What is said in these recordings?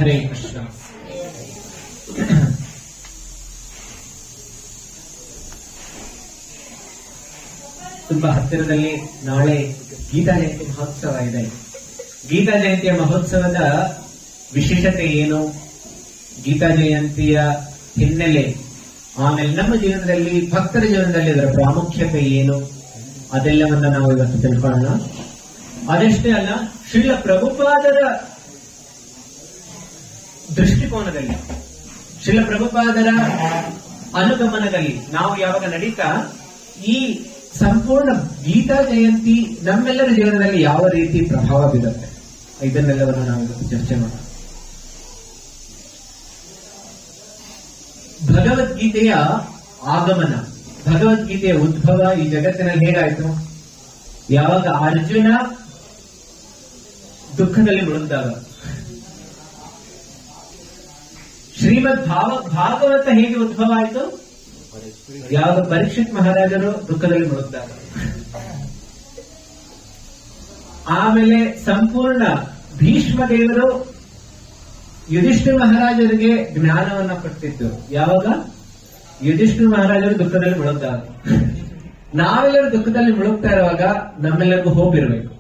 ಹರೇ ಕೃಷ್ಣ. ತುಂಬಾ ಹತ್ತಿರದಲ್ಲಿ ನಾಳೆ ಗೀತಾ ಜಯಂತಿ ಮಹೋತ್ಸವ ಇದೆ. ಗೀತಾ ಜಯಂತಿಯ ಮಹೋತ್ಸವದ ವಿಶೇಷತೆ ಏನು, ಗೀತಾ ಜಯಂತಿಯ ಹಿನ್ನೆಲೆ, ಆಮೇಲೆ ನಮ್ಮ ಜೀವನದಲ್ಲಿ, ಭಕ್ತರ ಜೀವನದಲ್ಲಿ ಅದರ ಪ್ರಾಮುಖ್ಯತೆ ಏನು, ಅದೆಲ್ಲವನ್ನ ನಾವು ಇವತ್ತು ತಿಳ್ಕೊಳ್ಳೋಣ. ಅದಷ್ಟೇ ಅಲ್ಲ, ಶ್ರೀಲ ಪ್ರಭುಪಾದರ ದೃಷ್ಟಿಕೋನದಲ್ಲಿ, ಶ್ರೀಲ ಪ್ರಭುಪಾದರ ಅನುಗಮನದಲ್ಲಿ ನಾವು ಯಾವಾಗ ನಡೀತಾ ಈ ಸಂಪೂರ್ಣ ಗೀತಾ ಜಯಂತಿ ನಮ್ಮೆಲ್ಲರ ಜೀವನದಲ್ಲಿ ಯಾವ ರೀತಿ ಪ್ರಭಾವ ಬೀರುತ್ತೆ, ಇದನ್ನೆಲ್ಲವನ್ನು ನಾವು ಇವತ್ತು ಚರ್ಚೆ ಮಾಡೋಣ. ಭಗವದ್ಗೀತೆಯ ಆಗಮನ, ಭಗವದ್ಗೀತೆಯ ಉದ್ಭವ ಈ ಜಗತ್ತಿನಲ್ಲಿ ಹೇಗಾಯ್ತು? ಯಾವಾಗ ಅರ್ಜುನ ದುಃಖದಲ್ಲಿ ಮುಳುಗಿದಾಗ. ಶ್ರೀಮದ್ ಭಾಗವತ ಹೇಗೆ ಉದ್ಭವ ಆಯಿತು? ಯಾವಾಗ ಪರೀಕ್ಷಿತ್ ಮಹಾರಾಜರು ದುಃಖದಲ್ಲಿ ಮುಳುಗಿದಾಗ. ಆಮೇಲೆ ಸಂಪೂರ್ಣ ಭೀಷ್ಮ ದೇವರು ಯುಧಿಷ್ಠಿರ ಮಹಾರಾಜರಿಗೆ ಜ್ಞಾನವನ್ನ ಕೊಟ್ಟಿದ್ದು ಯಾವಾಗ? ಯುಧಿಷ್ಠಿರ ಮಹಾರಾಜರು ದುಃಖದಲ್ಲಿ ಮುಳುಗಿದಾಗ. ನಾವೆಲ್ಲರೂ ದುಃಖದಲ್ಲಿ ಮುಳುಗ್ತಾ ಇರುವಾಗ ನಮ್ಮೆಲ್ಲರಿಗೂ ಹೋಗಿರ್ಬೇಕು.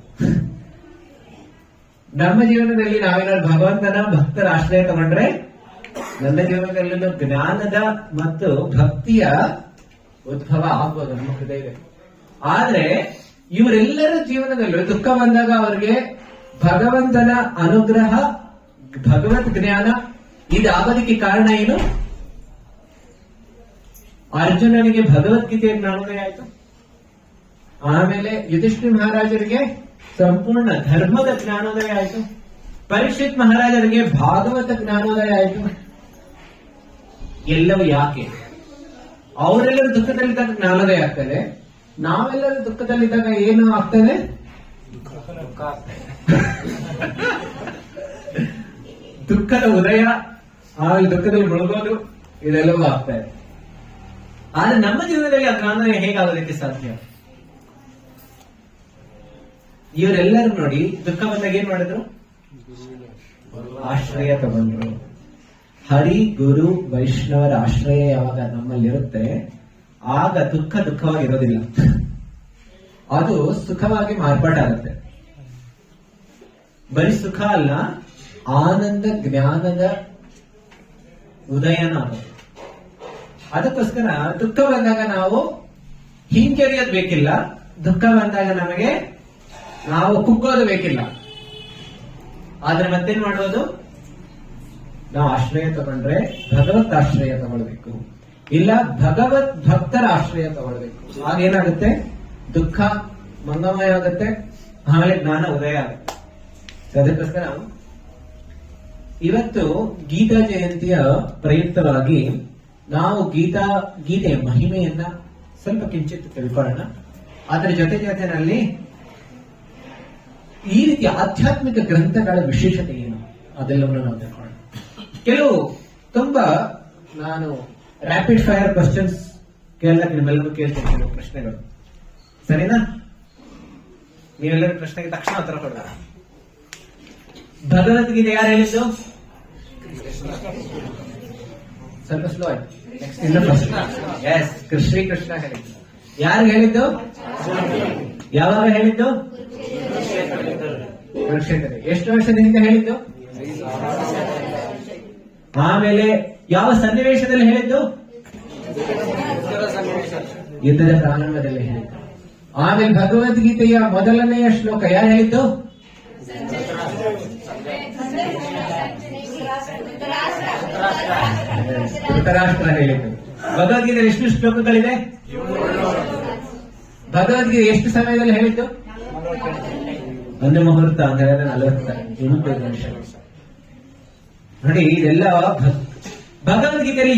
ನಮ್ಮ ಜೀವನದಲ್ಲಿ ನಾವೇನಾದ್ರು ಭಗವಂತನ ಭಕ್ತರ ಆಶ್ರಯ ತಗೊಂಡ್ರೆ ನನ್ನ ಜೀವನದಲ್ಲೂ ಜ್ಞಾನದ ಮತ್ತು ಭಕ್ತಿಯ ಉದ್ಭವ ಆಗ್ಬೋದು ನಮ್ಮ ಹೃದಯದಲ್ಲಿ. ಆದ್ರೆ ಇವರೆಲ್ಲರ ಜೀವನದಲ್ಲೂ ದುಃಖ ಬಂದಾಗ ಅವರಿಗೆ ಭಗವಂತನ ಅನುಗ್ರಹ, ಭಗವತ್ ಜ್ಞಾನ ಇದಾಗೋದಕ್ಕೆ ಕಾರಣ ಏನು? ಅರ್ಜುನನಿಗೆ ಭಗವದ್ಗೀತೆಯ ಜ್ಞಾನೋದಯ ಆಯಿತು. ಆಮೇಲೆ ಯುಧಿಷ್ಠಿರ ಮಹಾರಾಜರಿಗೆ ಸಂಪೂರ್ಣ ಧರ್ಮದ ಜ್ಞಾನೋದಯ ಆಯಿತು. ಪರೀಕ್ಷಿತ್ ಮಹಾರಾಜರಿಗೆ ಭಾಗವತ ಜ್ಞಾನೋದಯ ಆಯಿತು. ಎಲ್ಲವೂ ಯಾಕೆ? ಅವರೆಲ್ಲರೂ ದುಃಖದಲ್ಲಿದ್ದಾಗ ಜ್ಞಾನೋದಯ ಆಗ್ತದೆ. ನಾವೆಲ್ಲರೂ ದುಃಖದಲ್ಲಿದ್ದಾಗ ಏನು ಆಗ್ತದೆ? ದುಃಖದ ಉದಯ, ಆಮೇಲೆ ದುಃಖದಲ್ಲಿ ಮುಳುಗೋದು, ಇದೆಲ್ಲವೂ ಆಗ್ತಾ ಇದೆ. ಆದ್ರೆ ನಮ್ಮ ಜೀವನದಲ್ಲಿ ಆ ಜ್ಞಾನೋದಯ ಹೇಗಾಗೋದಕ್ಕೆ ಸಾಧ್ಯ? ಇವರೆಲ್ಲರೂ ನೋಡಿ ದುಃಖ ಬಂದಾಗ ಏನ್ ಮಾಡಿದ್ರು? ಆಶ್ರಯ ತಗೊಂಡ್ರು. ಹರಿ, ಗುರು, ವೈಷ್ಣವರ ಆಶ್ರಯ ಯಾವಾಗ ನಮ್ಮಲ್ಲಿರುತ್ತೆ ಆಗ ದುಃಖವಾಗಿರೋದಿಲ್ಲ, ಅದು ಸುಖವಾಗಿ ಮಾರ್ಪಾಟಾಗುತ್ತೆ. ಬರೀ ಸುಖ ಅಲ್ಲ, ಆನಂದ ಜ್ಞಾನದ ಉದಯನ ಆಗುತ್ತೆ. ಅದಕ್ಕೋಸ್ಕರ ದುಃಖ ಬಂದಾಗ ನಾವು ಹಿಂಜರಿಯೋದು ಬೇಕಿಲ್ಲ, ದುಃಖ ಬಂದಾಗ ನಮಗೆ ನಾವು ಕುಗ್ಗೋದು ಬೇಕಿಲ್ಲ. ಆದ್ರೆ ಮತ್ತೇನ್ ಮಾಡೋದು? ನಾವು ಆಶ್ರಯ ತಗೊಂಡ್ರೆ ಭಗವತ್ ಆಶ್ರಯ ತಗೊಳ್ಬೇಕು, ಇಲ್ಲ ಭಗವತ್ ಭಕ್ತರ ಆಶ್ರಯ ತಗೊಳ್ಬೇಕು. ಆಗೇನಾಗುತ್ತೆ? ದುಃಖ ಮಂಗಮಯ ಆಗುತ್ತೆ, ಆಮೇಲೆ ಜ್ಞಾನ ಉದಯ ಆಗುತ್ತೆ. ಅದಕ್ಕೋಸ್ಕರ ಇವತ್ತು ಗೀತಾ ಜಯಂತಿಯ ಪ್ರಯುಕ್ತವಾಗಿ ನಾವು ಗೀತೆಯ ಮಹಿಮೆಯನ್ನ ಸ್ವಲ್ಪ ಕಿಂಚಿತ್ ತಿಳ್ಕೊಳ್ಳೋಣ. ಅದರ ಜೊತೆನಲ್ಲಿ ಈ ರೀತಿಯ ಆಧ್ಯಾತ್ಮಿಕ ಗ್ರಂಥಗಳ ವಿಶೇಷತೆ ಏನು ಅದೆಲ್ಲವನ್ನು ನಾವು ತಿಳ್ಕೊಳ್ಳೋಣ. ಕೆಲವು ತುಂಬಾ ನಾನು ರ್ಯಾಪಿಡ್ ಫೈರ್ ಕ್ವಶನ್ಸ್ ಕೇಳಕ್ಕೆ ನಿಮ್ಮೆಲ್ಲರೂ ಕೇಳ್ತೇನೆ, ಕೆಲವು ಪ್ರಶ್ನೆಗಳು. ಸರಿನಾ? ನೀವೆಲ್ಲರೂ ಪ್ರಶ್ನೆಗೆ ತಕ್ಷಣ ಉತ್ತರ ಕೊಡೋಣ. ಭಗವದ್ಗೀತೆ ಯಾರು ಹೇಳಿದ್ದು? ಸ್ವಲ್ಪ ಸ್ಲೋ ಆಯ್ತು. ಶ್ರೀಕೃಷ್ಣ ಹೇಳಿದ್ದು. ಯಾರು ಹೇಳಿದ್ದು? ಯಾವಾಗ ಹೇಳಿದ್ದು? ಎಷ್ಟು ವರ್ಷದ ಹಿಂದೆ ಹೇಳಿದ್ದು? ಆಮೇಲೆ ಯಾವ ಸನ್ನಿವೇಶದಲ್ಲಿ ಹೇಳಿದ್ದು? ಯುದ್ಧದ ಪ್ರಾರಂಭದಲ್ಲಿ ಹೇಳಿದ್ದು. ಆಮೇಲೆ ಭಗವದ್ಗೀತೆಯ ಮೊದಲನೆಯ ಶ್ಲೋಕ ಯಾರು ಹೇಳಿದ್ದು? ಧೃತರಾಷ್ಟ್ರ ಹೇಳಿದ್ದು. ಭಗವದ್ಗೀತೆಯಲ್ಲಿ ಎಷ್ಟು ಶ್ಲೋಕಗಳಿದೆ? ಭಗವದ್ಗೀತೆ ಎಷ್ಟು ಸಮಯದಲ್ಲಿ ಹೇಳಿದ್ದು? ಒಂದು ಮುಹೂರ್ತ ಅಂತ ಹೇಳಿದ್ರೆ 45 ನಿಮಿಷ. ನೋಡಿ, ಇದೆಲ್ಲ ಭಗವದ್ಗೀತೆಯಲ್ಲಿ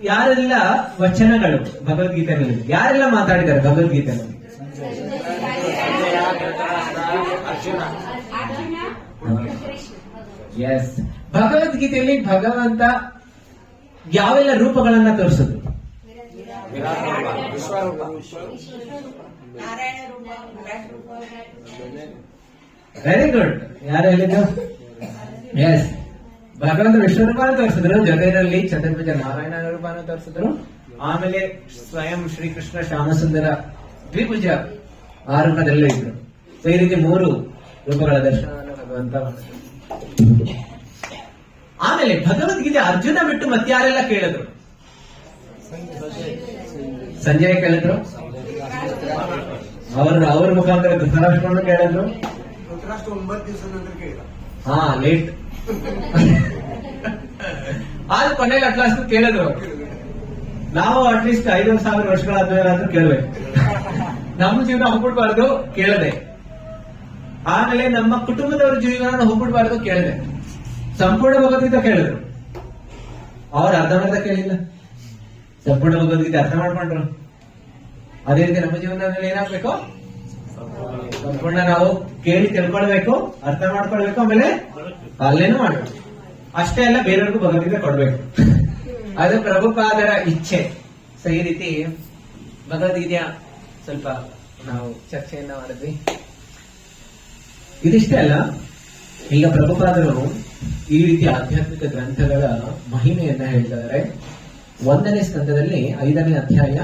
ಯಾರೆಲ್ಲ ವಚನಗಳು ಭಗವದ್ಗೀತೆಯಲ್ಲಿ ಯಾರೆಲ್ಲ ಮಾತಾಡಿದ್ದಾರೆ ಭಗವದ್ಗೀತೆಯಲ್ಲಿ? ಎಸ್. ಭಗವದ್ಗೀತೆಯಲ್ಲಿ ಭಗವಂತ ಯಾವೆಲ್ಲ ರೂಪಗಳನ್ನ ತೋರಿಸಿದ್ರು? Very good. ಯಾರು ಹೇಳಿದ್ದು? ಎಸ್. ಭಗವಂತ ವಿಶ್ವರೂಪಾನ ತೋರಿಸಿದ್ರು, ಜೊತೆಯಲ್ಲಿ ಚತುರ್ಭುಜ ನಾರಾಯಣ ರೂಪಾನ ತೋರಿಸಿದ್ರು, ಆಮೇಲೆ ಸ್ವಯಂ ಶ್ರೀಕೃಷ್ಣ ಶ್ಯಾಮಸುಂದರ ದ್ವಿಭುಜ ಆ ರೂಪದಲ್ಲೇ ಇದ್ರು. ಸೊ ಈ ರೀತಿ 3 ರೂಪಗಳ ದರ್ಶನವನ್ನು ಭಗವಂತ ಮಾಡಿದ್ರು. ಆಮೇಲೆ ಭಗವದ್ಗೀತೆ ಅರ್ಜುನ ಬಿಟ್ಟು ಮತ್ತಾರೆಲ್ಲ ಕೇಳಿದ್ರು? ಸಂಜಯ್ ಕೇಳಿದ್ರು, ಅವ್ರ ಮುಖಾಂತರ ಧೃತರಾಷ್ಟ್ರವನ್ನು ಕೇಳಿದ್ರು. 9 ದಿವಸ ನಂತರ ಕೇಳಿದ. ಹಾ, ಲೇಟ್. ಆದ್ರೆ ಕೊನೆಗೆ ಅಟ್ಲಾಸ್ಟ್ ಕೇಳಿದ್ರು. ನಾವು ಅಟ್ಲೀಸ್ಟ್ 5,000 ವರ್ಷಗಳಾದ್ಮೇಲಾದ್ರೂ ಕೇಳ್ಬೇಕು. ನಮ್ಮ ಜೀವನ ಹೋಗ್ಬಿಡ್ಬಾರ್ದು ಕೇಳದೆ. ಆಮೇಲೆ ನಮ್ಮ ಕುಟುಂಬದವರ ಜೀವನ ಹೋಗ್ಬಿಡ್ಬಾರ್ದು ಕೇಳಿದೆ. ಸಂಪೂರ್ಣ ಭಗವದ್ಗೀತೆ ಕೇಳಿದ್ರು, ಅವ್ರು ಅರ್ಧಮರ್ಧ ಕೇಳಿಲ್ಲ. ಸಂಪೂರ್ಣ ಭಗವದ್ಗೀತೆ ಅರ್ಥ ಮಾಡ್ಕೊಂಡ್ರು. ಅದೇ ರೀತಿ ನಮ್ಮ ಜೀವನದಲ್ಲಿ ಏನಾಗ್ಬೇಕು? ಸಂಪೂರ್ಣ ನಾವು ಕೇಳಿ ತಿಳ್ಕೊಳ್ಬೇಕು, ಅರ್ಥ ಮಾಡ್ಕೊಳ್ಬೇಕು, ಆಮೇಲೆ ಪಾಲನೆನೂ ಮಾಡ್ಬೇಕು. ಅಷ್ಟೇ ಅಲ್ಲ, ಬೇರೆಯವ್ರಿಗೂ ಭಗವದ್ಗೀತೆ ಕೊಡ್ಬೇಕು. ಅದು ಪ್ರಭುಪಾದರ ಇಚ್ಛೆ. ಸೊ ಈ ರೀತಿ ಭಗವದ್ಗೀತೆಯ ಸ್ವಲ್ಪ ನಾವು ಚರ್ಚೆಯನ್ನ ಮಾಡಿದ್ವಿ. ಇದಿಷ್ಟೇ ಅಲ್ಲ, ಈಗ ಪ್ರಭುಪಾದರು ಈ ರೀತಿ ಆಧ್ಯಾತ್ಮಿಕ ಗ್ರಂಥಗಳ ಮಹಿಮೆಯನ್ನ ಹೇಳ್ತಾರೆ. 1ನೇ ಸ್ಕಂದದಲ್ಲಿ 5ನೇ ಅಧ್ಯಾಯ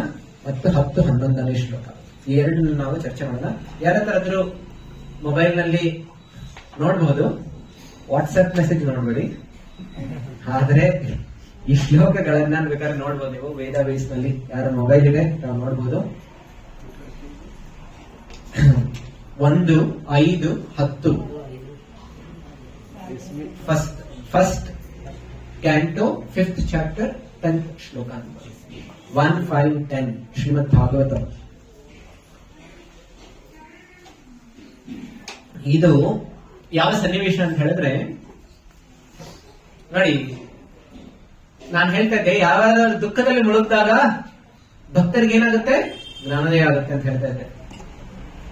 ಮತ್ತು 10, 11ನೇ ಶ್ಲೋಕ, ಈ ಎರಡನ್ನು ನಾವು ಚರ್ಚೆ ಮಾಡೋಣ. ಯಾರ ತರದ್ರು ಮೊಬೈಲ್ ನಲ್ಲಿ ನೋಡಬಹುದು, ವಾಟ್ಸ್ಆಪ್ ಮೆಸೇಜ್ ನೋಡ್ಬೇಡಿ. ಆದ್ರೆ ಈ ಶ್ಲೋಕಗಳನ್ನ ಬೇಕಾದ್ರೆ ನೋಡ್ಬೋದು ನೀವು. ವೇದ ಬೇಸ್ ನಲ್ಲಿ ಯಾರ ಮೊಬೈಲ್ ಇದೆ ನಾವು ನೋಡ್ಬೋದು. 1, 5, 10 ಫಸ್ಟ್ ಕ್ಯಾಂಟೋ 5th ಚಾಪ್ಟರ್ 10th ಶ್ಲೋಕ. 1, 5, 10 ಶ್ರೀಮದ್ ಭಾಗವತ. ಇದು ಯಾವ ಸನ್ನಿವೇಶ ಅಂತ ಹೇಳಿದ್ರೆ, ನೋಡಿ, ನಾನು ಹೇಳ್ತಾ ಇದ್ದೆ, ಯಾವ ದುಃಖದಲ್ಲಿ ಮುಳುಗಿದಾಗ ಭಕ್ತರಿಗೆ ಏನಾಗುತ್ತೆ? ಜ್ಞಾನೋದಯ ಆಗುತ್ತೆ ಅಂತ ಹೇಳ್ತಾ ಇದ್ದೆ.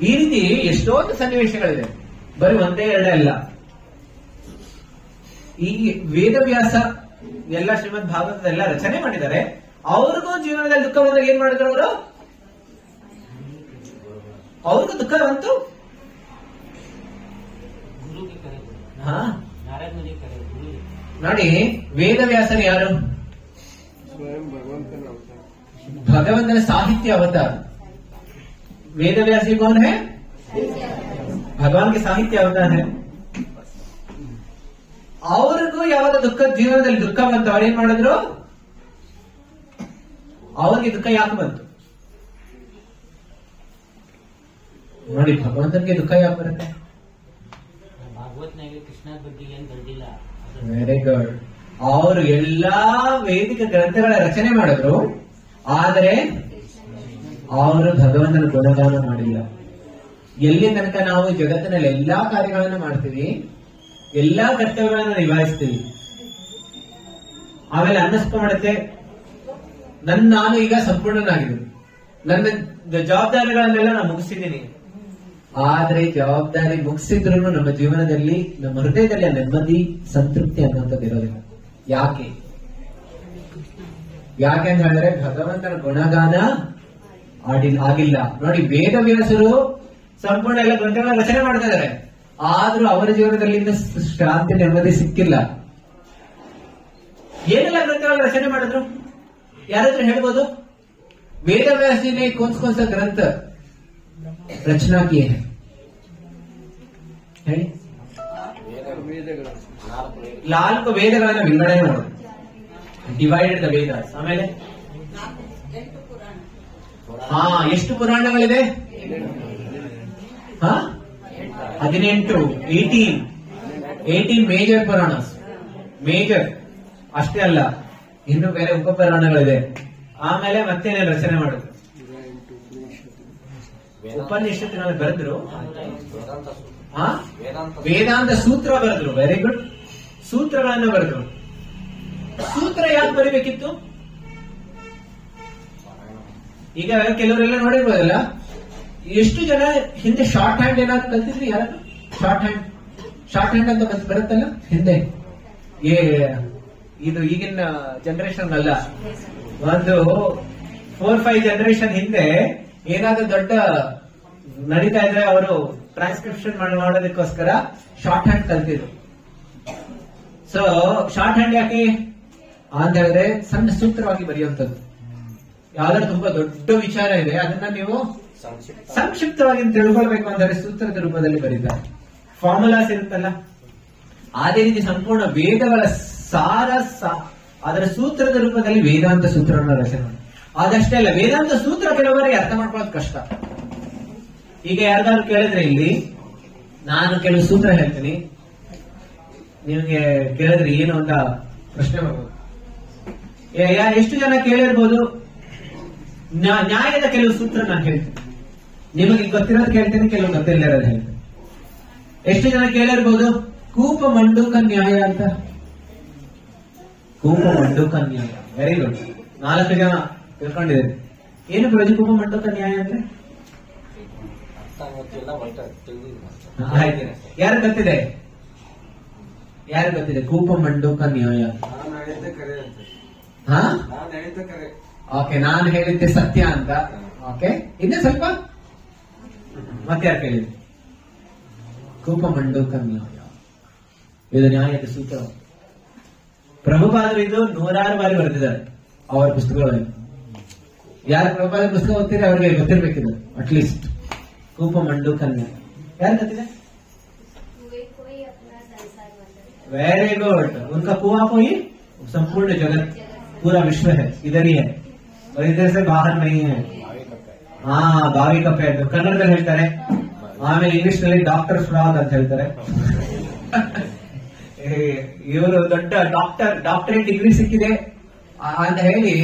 ಈ ರೀತಿ ಎಷ್ಟೊಂದು ಸನ್ನಿವೇಶಗಳಿದೆ, ಬರೀ 1, 2 ಅಲ್ಲ. ಈ ವೇದವ್ಯಾಸ ಎಲ್ಲ ಶ್ರೀಮದ್ ಭಾಗವತದೆಲ್ಲ ರಚನೆ ಮಾಡಿದ್ದಾರೆ. ಅವ್ರಿಗೂ ಜೀವನದಲ್ಲಿ ದುಃಖ ಬಂದಾಗ ಏನ್ ಮಾಡಿದ್ರು ಅವರು? ಅವ್ರಿಗೂ ದುಃಖ ಬಂತು. ನೋಡಿ, ವೇದವ್ಯಾಸರು ಯಾರು? भगवंतन साहित्य अवतार। वेद व्यासी कौन है? भगवान के साहित्य अवतार है। ಅವ್ರಿಗೂ ಯಾವಾಗ ದುಃಖ ಜೀವನದಲ್ಲಿ ದುಃಖ ಬಂತು, ಅವ್ರೇನ್ ಮಾಡಿದ್ರು? ಅವ್ರಿಗೆ ದುಃಖ ಯಾಕೆ ಬಂತು ನೋಡಿ. ಭಗವಂತನಿಗೆ ದುಃಖ ಯಾಕೆ ಬರುತ್ತೆ? ಭಾಗವತ್ನಾಗ ಕೃಷ್ಣ ಬಗ್ಗೆ ಏನ್ ಬರ್ದಿಲ್ಲ. Very good. ಅವರು ಎಲ್ಲಾ ವೇದಿಕ ಗ್ರಂಥಗಳ ರಚನೆ ಮಾಡಿದ್ರು, ಆದರೆ ಅವರು ಭಗವಂತನ ಗುಣಗಾನ ಮಾಡಿಲ್ಲ. ಎಲ್ಲಿ ತನಕ ನಾವು ಜಗತ್ತಿನಲ್ಲಿ ಎಲ್ಲಾ ಕಾರ್ಯಗಳನ್ನು ಮಾಡ್ತೀವಿ, ಎಲ್ಲಾ ಕರ್ತವ್ಯಗಳನ್ನು ನಿಭಾಯಿಸ್ತೀವಿ, ಆಮೇಲೆ ಅನ್ನಿಸ್ಕೊ ಮಾಡುತ್ತೆ ನಾನು ಈಗ ಸಂಪೂರ್ಣನಾಗಿದ್ದೀನಿ, ನನ್ನ ಜವಾಬ್ದಾರಿಗಳನ್ನೆಲ್ಲ ನಾನು ಮುಗಿಸಿದ್ದೀನಿ. ಆದ್ರೆ ಜವಾಬ್ದಾರಿ ಮುಗಿಸಿದ್ರು ನಮ್ಮ ಜೀವನದಲ್ಲಿ, ನಮ್ಮ ಹೃದಯದಲ್ಲಿ ನೆಮ್ಮದಿ, ಸಂತೃಪ್ತಿ ಅನ್ನುವಂಥದ್ದು ಇರೋದಿಲ್ಲ. ಯಾಕೆ ಅಂತ ಹೇಳಿದ್ರೆ ಭಗವಂತನ ಗುಣಗಾನ ಆಗಿಲ್ಲ. ನೋಡಿ, ವೇದವ್ಯಾಸರು ಸಂಪೂರ್ಣ ಎಲ್ಲ ಗ್ರಂಥಗಳ ರಚನೆ ಮಾಡ್ತಾ ಇದ್ದಾರೆ, ಆದ್ರೂ ಅವರ ಜೀವನದಲ್ಲಿ ಶಾಂತಿ, ನೆಮ್ಮದಿ ಸಿಕ್ಕಿಲ್ಲ. ಏನೆಲ್ಲ ಗ್ರಂಥಗಳ ರಚನೆ ಮಾಡಿದ್ರು ಯಾರಾದ್ರೂ ಹೇಳ್ಬೋದು? ವೇದವ್ಯಾಸಿ ने कौन सा ग्रंथ रचना किए हैं? ಹೇಳಿ. 4 ವೇದಗಳನ್ನ ವಿಂಗಡಣೆ ಮಾಡೋದು, ಡಿವೈಡೆಡ್ ದ ವೇದಾಸ್. ಆಮೇಲೆ ಎಷ್ಟು ಪುರಾಣಗಳಿದೆ? 18 ಮೇಜರ್ ಪುರಾಣಸ್. ಮೇಜರ್ ಅಷ್ಟೇ ಅಲ್ಲ, ಇನ್ನು ಬೇರೆ ಉಪಪುರಾಣಗಳಿದೆ. ಆಮೇಲೆ ಮತ್ತೇನೇನು ರಚನೆ ಮಾಡುದು? ಉಪನಿಷತ್ತಿನಲ್ಲಿ ಬರೆದ್ರು, ವೇದಾಂತ ಸೂತ್ರ ಬರೆದ್ರು. Very good. ಸೂತ್ರಗಳನ್ನು ಬರೆದ್ರು. ಸೂತ್ರ ಯಾಕೆ ಬರೀಬೇಕಿತ್ತು? ಈಗ ಕೆಲವರೆಲ್ಲ ನೋಡಿರ್ಬೋದಲ್ಲ, ಎಷ್ಟು ಜನ ಹಿಂದೆ ಶಾರ್ಟ್ ಹ್ಯಾಂಡ್ ಏನಾದ್ರು ಕಲ್ತಿದ್ರಿ? ಯಾರು ಶಾರ್ಟ್ ಹ್ಯಾಂಡ್ ಅಂತ ಬರುತ್ತಲ್ಲ ಹಿಂದೆ? ಇದು ಈಗಿನ ಜನರೇಷನ್ ಅಲ್ಲ, ಒಂದು 4-5 ಜನರೇಷನ್ ಹಿಂದೆ ಏನಾದ್ರೂ ದೊಡ್ಡ ನಡೀತಾ ಇದ್ರೆ ಅವರು ಟ್ರಾನ್ಸ್ಕ್ರಿಪ್ಷನ್ ಮಾಡೋದಕ್ಕೋಸ್ಕರ ಶಾರ್ಟ್ ಹ್ಯಾಂಡ್ ಕಲ್ತಿದ್ರು. ಸೊ ಶಾರ್ಟ್ ಹ್ಯಾಂಡ್ ಯಾಕೆ ಅಂತ ಹೇಳಿದ್ರೆ ಸಣ್ಣ ಸೂತ್ರವಾಗಿ ಬರೆಯುವಂಥದ್ದು. ಯಾವ್ದಾದ್ರು ತುಂಬಾ ದೊಡ್ಡ ವಿಚಾರ ಇದೆ ಅದನ್ನ ನೀವು ಸಂಕ್ಷಿಪ್ತವಾಗಿ ತಿಳ್ಕೊಳ್ಬೇಕು ಅಂದರೆ ಸೂತ್ರದ ರೂಪದಲ್ಲಿ ಬರೀತಾರೆ. ಫಾರ್ಮುಲಾಸ್ ಇರುತ್ತಲ್ಲ, ಅದೇ ರೀತಿ ಸಂಪೂರ್ಣ ವೇದಗಳ ಸಾರ ಅದರ ಸೂತ್ರದ ರೂಪದಲ್ಲಿ ವೇದಾಂತ ಸೂತ್ರವನ್ನು ರಚನೆ ಮಾಡಿ. ಅದಷ್ಟೇ ಅಲ್ಲ, ವೇದಾಂತ ಸೂತ್ರ ಕೆಲವರಿಗೆ ಅರ್ಥ ಮಾಡ್ಕೊಳ್ಳೋದು ಕಷ್ಟ. ಈಗ ಯಾರಿಗಾದ್ರು ಕೇಳಿದ್ರೆ ಇಲ್ಲಿ ನಾನು ಕೆಲವು ಸೂತ್ರ ಹೇಳ್ತೀನಿ, ನಿಮ್ಗೆ ಕೇಳಿದ್ರೆ ಏನು ಅಂತ ಪ್ರಶ್ನೆ ಬರ್ಬೋದು. ಎಷ್ಟು ಜನ ಕೇಳಿರ್ಬೋದು ನ್ಯಾಯದ ಕೆಲವು ಸೂತ್ರ ನಾನು ಹೇಳ್ತೀನಿ, ನಿಮಗೆ ಗೊತ್ತಿರೋದು ಕೇಳ್ತೀನಿ, ಕೆಲವು ಗೊತ್ತಿಲ್ಲರೋದು ಹೇಳ್ತೀನಿ. ಎಷ್ಟು ಜನ ಕೇಳಿರ್ಬೋದು ಕೂಪ ಮಂಡೂಕ ನ್ಯಾಯ ಅಂತ? ಕೂಪ ಮಂಡೂಕ ನ್ಯಾಯ, ವೆರಿ ಗುಡ್. 4 ಜನ ತಿಳ್ಕೊಂಡಿದ್ದೀರಿ. ಏನು ಪ್ರಜೆ ಕೂಪ ಮಂಡೂಕ ನ್ಯಾಯ ಅಂದ್ರೆ? ಯಾರು ಗೊತ್ತಿದೆ? ಯಾರು ಗೊತ್ತಿದೆ ಕೂಪ ಮಂಡೂಕ ನ್ಯಾಯ? ಹಾ, ಓಕೆ, ನಾನು ಹೇಳಿದ್ದೆ ಸತ್ಯ ಅಂತ. ಓಕೆ, ಇನ್ನೇ ಸ್ವಲ್ಪ ಮತ್ತೆ ಯಾರು ಕೇಳಿದ್ರಿ? ಕೂಪ ಮಂಡೂಕ ನ್ಯಾಯ ಇದು ನ್ಯಾಯದ ಸೂತ್ರ. ಪ್ರಭುಪಾದರು ಇದು 100 ಬಾರಿ ಬರೆದಿದ್ದಾರೆ ಅವರ ಪುಸ್ತಕಗಳಲ್ಲಿ. ಯಾರು ಪ್ರಭುಪಾದ ಪುಸ್ತಕ ಓದ್ತೀರಿ ಅವ್ರಿಗೆ ಗೊತ್ತಿರ್ಬೇಕಿದೆ ಅಟ್ಲೀಸ್ಟ್ ಕೂಪ ಮಂಡೂಕ ನ್ಯಾಯ. ಯಾರು ಗೊತ್ತಿದೆ? Very good. उनका कुआं कोई संपूर्ण जगत पूरा विश्व है, इधर ही है और इधर से बाहर नहीं है. ಹಾ, ಬಾವಿ ಕಪ್ಪೆ ಅಂತ ಕನ್ನಡದಲ್ಲಿ ಹೇಳ್ತಾರೆ. ಆಮೇಲೆ ಇಂಗ್ಲಿಷ್ ನಲ್ಲಿ ಡಾಕ್ಟರ್ ಫ್ರಾಗ್ ಅಂತ ಹೇಳ್ತಾರೆ. ಇವರು ದೊಡ್ಡ ಡಾಕ್ಟರೇಟ್ ಡಿಗ್ರಿ ಸಿಕ್ಕಿದೆ ಅಂತ ಹೇಳಿ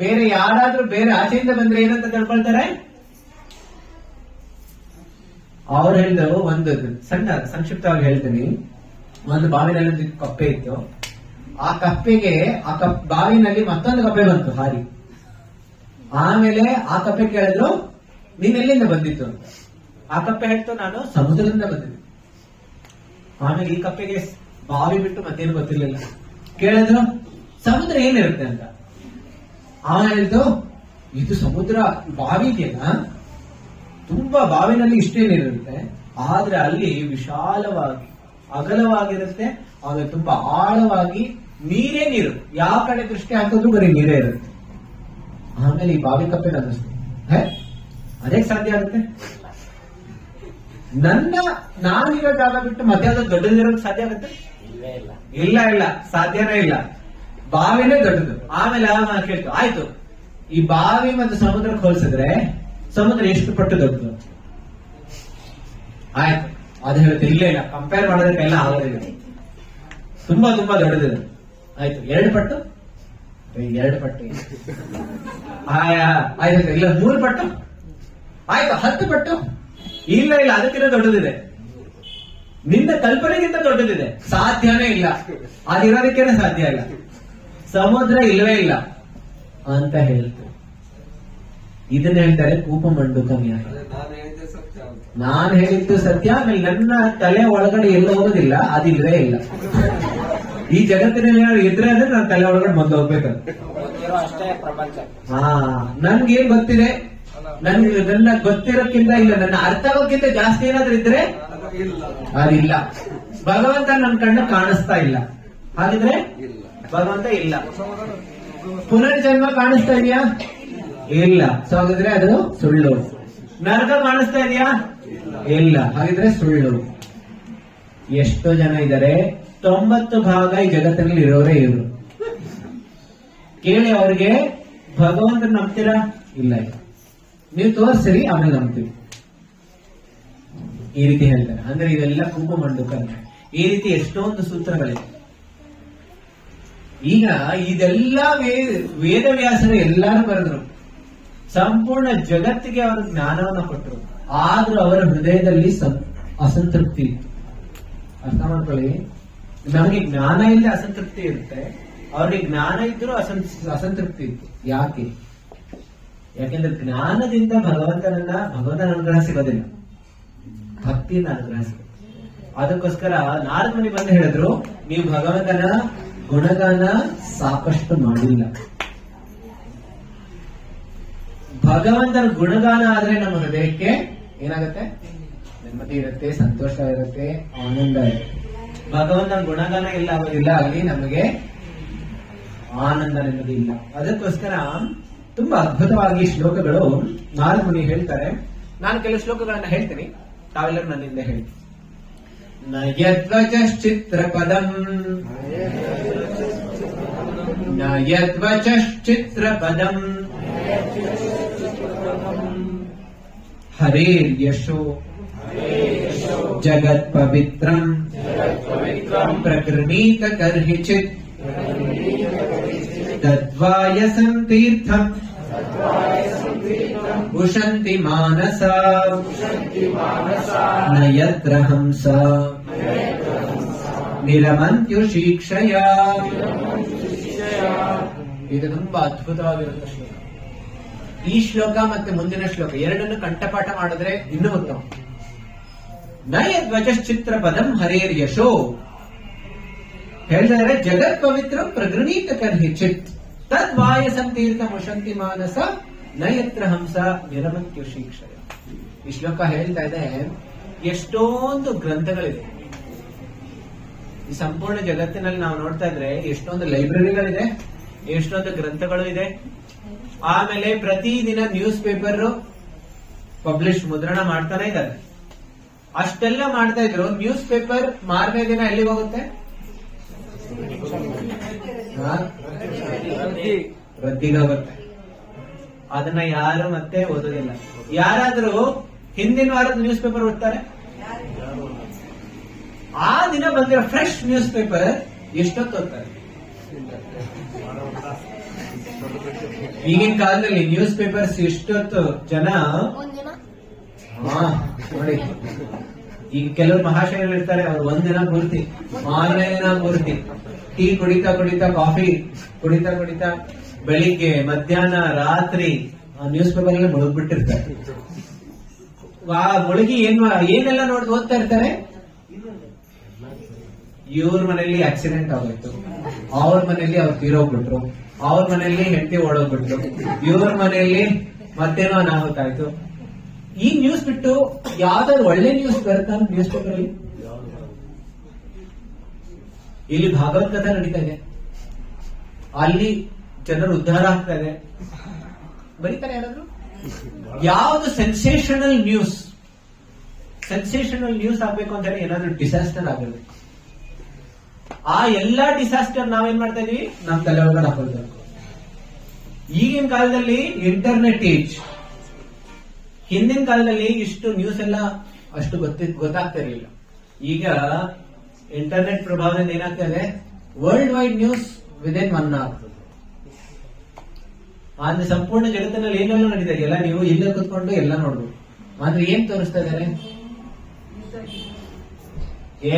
ಬೇರೆ ಯಾರಾದ್ರೂ ಬೇರೆ ಆಚೆಯಿಂದ ಬಂದ್ರೆ ಏನಂತ ತಿಳ್ಕೊಳ್ತಾರೆ? ಅವ್ರು ಹೇಳಿದ್ರು ಒಂದು ಸಣ್ಣ ಸಂಕ್ಷಿಪ್ತವಾಗಿ ಹೇಳ್ತೀನಿ. ಒಂದು ಬಾವಿನಲ್ಲಿ ಒಂದು ಕಪ್ಪೆ ಇತ್ತು. ಆ ಕಪ್ಪೆಗೆ ಬಾವಿನಲ್ಲಿ ಮತ್ತೊಂದು ಕಪ್ಪೆ ಬಂತು ಹಾರಿ. ಆಮೇಲೆ ಆ ಕಪ್ಪೆ ಕೇಳಿದ್ರು ನೀನ್ ಎಲ್ಲಿಂದ ಬಂದಿತ್ತು ಅಂತ. ಆ ಕಪ್ಪೆ ಹೇಳ್ತು ನಾನು ಸಮುದ್ರದಿಂದ ಬಂದಿದ್ದೆ. ಆಮೇಲೆ ಈ ಕಪ್ಪೆಗೆ ಬಾವಿ ಬಿಟ್ಟು ಮತ್ತೇನು ಗೊತ್ತಿರ್ಲಿಲ್ಲ. ಕೇಳಿದ್ರು ಸಮುದ್ರ ಏನಿರುತ್ತೆ ಅಂತ. ಆಮೇಲೆ ಹೇಳಿದ್ದು ಇದು ಸಮುದ್ರ ಬಾವಿ ಇದೆಯಲ್ಲ, ತುಂಬಾ ಬಾವಿನಲ್ಲಿ ಇಷ್ಟೇ ನೀರಿರುತ್ತೆ, ಆದ್ರೆ ಅಲ್ಲಿ ವಿಶಾಲವಾಗಿ ಅಗಲವಾಗಿರುತ್ತೆ, ಆಮೇಲೆ ತುಂಬಾ ಆಳವಾಗಿ ನೀರೇ ನೀರು, ಯಾವ ಕಡೆ ದೃಷ್ಟಿ ಹಾಕಿದ್ರು ಬರೀ ನೀರೇ ಇರುತ್ತೆ. ಆಮೇಲೆ ಈ ಬಾವಿ ಕಪ್ಪೆ ಅನ್ನಿಸ್ತು, ಅದೇ ಸಾಧ್ಯ ಆಗುತ್ತೆ? ನಾನಿರೋ ಜಾಗ ಬಿಟ್ಟು ಮಧ್ಯಾಹ್ನ ದೊಡ್ಡದಿರೋದು ಸಾಧ್ಯ ಆಗುತ್ತೆ? ಇಲ್ಲ ಇಲ್ಲ, ಸಾಧ್ಯನೇ ಇಲ್ಲ. ಬಾವಿನೇ ದೊಡ್ಡದು. ಆಮೇಲೆ ನಾನು ಕೇಳ್ತು, ಆಯ್ತು ಈ ಬಾವಿ ಮತ್ತು ಸಮುದ್ರಕ್ಕೆ ಹೋಲಿಸಿದ್ರೆ ಸಮುದ್ರ ಎಷ್ಟು ಪಟ್ಟು ದೊಡ್ಡದು? ಆಯ್ತು, ಅದು ಹೇಳುತ್ತೆ ಇಲ್ಲ ಇಲ್ಲ, ಕಂಪೇರ್ ಮಾಡೋದಕ್ಕೆಲ್ಲ ಆಗೋದಿಲ್ಲ, ತುಂಬಾ ತುಂಬಾ ದೊಡ್ಡದಿದೆ. ಆಯ್ತು 2 ಪಟ್ಟು? 2 ಪಟ್ಟು ಆಯ್ತು, ಇಲ್ಲ 3 ಪಟ್ಟು? ಆಯ್ತು 10 ಪಟ್ಟು? ಇಲ್ಲ ಇಲ್ಲ, ಅದಕ್ಕಿಂತ ದೊಡ್ಡದಿದೆ, ನಿನ್ನ ಕಲ್ಪನೆಗಿಂತ ದೊಡ್ಡದಿದೆ, ಸಾಧ್ಯನೇ ಇಲ್ಲ, ಅದಿರೋದಕ್ಕೇನೆ ಸಾಧ್ಯ ಇಲ್ಲ, ಸಮುದ್ರ ಇಲ್ಲವೇ ಇಲ್ಲ ಅಂತ ಹೇಳ್ತಾರೆ. ಇದನ್ನ ಹೇಳ್ತಾರೆ ಕೂಪ ಮಂಡುಕ ನ್ಯಾಯ. ನಾನು ಹೇಳಿದ್ದು ಸತ್ಯ, ಆಮೇಲೆ ನನ್ನ ತಲೆ ಒಳಗಡೆ ಎಲ್ಲ ಹೋಗೋದಿಲ್ಲ, ಅದಿಲ್ಲವೇ ಇಲ್ಲ. ಈ ಜಗತ್ತಿನಲ್ಲಿ ಇದ್ರೆ ಅಂದ್ರೆ ನನ್ನ ತಲೆ ಒಳಗಡೆ ಮೊದಲು ಹೋಗ್ಬೇಕಂತ. ನನ್ಗೇನ್ ಗೊತ್ತಿದೆ, ನನ್ನ ಗೊತ್ತಿರೋಕ್ಕಿಂತ ಇಲ್ಲ, ನನ್ನ ಅರ್ಥ ಆಗೋಕ್ಕಿಂತ ಜಾಸ್ತಿ ಏನಾದ್ರೂ ಇದ್ರೆ ಅದಿಲ್ಲ. ಭಗವಂತ ನನ್ನ ಕಣ್ಣು ಕಾಣಿಸ್ತಾ ಇಲ್ಲ, ಹಾಗಿದ್ರೆ ಭಗವಂತ ಇಲ್ಲ. ಪುನರ್ಜನ್ಮ ಕಾಣಿಸ್ತಾ ಇದೆಯಾ? ಇಲ್ಲ. ಸೊ ಹಾಗಿದ್ರೆ ಅದು ಸುಳ್ಳು. ನರಕ ಕಾಣಿಸ್ತಾ ಇದೆಯಾ? ಇಲ್ಲ. ಹಾಗಿದ್ರೆ ಸುಳ್ಳು. ಎಷ್ಟೋ ಜನ ಇದ್ದಾರೆ, 90 ಭಾಗ ಈ ಜಗತ್ತಿನಲ್ಲಿ ಇರೋರೇ ಇವರು. ಕೇಳಿ ಅವ್ರಿಗೆ ಭಗವಂತ ನಂಬ್ತೀರಾ? ಇಲ್ಲ ಇಲ್ಲ, ನೀವು ತೋರಿಸಿರಿ ಆಮೇಲೆ ನಂಬ್ತೀವಿ, ಈ ರೀತಿ ಹೇಳ್ತಾರೆ. ಅಂದ್ರೆ ಇವೆಲ್ಲ ಕೂಪ ಮಂಡುಕ. ಈ ರೀತಿ ಎಷ್ಟೊಂದು ಸೂತ್ರಗಳಿವೆ. ಈಗ ಇದೆಲ್ಲ ವೇದವ್ಯಾಸರು ಎಲ್ಲಾರು ಬರೆದ್ರು, ಸಂಪೂರ್ಣ ಜಗತ್ತಿಗೆ ಅವರು ಜ್ಞಾನವನ್ನು ಕೊಟ್ಟರು, ಆದ್ರೂ ಅವರ ಹೃದಯದಲ್ಲಿ ಅಸಂತೃಪ್ತಿ ಇತ್ತು. ಅರ್ಥ ಮಾಡ್ಕೊಳ್ಳಿ, ನಮಗೆ ಜ್ಞಾನ ಇಲ್ಲ ಅಸಂತೃಪ್ತಿ ಇರುತ್ತೆ, ಅವ್ರಿಗೆ ಜ್ಞಾನ ಇದ್ರೂ ಅಸಂತೃಪ್ತಿ ಇತ್ತು. ಯಾಕೆ? ಯಾಕೆಂದ್ರೆ ಜ್ಞಾನದಿಂದ ಭಗವಂತನ ಅನುಗ್ರಹ ಸಿಗೋದಿಲ್ಲ, ಭಕ್ತಿಯಿಂದ ಅನುಗ್ರಹ ಸಿಗೋದು. ಅದಕ್ಕೋಸ್ಕರ ನಾರದ ಮುನಿ ಬಂದು ಹೇಳಿದ್ರು, ನೀವು ಭಗವಂತನ ಗುಣಗಾನ ಸಾಕಷ್ಟು ಮಾಡಿಲ್ಲ. ಭಗವಂತನ ಗುಣಗಾನ ಆದ್ರೆ ನಮ್ಮ ಹೃದಯಕ್ಕೆ ಏನಾಗುತ್ತೆ? ನೆಮ್ಮದಿ ಇರುತ್ತೆ, ಸಂತೋಷ ಇರುತ್ತೆ, ಆನಂದ ಇರುತ್ತೆ. ಭಗವಂತನ ಗುಣಗಾನ ಇಲ್ಲ ಆಗೋದಿಲ್ಲ, ಅಲ್ಲಿ ನಮಗೆ ಆನಂದ ನೆಮ್ಮದಿ ಇಲ್ಲ. ಅದಕ್ಕೋಸ್ಕರ ತುಂಬಾ ಅದ್ಭುತವಾಗಿ ಶ್ಲೋಕಗಳು ನಾರದ ಮುನಿ ಹೇಳ್ತಾರೆ. ನಾನು ಕೆಲವು ಶ್ಲೋಕಗಳನ್ನ ಹೇಳ್ತೀನಿ, ತಾವೆಲ್ಲರೂ ನನ್ನಿಂದ ಹೇಳಿ. ನ ಯದ್ವಚಶ್ಚಿತ್ರಪದಂ ನ ಯದ್ವಚಶ್ಚಿತ್ರಪದಂ ಹರೇರ್ಯಶೋ ಜಗತ್ ಪವಿತ್ರಂ ಪ್ರಕೃಣೀತ ಕರ್ಹಿಚಿತ್ ತದ್ವಾಯಸಂ ತೀರ್ಥಂ ಉಷಂತಿ ಮಾನಸ ನ ಯತ್ರ ಹಂಸ ನಿರಮಂತ್ಯುಶೀಕ್ಷಯ. ಇದು ತುಂಬಾ ಅದ್ಭುತವಾಗಿರುವ ಶ್ಲೋಕ. ಈ ಶ್ಲೋಕ ಮತ್ತೆ ಮುಂದಿನ ಶ್ಲೋಕ ಎರಡನ್ನು ಕಂಠಪಾಠ ಮಾಡಿದ್ರೆ ಇನ್ನೂ ಉತ್ತಮ. ನ ಯದ್ವಚಶ್ಚಿತ್ರ ಪದಂ ಹರೇರ್ ಯಶೋ ಹೇಳ್ತಾರೆ, ಜಗತ್ ಪವಿತ್ರ ಪ್ರಗೃಣೀತ ಕರ್ಹಿಚಿತ್ ತದ್ವಾಯಸಂ ತೀರ್ಥ ಮುಷಂತಿ ಮಾನಸ ನ ಯತ್ರ ಹಂಸ ನಿರಮಂತ್ಯುಶೀಕ್ಷಯ. ಈ ಶ್ಲೋಕ ಹೇಳ್ತಾ ಇದೆ, ಎಷ್ಟೊಂದು ಗ್ರಂಥಗಳಿದೆ ಈ ಸಂಪೂರ್ಣ ಜಗತ್ತಿನಲ್ಲಿ. ನಾವು ನೋಡ್ತಾ ಇದ್ರೆ ಎಷ್ಟೊಂದು ಲೈಬ್ರರಿಗಳಿದೆ, ಎಷ್ಟೊಂದು ಗ್ರಂಥಗಳು ಇದೆ. ಆಮೇಲೆ ಪ್ರತಿದಿನ ನ್ಯೂಸ್ ಪೇಪರ್ ಪಬ್ಲಿಷ್ ಮುದ್ರಣ ಮಾಡ್ತಾನೆ ಇದ್ದಾರೆ. ಅಷ್ಟೆಲ್ಲ ಮಾಡ್ತಾ ಇದ್ರು, ನ್ಯೂಸ್ ಪೇಪರ್ ಮಾರನೇ ದಿನ ಎಲ್ಲಿಗೆ ಹೋಗುತ್ತೆ? ರದ್ದಿಗೆ ಹೋಗುತ್ತೆ. ಅದನ್ನ ಯಾರು ಮತ್ತೆ ಓದೋದಿಲ್ಲ. ಯಾರಾದ್ರೂ ಹಿಂದಿನ ವಾರದ ನ್ಯೂಸ್ ಪೇಪರ್ ಓದ್ತಾರೆ? ಆ ದಿನ ಬಂದಿರೋ ಫ್ರೆಶ್ ನ್ಯೂಸ್ ಪೇಪರ್ ಎಷ್ಟೊತ್ತು ಓದ್ತಾರೆ? ಈಗಿನ ಕಾಲದಲ್ಲಿ ನ್ಯೂಸ್ ಪೇಪರ್ಸ್ ಎಷ್ಟೊತ್ತು ಜನ ನೋಡಿ. ಈಗ ಕೆಲವರು ಮಹಾಶಯರು ಇರ್ತಾರೆ, ಅವ್ರು ಒಂದಿನ ಪೂರ್ತಿ, ಮಾರನೇ ದಿನ ಪೂರ್ತಿ ಟೀ ಕುಡಿತಾ ಕುಡಿತಾ, ಕಾಫಿ ಕುಡಿತಾ ಕುಡಿತಾ, ಬೆಳಿಗ್ಗೆ ಮಧ್ಯಾಹ್ನ ರಾತ್ರಿ ನ್ಯೂಸ್ ಪೇಪರ್ ಎಲ್ಲ ಮುಳುಗ್ಬಿಟ್ಟಿರ್ತಾರೆ. ಮುಳುಗಿ ಏನೆಲ್ಲ ನೋಡಿ ಓದ್ತಾ ಇರ್ತಾರೆ. ಇವ್ರ ಮನೆಯಲ್ಲಿ ಆಕ್ಸಿಡೆಂಟ್ ಆಗೋಯ್ತು, ಅವ್ರ ಮನೆಯಲ್ಲಿ ಅವ್ರು ತೀರೋಗ್ಬಿಟ್ರು, ಅವ್ರ ಮನೆಯಲ್ಲಿ ಹೆಂಡತಿ ಓಡೋಗ್ಬಿಟ್ರು, ಇವ್ರ ಮನೆಯಲ್ಲಿ ಮತ್ತೇನೋ ಅನಾಹುತ ಆಯ್ತು. ಈ ನ್ಯೂಸ್ ಬಿಟ್ಟು ಯಾವ್ದಾದ್ರು ಒಳ್ಳೆ ನ್ಯೂಸ್ ಬರುತ್ತಾ ನ್ಯೂಸ್ ಪೇಪರ್ ಅಲ್ಲಿ? ಇಲ್ಲಿ ಭಾಗವತ್ ಕಥೆ ನಡೀತಾ ಇದೆ, ಅಲ್ಲಿ ಜನರು ಉದ್ಧಾರ ಆಗ್ತಾ ಇದೆ, ಬರೀತಾರೆ ಯಾರಾದ್ರು? ಯಾವ್ದು ಸೆನ್ಸೇಷನಲ್ ನ್ಯೂಸ್ ಆಗ್ಬೇಕು ಅಂತ ಹೇಳಿ ಏನಾದ್ರು ಡಿಸಾಸ್ಟರ್ ಆಗಿರ್ಬೇಕು. ಆ ಎಲ್ಲಾ ಡಿಸಾಸ್ಟರ್ ನಾವೇನ್ ಮಾಡ್ತಾ ಇದೀವಿ, ನಮ್ ತಲೆ ಒಳಗಡೆ ಹಾಕೊಳ್ಬೇಕು. ಈಗಿನ ಕಾಲದಲ್ಲಿ ಇಂಟರ್ನೆಟ್ ಏಜ್. ಹಿಂದಿನ ಕಾಲದಲ್ಲಿ ಇಷ್ಟು ನ್ಯೂಸ್ ಎಲ್ಲ ಅಷ್ಟು ಗೊತ್ತಾಗ್ತಾ ಇರಲಿಲ್ಲ. ಈಗ ಇಂಟರ್ನೆಟ್ ಪ್ರಭಾವದಿಂದ ಏನಾಗ್ತಾ ಇದೆ, world wide news within 1 hour. ಆದ್ರೆ ಸಂಪೂರ್ಣ ಜಗತ್ತಿನಲ್ಲಿ ಏನೆಲ್ಲ ನಡೀತಾ ಇದೆಯಲ್ಲ, ನೀವು ಇಲ್ಲೇ ಕುತ್ಕೊಂಡು ಎಲ್ಲ ನೋಡ್ಬೋದು. ಆದ್ರೆ ಏನ್ ತೋರಿಸ್ತಾ ಇದ್ದಾರೆ?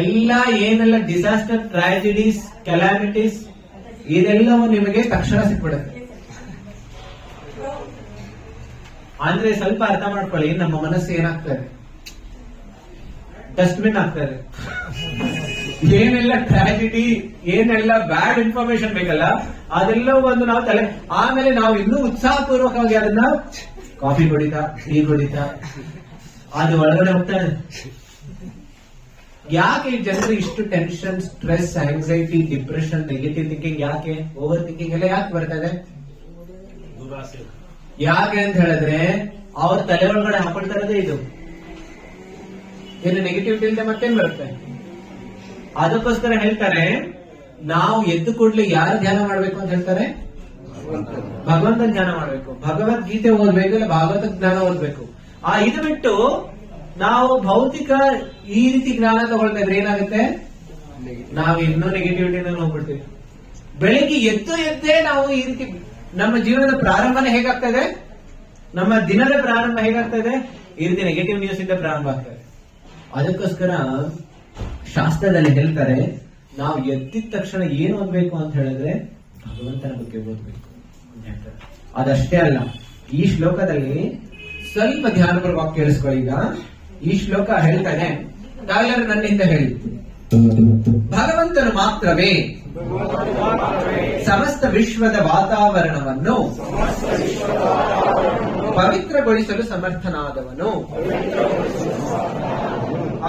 ಎಲ್ಲ ಏನೆಲ್ಲ ಡಿಸಾಸ್ಟರ್, ಟ್ರಾಜಿಡೀಸ್, ಕೆಲಾಮಿಟೀಸ್, ಇದೆಲ್ಲವೂ ನಿಮಗೆ ತಕ್ಷಣ ಸಿಕ್ಬಿಡುತ್ತೆ. ಅಂದ್ರೆ ಸ್ವಲ್ಪ ಅರ್ಥ ಮಾಡ್ಕೊಳ್ಳಿ, ನಮ್ಮ ಮನಸ್ಸು ಏನಾಗ್ತದೆ, ಡಸ್ಟ್ಬಿನ್ ಆಗ್ತದೆ. ಏನೆಲ್ಲ ಟ್ರಾಜಿಡಿ, ಏನೆಲ್ಲ ಬ್ಯಾಡ್ ಇನ್ಫಾರ್ಮೇಶನ್ ಬೇಕಲ್ಲ, ಅದೆಲ್ಲವೂ ಒಂದು ನಾವು ತಲೆ, ಆಮೇಲೆ ನಾವು ಇನ್ನೂ ಉತ್ಸಾಹಪೂರ್ವಕವಾಗಿ ಅದನ್ನ ಕಾಫಿ ಕುಡಿತಾ, ಟೀ ಕುಡಿತಾ ಅದು ಒಳಗಡೆ ಹೋಗ್ತಾರೆ. ಯಾಕೆ ಜನರು ಇಷ್ಟು tension, stress, anxiety, depression, negative thinking, ಯಾಕೆ ಓವರ್ ಥಿಂಕಿಂಗ್ ಎಲ್ಲ ಯಾಕೆ ಬರ್ತದೆ? ಯಾಕೆ ಅಂತ ಹೇಳಿದ್ರೆ ಅವ್ರ ತಲೆ ಒಳಗಡೆ ಹಾಕೊಳ್ತಾ ಇರೋದೇ ಇದು. ಏನು ನೆಗೆಟಿವಿಟಿ ಇಲ್ಲದೆ ಮತ್ತೇನ್ ಬರುತ್ತೆ? ಅದಕ್ಕೋಸ್ಕರ ಹೇಳ್ತಾರೆ, ನಾವು ಎದ್ದು ಕೂಡ್ಲೆ ಯಾರು ಧ್ಯಾನ ಮಾಡ್ಬೇಕು ಅಂತ ಹೇಳ್ತಾರೆ? ಭಗವಂತನ ಧ್ಯಾನ ಮಾಡ್ಬೇಕು, ಭಗವದ್ಗೀತೆ ಓದ್ಬೇಕು, ಇಲ್ಲ ಭಾಗವತ ಜ್ಞಾನ ಓದ್ಬೇಕು. ಇದು ಬಿಟ್ಟು ನಾವು ಭೌತಿಕ ಈ ರೀತಿ ಜ್ಞಾನ ತಗೊಳ್ತಾ ಇದ್ರೆ ಏನಾಗುತ್ತೆ, ನಾವು ಇನ್ನೂ ನೆಗೆಟಿವಿಟಿನಲ್ಲಿ ಹೋಗ್ಬಿಡ್ತೀವಿ. ಬೆಳಿಗ್ಗೆ ಎದ್ದೇ ನಾವು ಈ ರೀತಿ ನಮ್ಮ ಜೀವನದ ಪ್ರಾರಂಭನೇ ಹೇಗಾಗ್ತಾ ಇದೆ, ನಮ್ಮ ದಿನದ ಪ್ರಾರಂಭ ಹೇಗಾಗ್ತಾ ಇದೆ, ಈ ರೀತಿ ನೆಗೆಟಿವ್ ನ್ಯೂಸ್ ಇಂದ ಪ್ರಾರಂಭ ಆಗ್ತದೆ. ಅದಕ್ಕೋಸ್ಕರ ಶಾಸ್ತ್ರದಲ್ಲಿ ಹೇಳ್ತಾರೆ, ನಾವು ಎದ್ದಿದ ತಕ್ಷಣ ಏನು ಓದ್ಬೇಕು ಅಂತ ಹೇಳಿದ್ರೆ ಭಗವಂತನ ಬಗ್ಗೆ ಓದ್ಬೇಕು ಅಂತ ಹೇಳ್ತಾರೆ. ಅದಷ್ಟೇ ಅಲ್ಲ, ಈ ಶ್ಲೋಕದಲ್ಲಿ ಸ್ವಲ್ಪ ಧ್ಯಾನಪೂರ್ವಕ ಕೇಳಿಸ್ಕೊಳ್ಳಿ. ಈಗ ಈ ಶ್ಲೋಕ ಹೇಳ್ತಾನೆ, ತಾವೆಲ್ಲರೂ ನನ್ನಿಂದ ಹೇಳಿ, ಭಗವಂತನು ಮಾತ್ರವೇ ಸಮಸ್ತ ವಿಶ್ವದ ವಾತಾವರಣವನ್ನು ಪವಿತ್ರಗೊಳಿಸಲು ಸಮರ್ಥನಾದವನು.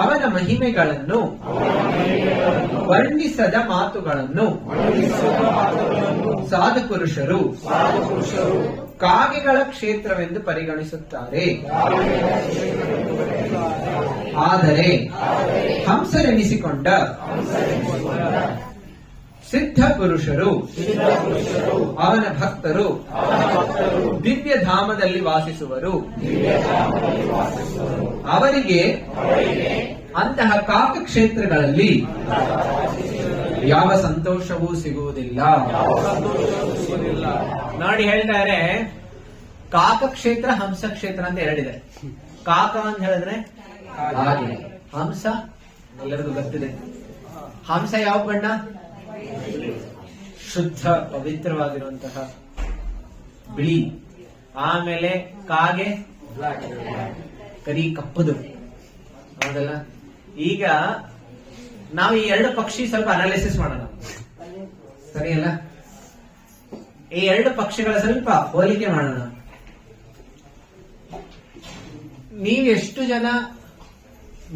ಅವನ ಮಹಿಮೆಗಳನ್ನು ವರ್ಣಿಸದ ಮಾತುಗಳನ್ನು ಸಾಧು ಪುರುಷರು ಕಾಗೆಗಳ ಕ್ಷೇತ್ರವೆಂದು ಪರಿಗಣಿಸುತ್ತಾರೆ. ಆದರೆ ಹಂಸರೆನಿಸಿಕೊಂಡ ಸಿದ್ಧ ಪುರುಷರು ಅವನ ಭಕ್ತರು ದಿವ್ಯ ಧಾಮದಲ್ಲಿ ವಾಸಿಸುವರು. ಅವರಿಗೆ ಅಂತಹ ಕಾಕ ಕ್ಷೇತ್ರಗಳಲ್ಲಿ ಯಾವ ಸಂತೋಷವೂ ಸಿಗುವುದಿಲ್ಲ. ನೋಡಿ ಹೇಳ್ತಾರೆ, ಕಾಕ ಕ್ಷೇತ್ರ ಹಂಸ ಕ್ಷೇತ್ರ ಅಂತ ಎರಡಿದೆ. ಕಾಕ ಅಂತ ಹೇಳಿದ್ರೆ ಹಾಗೆ, ಹಂಸ ಎಲ್ಲರಿಗೂ ಗೊತ್ತಿದೆ. ಹಂಸ ಯಾವ ಬಣ್ಣ? ಶುದ್ಧ ಪವಿತ್ರವಾಗಿರುವಂತಹ ಬಿಳಿ. ಆಮೇಲೆ ಕಾಗೆ ಕರಿ ಕಪ್ಪದು, ಹೌದಲ್ಲ? ಈಗ ನಾವು ಈ ಎರಡು ಪಕ್ಷಿ ಸ್ವಲ್ಪ ಅನಾಲಿಸಿಸ್ ಮಾಡೋಣ, ಸರಿಯಲ್ಲ? ಈ ಎರಡು ಪಕ್ಷಿಗಳ ಸ್ವಲ್ಪ ಹೋಲಿಕೆ ಮಾಡೋಣ. ನೀವೆಷ್ಟು ಜನ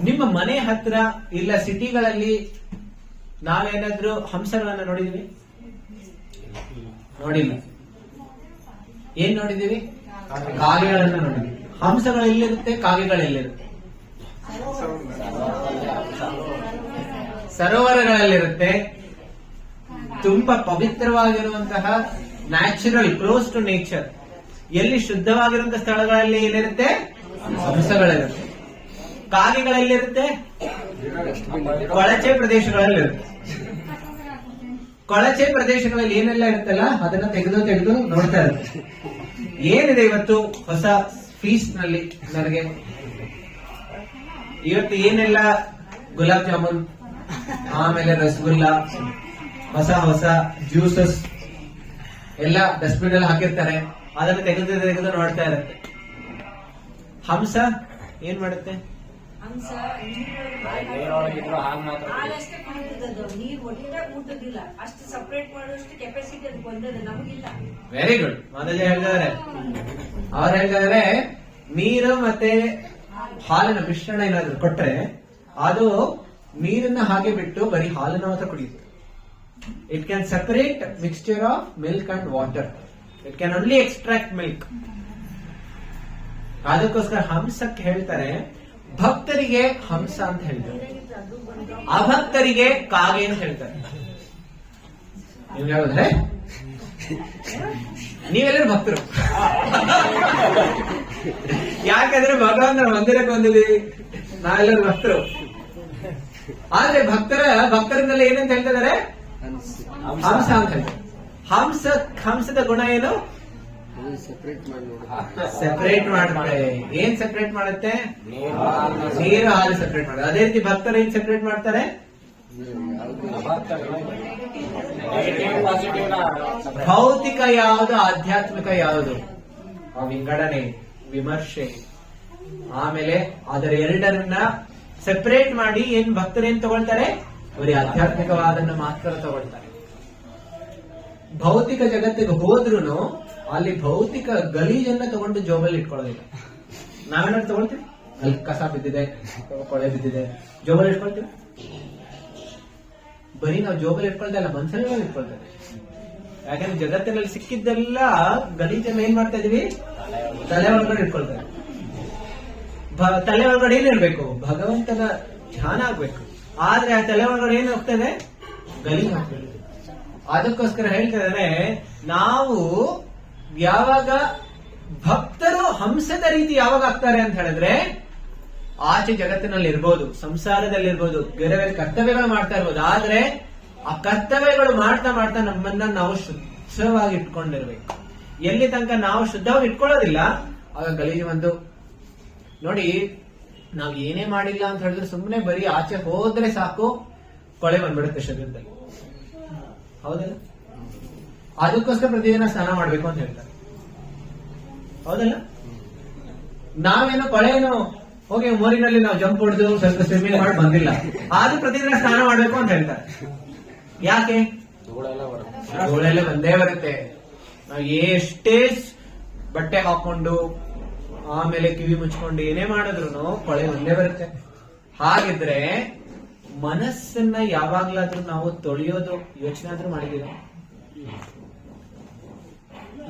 ನಿಮ್ಮ ಮನೆ ಹತ್ರ ಇಲ್ಲ ಸಿಟಿಗಳಲ್ಲಿ ನಾವೇನಾದ್ರೂ ಹಂಸಗಳನ್ನ ನೋಡಿದೀವಿ? ನೋಡಿಲ್ಲ. ಏನ್ ನೋಡಿದೀವಿ? ಕಾಗೆಗಳನ್ನ ನೋಡಿದೀವಿ. ಹಂಸಗಳು ಎಲ್ಲಿರುತ್ತೆ? ಕಾಗೆಗಳೆಲ್ಲಿರುತ್ತೆ? ಸರೋವರಗಳಲ್ಲಿರುತ್ತೆ. ತುಂಬಾ ಪವಿತ್ರವಾಗಿರುವಂತಹ ನ್ಯಾಚುರಲ್, ಕ್ಲೋಸ್ ಟು ನೇಚರ್, ಎಲ್ಲಿ ಶುದ್ಧವಾಗಿರುವಂತಹ ಸ್ಥಳಗಳಲ್ಲಿ ಏನಿರುತ್ತೆ? ಹಂಸಗಳಿರುತ್ತೆ. ಕಾಗೆಗಳೆಲ್ಲಿರುತ್ತೆ? ಕೊಳಚೆ ಪ್ರದೇಶಗಳಲ್ಲಿರುತ್ತೆ. ಕೊಳಚೆ ಪ್ರದೇಶಗಳಲ್ಲಿ ಏನೆಲ್ಲ ಇರುತ್ತಲ್ಲ ಅದನ್ನ ತೆಗೆದು ತೆಗೆದು ನೋಡ್ತಾ ಇರುತ್ತೆ. ಏನಿದೆ ಇವತ್ತು ಹೊಸ ಫೀಸ್ಟ್ ನಲ್ಲಿ? ನನಗೆ ಇವತ್ತು ಏನೆಲ್ಲ ಗುಲಾಬ್ ಜಾಮೂನ್, ಆಮೇಲೆ ರಸಗುಲ್ಲ, ಹೊಸ ಹೊಸ ಜ್ಯೂಸಸ್ ಎಲ್ಲ ಡಸ್ಟ್ಬಿನ್ ಅಲ್ಲಿ ಹಾಕಿರ್ತಾರೆ. ಅದನ್ನು ತೆಗೆದು ತೆಗೆದು ನೋಡ್ತಾ ಇರುತ್ತೆ. ಹಂಸ ಏನ್ ಮಾಡುತ್ತೆ? ಹಂಸ ನೀರ್ ಒಟ್ಟೆ ಮುಟ್ಟದಿಲ್ಲ, ಅಷ್ಟು ಸಪರೇಟ್ ಮಾಡುವಷ್ಟು ಕೆಪಾಸಿಟಿ ಅದು ಬಂದದ, ನಮಗಿಲ್ಲ. Very good. ಮಾತಾಜಿ ಹೇಳ್ತಿದ್ದಾರೆ, ಅವ್ರು ಹೇಳ್ತಿದ್ದಾರೆ ನೀರು ಮತ್ತೆ ಹಾಲಿನ ಮಿಶ್ರಣ ಏನಾದ್ರು ಕೊಟ್ರೆ ಅದು ನೀರನ್ನ ಹಾಗೆ ಬಿಟ್ಟು ಬರೀ ಹಾಲನ್ನ ಮಾತ್ರ ಕುಡಿಯುತ್ತೆ. It can separate mixture of milk and water. It can only extract milk. ಅದಕ್ಕೋಸ್ಕರ ಹಂಸಕ್ಕೆ ಹೇಳ್ತಾರೆ, ಭಕ್ತರಿಗೆ ಹಂಸ ಅಂತ ಹೇಳ್ತಾರೆ, ಅಭಕ್ತರಿಗೆ ಕಾಗೆ ಅಂತ ಹೇಳ್ತಾರೆ. ನೀವು ಹೇಳಿದ್ರೆ ನೀವೆಲ್ಲರೂ ಭಕ್ತರು. ಯಾಕಂದ್ರೆ ಭಗವಂತನ ಮಂದಿರಕ್ಕೆ ಬಂದಿದ್ದೀವಿ, ನಾವೆಲ್ಲರೂ ಭಕ್ತರು. ಆದ್ರೆ ಭಕ್ತರಿಂದಲೇ ಏನಂತ ಹೇಳ್ತಿದ್ದಾರೆ? ಹಂಸ ಅಂತ ಹೇಳ್ತಾರೆ. ಹಂಸದ ಗುಣ ಏನು? ಸೆಪರೇಟ್ ಮಾಡುತ್ತೆ. ಏನ್ ಸೆಪರೇಟ್ ಮಾಡುತ್ತೆ? ನೀರು ಹಾಲು ಸೆಪರೇಟ್ ಮಾಡುತ್ತೆ. ಅದೇ ರೀತಿ ಭಕ್ತರು ಏನ್ ಸೆಪರೇಟ್ ಮಾಡ್ತಾರೆ? ಭೌತಿಕ ಯಾವುದು, ಆಧ್ಯಾತ್ಮಿಕ ಯಾವುದು, ಆ ವಿಂಗಡಣೆ, ವಿಮರ್ಶೆ, ಆಮೇಲೆ ಅದರ ಎರಡರನ್ನ ಸೆಪರೇಟ್ ಮಾಡಿ ಏನ್ ಭಕ್ತರೇನ್ ತಗೊಳ್ತಾರೆ? ಬರೀ ಆಧ್ಯಾತ್ಮಿಕವಾದನ್ನ ಮಾತ್ರ ತಗೊಳ್ತಾರೆ. ಭೌತಿಕ ಜಗತ್ತಿಗೆ ಹೋದ್ರುನು ಅಲ್ಲಿ ಭೌತಿಕ ಗಲೀಜನ್ನ ತಗೊಂಡು ಜೋಬಲ್ಲಿ ಇಟ್ಕೊಳ್ಳೋದಿಲ್ಲ. ನಾವೇನಾದ್ರು ತಗೊಳ್ತೀವಿ? ಅಲ್ಲಿ ಕಸ ಬಿದ್ದಿದೆ, ಕೊಳೆ ಬಿದ್ದಿದೆ, ಜೋಬಲ್ಲಿ ಇಟ್ಕೊಳ್ತೀವಿ? ಬರೀ ನಾವು ಜೋಬಲ್ಲಿ ಇಟ್ಕೊಳ್ತಾ ಇಲ್ಲ, ಮನ್ಸಲ್ಲಿ ಇಟ್ಕೊಳ್ತೇವೆ. ಯಾಕಂದ್ರೆ ಜಗತ್ತಿನಲ್ಲಿ ಸಿಕ್ಕಿದ್ದೆಲ್ಲ ಗಲೀಜನ್ನ ಏನ್ ಮಾಡ್ತಾ ಇದೀವಿ? ತಲೆ ಒಳಗಡೆ ಇಟ್ಕೊಳ್ತೇವೆ. ತಲೆ ಒಳಗಡೆ ಏನಿರ್ಬೇಕು? ಭಗವಂತನ ಧ್ಯಾನ ಆಗ್ಬೇಕು. ಆದ್ರೆ ಆ ತಲೆ ಒಳಗಡೆ ಏನ್ ಹೋಗ್ತದೆ? ಗಲೀಜ್ ಹಾಕ್ಬೇಕು. ಅದಕ್ಕೋಸ್ಕರ ಹೇಳ್ತಿದ್ದಾರೆ, ನಾವು ಯಾವಾಗ ಭಕ್ತರು ಹಂಸದ ರೀತಿ ಯಾವಾಗ ಆಗ್ತಾರೆ ಅಂತ ಹೇಳಿದ್ರೆ, ಆಚೆ ಜಗತ್ತಿನಲ್ಲಿ ಇರ್ಬೋದು, ಸಂಸಾರದಲ್ಲಿರ್ಬೋದು, ಬೇರೆ ಬೇರೆ ಕರ್ತವ್ಯಗಳು ಮಾಡ್ತಾ ಇರ್ಬೋದು. ಆದ್ರೆ ಆ ಕರ್ತವ್ಯಗಳು ಮಾಡ್ತಾ ಮಾಡ್ತಾ ನಮ್ಮನ್ನ ನಾವು ಶುದ್ಧವಾಗಿ ಇಟ್ಕೊಂಡಿರ್ಬೇಕು. ಎಲ್ಲಿ ತನಕ ನಾವು ಶುದ್ಧವಾಗಿ ಇಟ್ಕೊಳ್ಳೋದಿಲ್ಲ, ಆಗ ಗಲೀಜು ಒಂದು. ನೋಡಿ, ನಾವ್ ಏನೇ ಮಾಡಿಲ್ಲ ಅಂತ ಹೇಳಿದ್ರೆ ಸುಮ್ಮನೆ ಬರೀ ಆಚೆ ಹೋದ್ರೆ ಸಾಕು, ಕೊಳೆ ಬಂದ್ಬಿಡುತ್ತೆ ಶರೀರದಲ್ಲಿ, ಹೌದಲ್ಲ? ಅದಕ್ಕೋಸ್ಕರ ಪ್ರತಿದಿನ ಸ್ನಾನ ಮಾಡ್ಬೇಕು ಅಂತ ಹೇಳ್ತಾರೆ, ಹೌದಲ್ಲ? ನಾವೇನೋ ಕೊಳೆನೋ ಹೋಗಿ ಮೋರಿನಲ್ಲಿ ನಾವು ಜಂಪ್ ಹೊಡೆದು ಸ್ವಲ್ಪ ಸ್ವಿಮ್ಮಿಂಗ್ ಮಾಡಿ ಬಂದಿಲ್ಲ, ಆದ್ರೂ ಪ್ರತಿದಿನ ಸ್ನಾನ ಮಾಡ್ಬೇಕು ಅಂತ ಹೇಳ್ತಾರೆ. ಯಾಕೆ? ಧೂಳೆಲ್ಲ ಬಂದೇ ಬರುತ್ತೆ. ನಾವು ಎಷ್ಟೇ ಬಟ್ಟೆ ಹಾಕೊಂಡು ಆಮೇಲೆ ಕಿವಿ ಮುಚ್ಕೊಂಡು ಏನೇ ಮಾಡಿದ್ರು ಕೊಳೆ ಬಂದೇ ಬರುತ್ತೆ. ಹಾಗಿದ್ರೆ ಮನಸ್ಸನ್ನ ಯಾವಾಗ್ಲಾದ್ರೂ ನಾವು ತೊಳೆಯೋದು ಯೋಚನೆ ಆದ್ರೂ ಮಾಡಿದೀವ?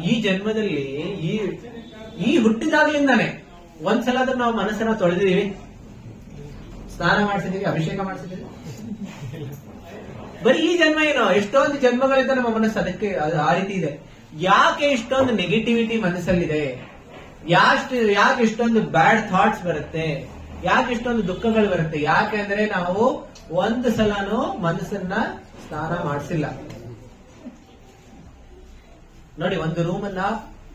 ಈ ಜನ್ಮದಲ್ಲಿ ಈ ಹುಟ್ಟಿದಾಗ್ಲಿಂದಾನೆ ಒಂದ್ಸಲ ನಾವು ಮನಸ್ಸನ್ನ ತೊಳೆದಿದೀವಿ, ಸ್ನಾನ ಮಾಡಿಸಿದೀವಿ, ಅಭಿಷೇಕ ಮಾಡಿಸಿದೀವಿ. ಬರೀ ಈ ಜನ್ಮ ಏನೋ, ಎಷ್ಟೊಂದು ಜನ್ಮಗಳಿಂದ ನಮ್ಮ ಮನಸ್ಸು ಅದಕ್ಕೆ ಆ ರೀತಿ ಇದೆ. ಯಾಕೆ ಇಷ್ಟೊಂದು ನೆಗೆಟಿವಿಟಿ ಮನಸ್ಸಲ್ಲಿದೆ? ಯಾಕೆ ಇಷ್ಟೊಂದು ಬ್ಯಾಡ್ ಥಾಟ್ಸ್ ಬರುತ್ತೆ? ಯಾಕೆ ಇಷ್ಟೊಂದು ದುಃಖಗಳು ಬರುತ್ತೆ? ಯಾಕೆ ಅಂದ್ರೆ ನಾವು ಒಂದು ಸಲನೂ ಮನಸ್ಸನ್ನ ಸ್ನಾನ ಮಾಡಿಸಿಲ್ಲ. ನೋಡಿ, ಒಂದು ರೂಮನ್ನ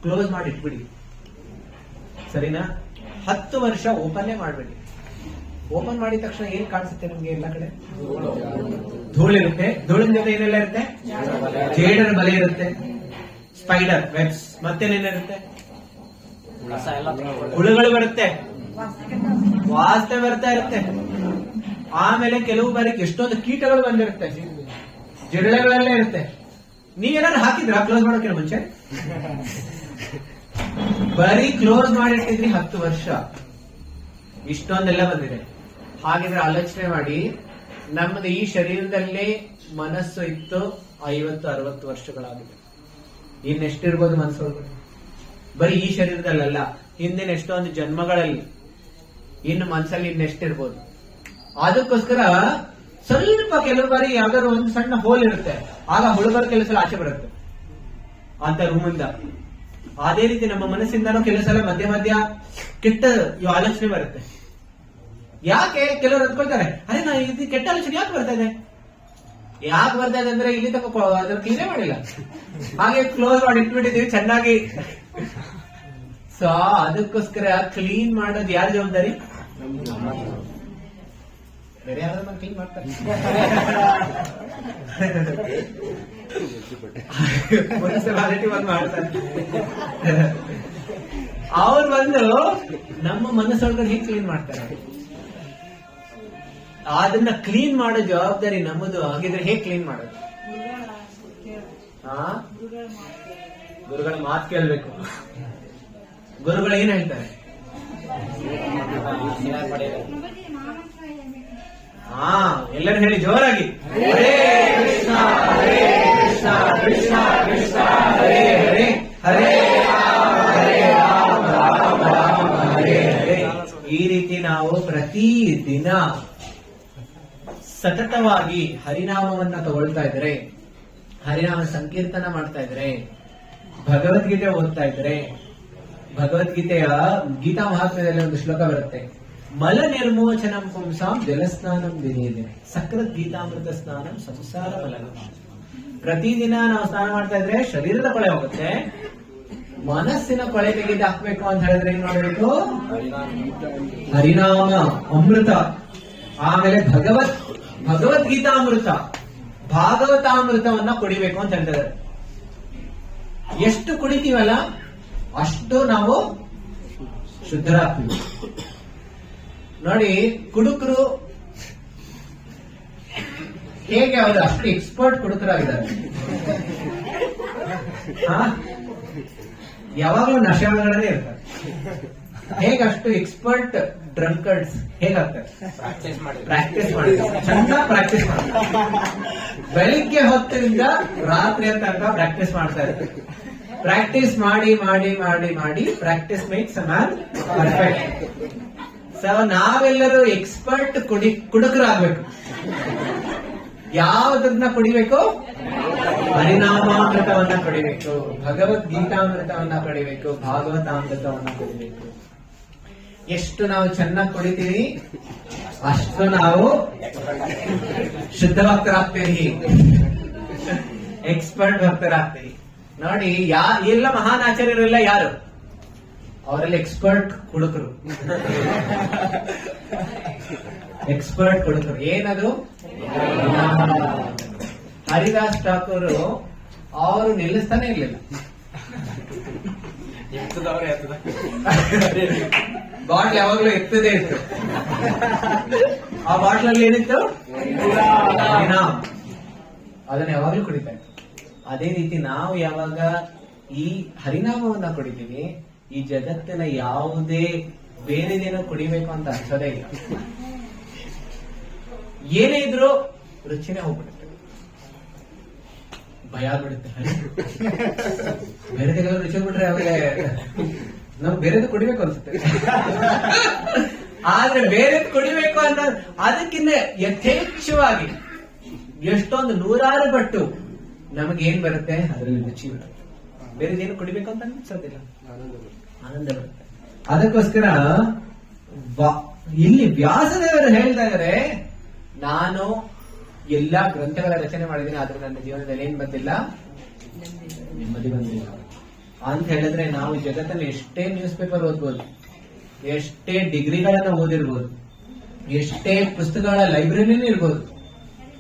ಕ್ಲೋಸ್ ಮಾಡಿ ಇಟ್ಬಿಡಿ, ಸರಿನಾ? 10 ವರ್ಷ ಓಪನ್ನೇ ಮಾಡ್ಬೇಡಿ. ಓಪನ್ ಮಾಡಿದ ತಕ್ಷಣ ಏನ್ ಕಾಣಿಸುತ್ತೆ ನಿಮ್ಗೆ? ಎಲ್ಲ ಕಡೆ ಧೂಳಿರುತ್ತೆ. ಧೂಳಿನ ಜೊತೆ ಏನೆಲ್ಲ ಇರುತ್ತೆ? ಜೇಡರ ಬಲೆ ಇರುತ್ತೆ, ಸ್ಪೈಡರ್ ವೆಬ್ಸ್, ಮತ್ತೇನೇನಿರುತ್ತೆ? ಹುಳುಗಳು ಬರುತ್ತೆ, ವಾಸನೆ ಬರ್ತಾ ಇರುತ್ತೆ. ಆಮೇಲೆ ಕೆಲವು ಬಾರಿ ಎಷ್ಟೊಂದು ಕೀಟಗಳು ಬಂದಿರುತ್ತೆ, ಜಿರಳೆಗಳೆಲ್ಲ ಇರುತ್ತೆ. ನೀವೇನಾದ್ರು ಹಾಕಿದ್ರ ಕ್ಲೋಸ್ ಮಾಡೋಕೆ ಮುಂಚೆ? ಬರೀ ಕ್ಲೋಸ್ ಮಾಡಿಟ್ಟಿದ್ರಿ 10 ವರ್ಷ, ಇಷ್ಟೊಂದೆಲ್ಲ ಬಂದಿದೆ. ಹಾಗಿದ್ರೆ ಆಲೋಚನೆ ಮಾಡಿ, ನಮ್ಮದು ಈ ಶರೀರದಲ್ಲೇ ಮನಸ್ಸು ಇತ್ತು 50-60 ವರ್ಷಗಳಾಗಿದೆ. ಇನ್ನೆಷ್ಟಿರ್ಬೋದು ಮನಸ್ಸು? ಬರೀ ಈ ಶರೀರದಲ್ಲ, ಹಿಂದಿನ ಎಷ್ಟೊಂದು ಜನ್ಮಗಳಲ್ಲಿ ಇನ್ನು ಮನಸ್ಸಲ್ಲಿ ಇನ್ನೆಷ್ಟಿರ್ಬೋದು. ಅದಕ್ಕೋಸ್ಕರ ಸ್ವಲ್ಪ ಕೆಲವು ಬಾರಿ ಯಾವ್ದಾದ್ರು ಒಂದು ಸಣ್ಣ ಹೋಲ್ ಇರುತ್ತೆ, ಆಗ ಹುಡುಗರ ಕೆಲಸ ಆಚೆ ಬರುತ್ತೆ ಅಂತ ರೂಮಿಂದ. ಅದೇ ರೀತಿ ನಮ್ಮ ಮನಸ್ಸಿಂದಾನು ಕೆಲವು ಸಲ ಮಧ್ಯ ಕೆಟ್ಟ ಆಲೋಚನೆ ಬರುತ್ತೆ. ಯಾಕೆ? ಕೆಲವರು ಅಂದ್ಕೊಳ್ತಾರೆ, ಅರೆ ನಾ ಇದು ಕೆಟ್ಟ ಆಲೋಚನೆ ಯಾಕೆ ಬರ್ತಾ ಇದೆ? ಯಾಕೆ ಬರ್ತಾ ಇದೆ ಅಂದ್ರೆ ಇಲ್ಲಿ ತನಕ ಅದನ್ನ ಕ್ಲೀನೇ ಮಾಡಿಲ್ಲ, ಹಾಗೆ ಕ್ಲೋಸ್ ಮಾಡಿ ಇಟ್ಬಿಟ್ಟಿದೀವಿ ಚೆನ್ನಾಗಿ. ಸೊ ಅದಕ್ಕೋಸ್ಕರ ಕ್ಲೀನ್ ಮಾಡೋದು ಯಾರ ಜವಾಬ್ದಾರಿ? ಬೇರೆ ಯಾವ್ದನ್ನ ಕ್ಲೀನ್ ಮಾಡ್ತಾರೆ. ಮುನ್ಸಿಪಾಲಿಟಿ ಬಂದು ಮಾಡ್ತಾರೆ. ಅವ್ರು ಬಂದು ನಮ್ಮ ಮನಸ್ಸೊಳಗಡೆ ಹೇಗೆ ಕ್ಲೀನ್ ಮಾಡ್ತಾರೆ? ಅದನ್ನ ಕ್ಲೀನ್ ಮಾಡೋ ಜವಾಬ್ದಾರಿ ನಮ್ಮದು. ಹಾಗಿದ್ರೆ ಹೇಗೆ ಕ್ಲೀನ್ ಮಾಡೋದು? ಗುರುಗಳ ಮಾತು ಕೇಳ್ಬೇಕು. ಗುರುಗಳು ಏನ್ ಹೇಳ್ತಾರೆ? ಎಲ್ಲರೂ ಹೇಳಿ ಜೋರಾಗಿ, ಹರೇ ಕೃಷ್ಣ ಹರೇ ಕೃಷ್ಣ ಕೃಷ್ಣ ಕೃಷ್ಣ ಹರೇ ಹರೇ ಹರೇ ರಾಮ ರಾಮ ರಾಮ ಹರೇ ಹರೇ. ಈ ರೀತಿ ನಾವು ಪ್ರತಿದಿನ ಸತತವಾಗಿ ಹರಿನಾಮವನ್ನ ತಗೊಳ್ತಾ ಇದ್ರೆ, ಹರಿನಾಮ ಸಂಕೀರ್ತನ ಮಾಡ್ತಾ ಇದ್ರೆ, ಭಗವದ್ಗೀತೆ ಓದ್ತಾ ಇದ್ರೆ, ಭಗವದ್ಗೀತೆಯ ಗೀತಾ ಮಹಾತ್ಮ್ಯದಲ್ಲಿ ಒಂದು ಶ್ಲೋಕ ಬರುತ್ತೆ, ಮಲ ನಿರ್ಮೋಚನಂ ಪುಂಸಾಂ ಜಲಸ್ನಾನಂ ವಿನೇದೆ ಸಕೃತ್ ಗೀತಾಮೃತ ಸ್ನಾನಂ ಸಂಸಾರ ಮಲನ. ಪ್ರತಿದಿನ ನಾವು ಸ್ನಾನ ಮಾಡ್ತಾ ಇದ್ರೆ ಶರೀರದ ಕೊಳೆ ಹೋಗುತ್ತೆ, ಮನಸ್ಸಿನ ಕೊಳೆ ತೆಗೆದು ಹಾಕ್ಬೇಕು ಅಂತ ಹೇಳಿದ್ರೆ ಏನ್ ಮಾಡಬೇಕು? ಹರಿನಾಮ ಅಮೃತ, ಆಮೇಲೆ ಭಗವದ್ಗೀತಾಮೃತ, ಭಾಗವತಾಮೃತವನ್ನ ಕುಡಿಬೇಕು ಅಂತ ಹೇಳ್ತಾರೆ. ಎಷ್ಟು ಕುಡಿತೀವಲ್ಲ ಅಷ್ಟು ನಾವು ಶುದ್ಧರಾಗ್ತೀವಿ. ನೋಡಿ, ಕುಡುಕರು ಹೇಗೆ ಅವರು ಅಷ್ಟು ಎಕ್ಸ್ಪರ್ಟ್ ಕುಡುಕರಾಗಿದ್ದಾರೆ. ಯಾವಾಗಲೂ ನಶೆ ಒಳಗಡೆ ಇರ್ತಾರೆ. ಹೇಗೆ ಅಷ್ಟು ಎಕ್ಸ್ಪರ್ಟ್ ಡ್ರಂಕರ್ಡ್ಸ್ ಹೇಗಾಗ್ತಾರೆ? ಪ್ರಾಕ್ಟೀಸ್ ಮಾಡಿ ಚೆನ್ನಾಗಿ ಪ್ರಾಕ್ಟೀಸ್ ಮಾಡ್ತಾರೆ. ಬೆಳಿಗ್ಗೆ ಹೊತ್ತಿನಿಂದ ರಾತ್ರಿ ತನಕ ಪ್ರಾಕ್ಟೀಸ್ ಮಾಡ್ತಾ ಇರ್ತಾರೆ. ಪ್ರಾಕ್ಟೀಸ್ ಮಾಡಿ ಮಾಡಿ ಮಾಡಿ ಮಾಡಿ practice makes a man perfect. So ನಾವೆಲ್ಲರೂ ಎಕ್ಸ್ಪರ್ಟ್ ಕುಡುಕರಾಗಬೇಕು. ಯಾವುದನ್ನ ಕುಡಿಬೇಕು? ಹರಿನಾಮಾಮೃತವನ್ನ ಕುಡಿಬೇಕು, ಭಗವದ್ಗೀತಾಮೃತವನ್ನ ಕುಡಿಬೇಕು, ಭಾಗವತಾಮೃತವನ್ನ ಕುಡಿಬೇಕು. ಎಷ್ಟು ನಾವು ಚೆನ್ನಾಗಿ ಕುಡಿತೀವಿ ಅಷ್ಟು ನಾವು ಶುದ್ಧ ಭಕ್ತರಾಗ್ತೀವಿ, ಎಕ್ಸ್ಪರ್ಟ್ ಭಕ್ತರಾಗ್ತೀವಿ. ನೋಡಿ, ಎಲ್ಲ ಮಹಾನ್ ಆಚಾರ್ಯರೆಲ್ಲ ಯಾರು? ಅವರೆಲ್ಲ ಎಕ್ಸ್ಪರ್ಟ್ ಕುಡುಕರು. ಎಕ್ಸ್ಪರ್ಟ್ ಕುಡುಕರು. ಏನದು? ಹರಿದಾಸ್ ಠಾಕೂರ್ ಅವರು ನಿಲ್ಲಿಸ್ತಾನೆ ಇರ್ಲಿಲ್ಲ. ಬಾಟ್ಲ್ ಯಾವಾಗ್ಲೂ ಎತ್ತದೇ ಇತ್ತು. ಆ ಬಾಟ್ಲಲ್ಲಿ ಏನಿತ್ತು? ಅದನ್ನ ಯಾವಾಗ್ಲೂ ಕುಡಿತಾ ಇತ್ತು. ಅದೇ ರೀತಿ ನಾವು ಯಾವಾಗ ಈ ಹರಿನಾಮವನ್ನ ಕುಡಿತೀವಿ, ಈ ಜಗತ್ತಿನ ಯಾವುದೇ ಬೇರೆದೇನೋ ಕುಡಿಬೇಕು ಅಂತ ಅನ್ಸೋದೇ ಇಲ್ಲ. ಏನೇ ಇದ್ರು ರುಚಿನೇ ಹೋಗ್ಬಿಡುತ್ತೆ, ಭಯ ಆಗ್ಬಿಡುತ್ತೆ. ಬೇರೆ ತೆಗೆದು ರುಚಿ ಬಿಟ್ರೆ ಆಮೇಲೆ ನಾವು ಬೇರೆದು ಕುಡಿಬೇಕು ಅನ್ಸುತ್ತೆ. ಆದ್ರೆ ಬೇರೆದು ಕುಡಿಬೇಕು ಅನ್ನೋ ಅದಕ್ಕಿಂತ ಯಥೇಚ್ಛವಾಗಿ ಎಷ್ಟೊಂದು ನೂರಾರು ಪಟ್ಟು ನಮಗೇನ್ ಬರುತ್ತೆ, ಅದರಲ್ಲಿ ರುಚಿ ಬರುತ್ತೆ. ಬೇರೆದೇನು ಕುಡಿಬೇಕು ಅಂತ ಅನ್ಸೋದಿಲ್ಲ, ಆನಂದ ಬರುತ್ತೆ. ಅದಕ್ಕೋಸ್ಕರ ಇಲ್ಲಿ ವ್ಯಾಸದೇವರು ಹೇಳ್ತಾ ಇದಾರೆ, ನಾನು ಎಲ್ಲಾ ಗ್ರಂಥಗಳ ರಚನೆ ಮಾಡಿದ್ದೀನಿ, ಆದ್ರೆ ನನ್ನ ಜೀವನದಲ್ಲಿ ಏನ್ ಬಂದಿಲ್ಲ, ನೆಮ್ಮದಿ ಬಂದಿಲ್ಲ ಅಂತ ಹೇಳಿದ್ರೆ, ನಾವು ಜಗತ್ತಲ್ಲಿ ಎಷ್ಟೇ ನ್ಯೂಸ್ ಪೇಪರ್ ಓದ್ಬೋದು, ಎಷ್ಟೇ ಡಿಗ್ರಿಗಳನ್ನ ಓದಿರ್ಬೋದು, ಎಷ್ಟೇ ಪುಸ್ತಕಗಳ ಲೈಬ್ರರಿನೂ ಇರ್ಬೋದು.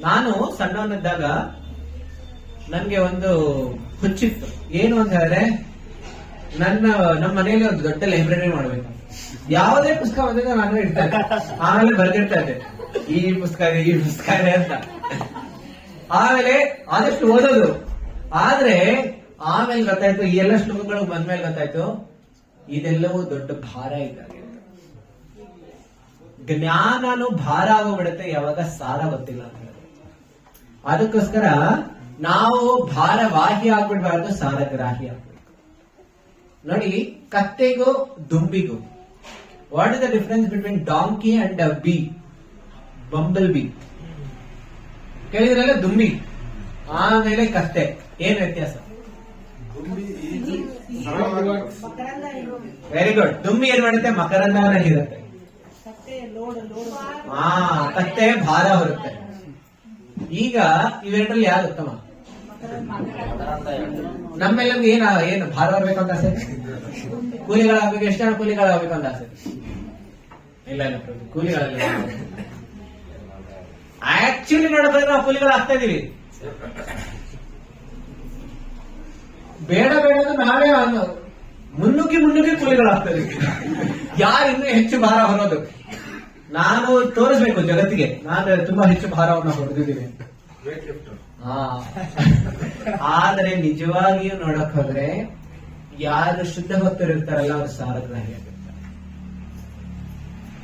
ನಾನು ಸಣ್ಣವನಿದ್ದಾಗ ನನ್ಗೆ ಒಂದು ಹುಚ್ಚಿತ್ತು. ಏನು ಅಂತ ಹೇಳಿದ್ರೆ, ನಮ್ಮ ಮನೆಯಲ್ಲಿ ಒಂದು ದೊಡ್ಡ ಲೈಬ್ರರಿ ಮಾಡ್ಬೇಕು. ಯಾವುದೇ ಪುಸ್ತಕ ಬಂದಿದ್ದು ನಾನು ಇಡ್ತಾ ಇದ್ದೆ, ಆಮೇಲೆ ಬರ್ದಿರ್ತಾ ಇದ್ದೆ ಈ ಪುಸ್ತಕ ಇದೆ ಅಂತ. ಆಮೇಲೆ ಆದಷ್ಟು ಓದೋದು. ಆದ್ರೆ ಆಮೇಲೆ ಗೊತ್ತಾಯ್ತು, ಈ ಎಲ್ಲ ಶ್ಲೋಕಗಳು ಬಂದ್ಮೇಲೆ ಗೊತ್ತಾಯ್ತು, ಇದೆಲ್ಲವೂ ದೊಡ್ಡ ಭಾರ ಇದ್ದಾಗೆ. ಜ್ಞಾನನು ಭಾರ ಆಗೋಗ್ಬಿಡುತ್ತೆ ಯಾವಾಗ ಸಾರ ಗೊತ್ತಿಲ್ಲ ಅಂತ ಹೇಳಿದ್ರೆ. ಅದಕ್ಕೋಸ್ಕರ ನಾವು ಭಾರವಾಹಿ ಆಗ್ಬಿಡ್ಬಾರ್ದು, ಸಾರಗ್ರಾಹಿ ಆಗ್ಬಿಡ್ಬೇಕು. ನೋಡಿ, ಕತ್ತೆಗೂ ದುಂಬಿಗೂ what is the difference between donkey and bee, bumble bee? ಕೇಳಿದ್ರಲ್ಲ, ದುಂಬಿ ಆಮೇಲೆ ಕತ್ತೆ, ಏನ್ ವ್ಯತ್ಯಾಸ? Very good. ದುಂಬಿ ಏನ್ ಮಾಡುತ್ತೆ, ಮಕರಂದವನ್ನ ಹೀರುತ್ತೆ. ಕತ್ತೆ ಭಾರ ಹೊರುತ್ತೆ. ಈಗ ಇವೆರಡರಲ್ಲಿ ಯಾರು ಉತ್ತಮ? ನಮ್ಮೆಲ್ಲರಿಗೂ ಏನು ಭಾರ ಹೊರಬೇಕು ಅಂತ ಆಸೆ? ಕೂಲಿಗಳಾಗಬೇಕು. ಎಷ್ಟು ಜನ ಕೂಲಿಗಳಾಗಬೇಕು ಅಂತ ಆಸೆ? ಇಲ್ಲ ಕೂಲಿಗಳಲ್ಲ. ಆಕ್ಚುಲಿ ನೋಡಬೇಕು, ನಾವು ಕೂಲಿಗಳು ಆಗ್ತಾ ಇದೀವಿ. ಬೇಡ ಅಂತ ನಾವೇ ಮುನ್ನುಗ್ಗಿ ಕೂಲಿಗಳಾಗ್ತಾ ಇದೀವಿ. ಯಾರು ಇನ್ನೂ ಹೆಚ್ಚು ಭಾರ ಹೊರೋದು? ನಾನು ತೋರಿಸ್ಬೇಕು ಜಗತ್ತಿಗೆ, ನಾನು ತುಂಬಾ ಹೆಚ್ಚು ಭಾರವನ್ನು ಹೊಡೆದಿದ್ದೀನಿ. ಆದ್ರೆ ನಿಜವಾಗಿಯೂ ನೋಡಕ್ ಹೋದ್ರೆ ಯಾರು ಶುದ್ಧ ಭಕ್ತರು ಇರ್ತಾರಲ್ಲ, ಅವರು ಸಾರಗ್ರಾಹಿ ಆಗಿರ್ತಾರೆ.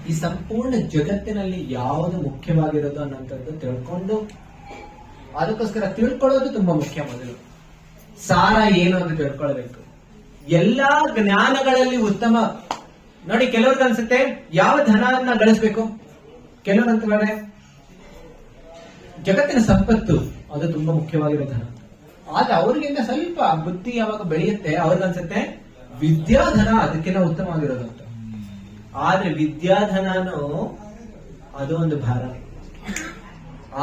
ಈ ಸಂಪೂರ್ಣ ಜಗತ್ತಿನಲ್ಲಿ ಯಾವುದು ಮುಖ್ಯವಾಗಿರೋದು ಅನ್ನೋಂಥದ್ದು ತಿಳ್ಕೊಂಡು, ಅದಕ್ಕೋಸ್ಕರ ತಿಳ್ಕೊಳ್ಳೋದು ತುಂಬಾ ಮುಖ್ಯ. ಮೊದಲು ಸಾರ ಏನು ಅಂತ ತಿಳ್ಕೊಳ್ಬೇಕು. ಎಲ್ಲಾ ಜ್ಞಾನಗಳಲ್ಲಿ ಉತ್ತಮ ನೋಡಿ, ಕೆಲವ್ರಿಗೆ ಅನ್ಸುತ್ತೆ ಯಾವ ಧನವನ್ನ ಗಳಿಸ್ಬೇಕು, ಕೆಲವ್ರು ಅಂತಾರೆ ಜಗತ್ತಿನ ಸಂಪತ್ತು ಅದು ತುಂಬಾ ಮುಖ್ಯವಾಗಿರೋ ಧನ. ಆದ್ರೆ ಅವ್ರಿಗಿಂತ ಸ್ವಲ್ಪ ಬುದ್ಧಿ ಯಾವಾಗ ಬೆಳೆಯುತ್ತೆ, ಅವ್ರಿಗನ್ಸುತ್ತೆ ವಿದ್ಯಾಧನ ಅದಕ್ಕಿಂತ ಉತ್ತಮವಾಗಿರೋದು ಅಂತ. ಆದ್ರೆ ವಿದ್ಯಾಧನನು ಅದು ಒಂದು ಭಾರ.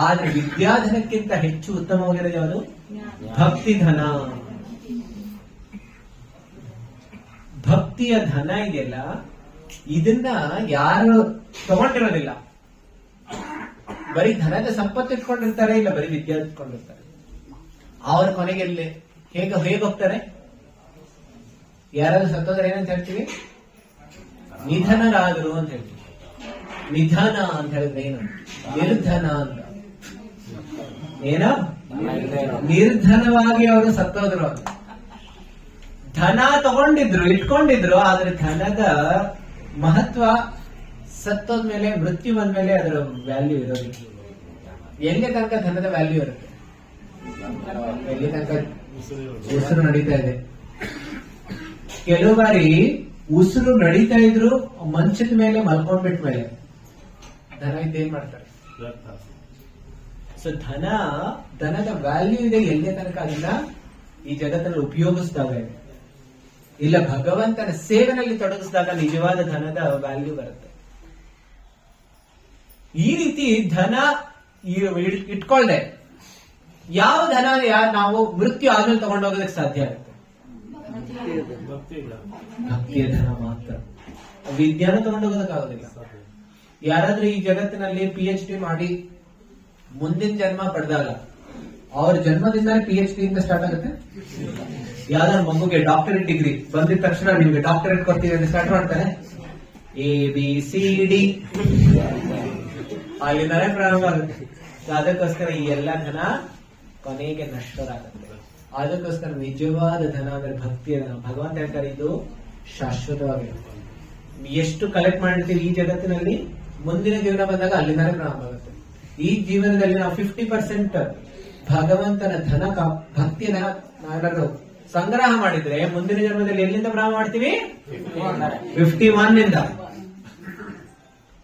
ಆದ್ರೆ ವಿದ್ಯಾಧನಕ್ಕಿಂತ ಹೆಚ್ಚು ಉತ್ತಮವಾಗಿರೋದು ಯಾವುದು? ಭಕ್ತಿ ಧನ. ಭಕ್ತಿಯ ಧನ ಇದೆಯಲ್ಲ, ಇದನ್ನ ಯಾರು ತಗೊಂಡಿರೋದಿಲ್ಲ. ಬರೀ ಧನದ ಸಂಪತ್ತು ಇಟ್ಕೊಂಡಿರ್ತಾರೆ, ಇಲ್ಲ ಬರೀ ವಿದ್ಯೆ ಇಟ್ಕೊಂಡಿರ್ತಾರೆ. ಅವ್ರ ಕೊನೆಗೆ ಹೇಗೆ ಹೋಗ್ತಾರೆ? ಯಾರಾದ್ರೂ ಸತ್ತೋದ್ರೆ ಏನಂತ ಹೇಳ್ತೀವಿ? ನಿಧನರಾದರು ಅಂತ ಹೇಳ್ತೀವಿ. ನಿಧನ ಅಂತ ಹೇಳಿದ್ರೆ ಏನು? ನಿರ್ಧನ ಅಂತ. ಏನ? ನಿರ್ಧನವಾಗಿ ಅವರು ಸತ್ತೋದ್ರು ಅಂತ. ಧನ ತಗೊಂಡಿದ್ರು, ಇಟ್ಕೊಂಡಿದ್ರು, ಆದ್ರೆ ಧನದ ಮಹತ್ವ ಸತ್ತೋದ್ಮೇಲೆ, ಮೃತ್ಯು ಬಂದ್ಮೇಲೆ ಅದರ ವ್ಯಾಲ್ಯೂ ಇರೋದಿಲ್ಲ. ಎಲ್ಲಿ ತನಕ ಧನದ ವ್ಯಾಲ್ಯೂ ಇರುತ್ತೆ? ಎಲ್ಲಿ ತನಕ ಉಸಿರು ನಡೀತಾ ಇದೆ. ಕೆಲವು ಬಾರಿ ಉಸಿರು ನಡೀತಾ ಇದ್ರು ಮಂಚದ ಮೇಲೆ ಮಲ್ಕೊಂಡ್ಬಿಟ್ಮೇಲೆ ಧನ ಇದ್ದೇನ್ ಮಾಡ್ತಾರೆ? ಸೊ ಧನದ ವ್ಯಾಲ್ಯೂ ಇದೆ ಎಲ್ಲಿ ತನಕ ಅದನ್ನ ಈ ಜಗತ್ತಲ್ಲಿ ಉಪಯೋಗಿಸಿದಾಗ ಇದೆ. ಇಲ್ಲ ಭಗವಂತನ ಸೇವೆನಲ್ಲಿ ತೊಡಗಿಸಿದಾಗ ನಿಜವಾದ ಧನದ ವ್ಯಾಲ್ಯೂ ಬರುತ್ತೆ. ಈ ರೀತಿ ಧನ ಇಟ್ಕೊಳ್ದೆ ಯಾವ ಧನ ನಾವು ಮೃತ್ಯು ಆದ್ಮೇಲೆ ತಗೊಂಡೋಗೋದಕ್ಕೆ ಸಾಧ್ಯ ಆಗುತ್ತೆ? ಭಕ್ತಿಯ ಧನ ಮಾತ್ರ. ವಿದ್ಯಾನ ತಗೊಂಡೋಗೋದಕ್ಕಾಗೋದಿಲ್ಲ. ಯಾರಾದ್ರೂ ಈ ಜಗತ್ತಿನಲ್ಲಿ PhD ಮಾಡಿ ಮುಂದಿನ ಜನ್ಮ ಪಡೆದಾಗ ಅವ್ರ ಜನ್ಮದಿಂದ PhD ಇಂದ ಸ್ಟಾರ್ಟ್ ಆಗುತ್ತೆ. ಯಾವ್ದಾದ್ರು ಮಗುಗೆ ಡಾಕ್ಟರೇಟ್ ಡಿಗ್ರಿ ಬಂದಿದ ತಕ್ಷಣ ನಿಮ್ಗೆ ಡಾಕ್ಟರೇಟ್ ಕೊಡ್ತೀವಿ ಅಂತ ಸ್ಟಾರ್ಟ್ ಮಾಡ್ತಾರೆ. ABCD ಅಲ್ಲಿಂದಾನೇ ಪ್ರಾರಂಭ ಆಗುತ್ತೆ. ಅದಕ್ಕೋಸ್ಕರ ಈ ಎಲ್ಲ ಧನ ಕೊನೆಗೆ ನಷ್ಟರಾಗುತ್ತೆ. ಅದಕ್ಕೋಸ್ಕರ ನಿಜವಾದ ಧನ ಅಂದ್ರೆ ಭಕ್ತಿಯ ಧನ. ಭಗವಂತ ಹೇಳ್ತಾರೆ ಇದು ಶಾಶ್ವತವಾಗಿರುತ್ತೆ. ಎಷ್ಟು ಕಲೆಕ್ಟ್ ಮಾಡಿರ್ತೀವಿ ಈ ಜಗತ್ತಿನಲ್ಲಿ, ಮುಂದಿನ ಜೀವನ ಬಂದಾಗ ಅಲ್ಲಿಂದಾನೇ ಪ್ರಾರಂಭ ಆಗುತ್ತೆ. ಈ ಜೀವನದಲ್ಲಿ ನಾವು 50% ಭಗವಂತನ ಭಕ್ತಿನ ನಾವೆಲ್ಲರೂ ಸಂಗ್ರಹ ಮಾಡಿದ್ರೆ ಮುಂದಿನ ಜನ್ಮದಲ್ಲಿ ಎಲ್ಲಿಂದ ಪ್ರಾರಂಭ ಮಾಡ್ತೀವಿ? 51 ಇಂದ.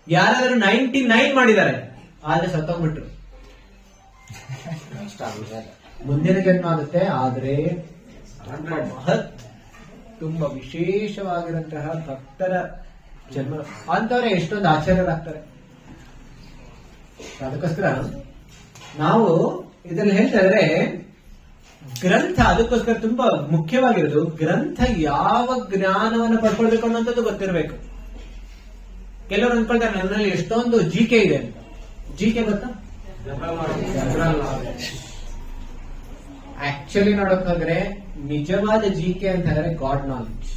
ಯಾರಾದ್ರೂ 99 ಮಾಡಿದ್ದಾರೆ ಆದ್ರೆ ಸತ್ತೋಗ್ಬಿಟ್ರು, ಮುಂದಿನ ಜನ್ಮ ಆಗುತ್ತೆ. ಆದ್ರೆ ತುಂಬಾ ವಿಶೇಷವಾಗಿರಂತಹ ಭಕ್ತರ ಜನ್ಮ ಅಂತವ್ರೆ ಎಷ್ಟೊಂದು ಆಚಾರ್ಯರಾಗ್ತಾರೆ. ಅದಕ್ಕೋಸ್ಕರ ನಾವು ಇದರಲ್ಲಿ ಹೇಳ್ತಾ ಇದ್ರೆ ಗ್ರಂಥ, ಅದಕ್ಕೋಸ್ಕರ ತುಂಬಾ ಮುಖ್ಯವಾಗಿರೋದು ಗ್ರಂಥ ಯಾವ ಜ್ಞಾನವನ್ನು ಪಡ್ಕೊಳ್ಬೇಕು ಅನ್ನೋಂಥದ್ದು ಗೊತ್ತಿರಬೇಕು. ಕೆಲವರು ಅನ್ಕೊಳ್ತಾರೆ ನನ್ನಲ್ಲಿ ಎಷ್ಟೊಂದು ಜಿಕೆ ಇದೆ ಅಂತ. ಜಿಕೆ ಗೊತ್ತಾ? ಆಕ್ಚುಲಿ ನೋಡೋಕ್ಕಾದ್ರೆ ನಿಜವಾದ ಜಿಕೆ ಅಂತ ಹೇಳಿದ್ರೆ ಗಾಡ್ ನಾಲೆಡ್ಜ್.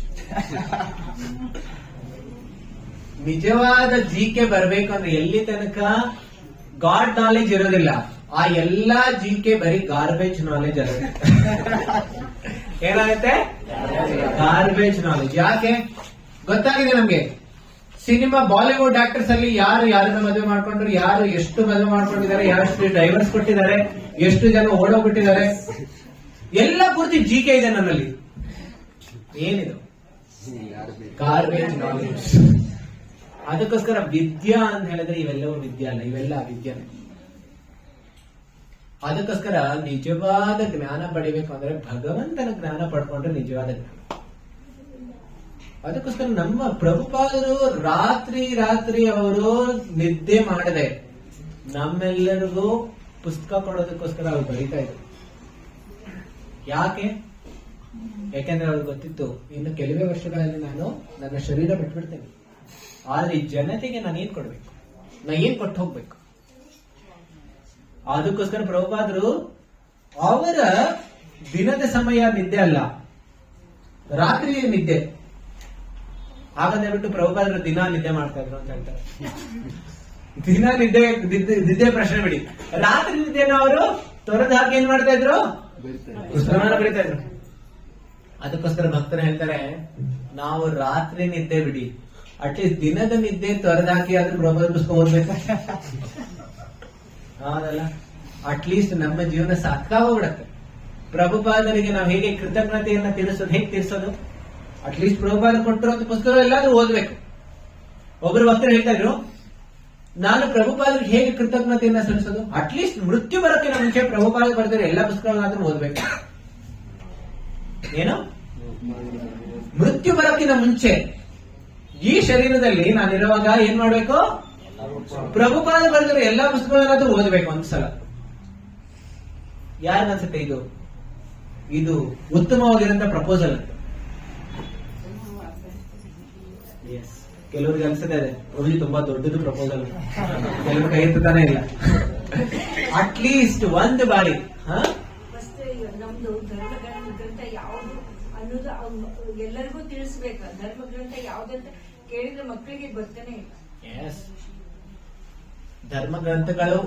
ನಿಜವಾದ ಜಿಕೆ ಬರ್ಬೇಕು ಅಂದ್ರೆ ಎಲ್ಲಿ ತನಕ ಗಾಡ್ ನಾಲೆಡ್ಜ್ ಇರೋದಿಲ್ಲ, ಆ ಎಲ್ಲಾ ಜಿಕೆ ಬರೀ ಗಾರ್ಬೇಜ್ ನಾಲೆಡ್ಜ್ ಆಗುತ್ತೆ. ಏನಾಗುತ್ತೆ? Garbage knowledge. ಯಾಕೆ ಗೊತ್ತಾಗಿದೆ ನಮ್ಗೆ? ಸಿನಿಮಾ ಬಾಲಿವುಡ್ ಆಕ್ಟರ್ಸ್ ಅಲ್ಲಿ ಯಾರನ್ನ ಮದುವೆ ಮಾಡ್ಕೊಂಡ್ರು, ಯಾರು ಎಷ್ಟು ಮದುವೆ ಮಾಡ್ಕೊಂಡಿದ್ದಾರೆ, ಎಷ್ಟು ಡೈವರ್ಸ್ ಕೊಟ್ಟಿದ್ದಾರೆ, ಎಷ್ಟು ಜನ ಓಡೋಗ್ಬಿಟ್ಟಿದ್ದಾರೆ, ಎಲ್ಲ ಪೂರ್ತಿ ಜಿಕೆ ಇದೆ ನನ್ನಲ್ಲಿ. ಏನಿದು? Garbage knowledge. ಅದಕ್ಕೋಸ್ಕರ ವಿದ್ಯಾ ಅಂತ ಹೇಳಿದ್ರೆ ಇವೆಲ್ಲವೂ ವಿದ್ಯೆ ಅಲ್ಲ, ಇವೆಲ್ಲ ಅವಿದ್ಯಾನೆ. ಅದಕ್ಕೋಸ್ಕರ ನಿಜವಾದ ಜ್ಞಾನ ಪಡಿಬೇಕು ಅಂದ್ರೆ ಭಗವಂತನ ಜ್ಞಾನ ಪಡ್ಕೊಂಡ್ರೆ ನಿಜವಾದ ಜ್ಞಾನ. ಅದಕ್ಕೋಸ್ಕರ ನಮ್ಮ ಪ್ರಭುಪಾದರು ರಾತ್ರಿ ಅವರು ನಿದ್ದೆ ಮಾಡದೆ ನಮ್ಮೆಲ್ಲರಿಗೂ ಪುಸ್ತಕ ಕೊಡೋದಕ್ಕೋಸ್ಕರ ಅವ್ರು ಬರೀತಾ ಇದ್ರು. ಯಾಕೆ? ಯಾಕೆಂದ್ರೆ ಅವ್ರಿಗೆ ಗೊತ್ತಿತ್ತು ಇನ್ನು ಕೆಲವೇ ವರ್ಷಗಳಲ್ಲಿ ನಾನು ನನ್ನ ಶರೀರ ಬಿಟ್ಬಿಡ್ತೇನೆ, ಆದ್ರೆ ಈ ಜನತೆಗೆ ನಾನು ಏನ್ ಕೊಡ್ಬೇಕು, ನಾ ಏನ್ ಕೊಟ್ಟು ಹೋಗ್ಬೇಕು. ಅದಕ್ಕೋಸ್ಕರ ಪ್ರಭುಪಾದರು ಅವರ ದಿನದ ಸಮಯ ನಿದ್ದೆ ಅಲ್ಲ, ರಾತ್ರಿ ನಿದ್ದೆ. ಹಾಗಂದ್ರೆ ಬಿಟ್ಟು ಪ್ರಭುಪಾದರು ದಿನ ನಿದ್ದೆ ಮಾಡ್ತಾ ಇದ್ರು ಅಂತ ಹೇಳ್ತಾರೆ. ದಿನ ನಿದ್ದೆ ಪ್ರಶ್ನೆ ಬಿಡಿ, ರಾತ್ರಿ ನಿದ್ದೆನ ಅವರು ತೊರೆದು ಹಾಕಿ ಏನ್ ಮಾಡ್ತಾ ಇದ್ರು? ಪುಸ್ತಕನ ಬರೀತಾ ಇದ್ರು. ಅದಕ್ಕೋಸ್ಕರ ಭಕ್ತರು ಹೇಳ್ತಾರೆ ನಾವು ರಾತ್ರಿ ನಿದ್ದೆ ಬಿಡಿ, ಅಟ್ಲೀಸ್ಟ್ ದಿನದ ನಿದ್ದೆ ತೊರೆದಾಕಿ ಆದ್ರೂ ಪ್ರಭುಪಾದ ಪುಸ್ತಕ ಓದ್ಬೇಕ. ಹೌದಲ್ಲ? ಅಟ್ಲೀಸ್ಟ್ ನಮ್ಮ ಜೀವನ ಸಾಕಾಗೋಗ್ಬಿಡತ್ತೆ. ಪ್ರಭುಪಾದರಿಗೆ ನಾವು ಹೇಗೆ ಕೃತಜ್ಞತೆಯನ್ನ ತೀರಿಸೋದು, ಹೇಗೆ ತೀರಿಸೋದು? ಅಟ್ಲೀಸ್ಟ್ ಪ್ರಭುಪಾದ ಕೊಟ್ಟಿರುವಂತ ಪುಸ್ತಕ ಎಲ್ಲಾದ್ರೂ ಓದ್ಬೇಕು. ಒಬ್ರು ಭಕ್ತರು ಹೇಳ್ತಾ ಇದ್ರು ನಾನು ಪ್ರಭುಪಾದರಿಗೆ ಹೇಗೆ ಕೃತಜ್ಞತೆಯನ್ನ ಸಲ್ಲಿಸೋದು? ಅಟ್ಲೀಸ್ಟ್ ಮೃತ್ಯು ಬರೋಕ್ಕಿಂತ ಮುಂಚೆ ಪ್ರಭುಪಾದ ಬರೆದಿರೋ ಎಲ್ಲಾ ಪುಸ್ತಕಗಳನ್ನಾದ್ರೂ ಓದ್ಬೇಕು. ಏನು? ಮೃತ್ಯು ಬರೋಕ್ಕಿಂತ ಮುಂಚೆ ಈ ಶರೀರದಲ್ಲಿ ನಾನಿರುವಾಗ ಏನ್ ಮಾಡ್ಬೇಕು? ಪ್ರಭುಪಾದ ಬರೆದಿರೋ ಎಲ್ಲಾ ಪುಸ್ತಕಗಳನ್ನಾದ್ರೂ ಓದ್ಬೇಕು ಒಂದ್ಸಲ. ಯಾರಿಗನ್ಸುತ್ತೆ ಇದು ಉತ್ತಮವಾಗಿರಂತ ಪ್ರಪೋಸಲ್ ಅಂತ? ಕೆಲವ್ರಿಗೆ ಅನ್ಸುತ್ತೆ ಇದೆ ಒಳ್ಳೆ ತುಂಬಾ ದೊಡ್ಡದು ಪ್ರಪೋಸಲ್, ಕೆಲವರು ಕೈ ಎತ್ತಾನೆ ಇಲ್ಲ. ಅಟ್ಲೀಸ್ಟ್ ಒಂದು ಬಾರಿ ನಮ್ದು ಧರ್ಮ ಗ್ರಂಥ ಯಾವುದು ಅನ್ನೋದು ಎಲ್ಲರಿಗೂ ತಿಳಿಸ್ಬೇಕು. ಧರ್ಮ ಗ್ರಂಥ ಯಾವ್ದಂತ ಕೇಳಿದ್ರೆ ಮಕ್ಕಳಿಗೆ ಬರ್ತಾನೆ ಇಲ್ಲ. ಧರ್ಮ ಗ್ರಂಥಗಳು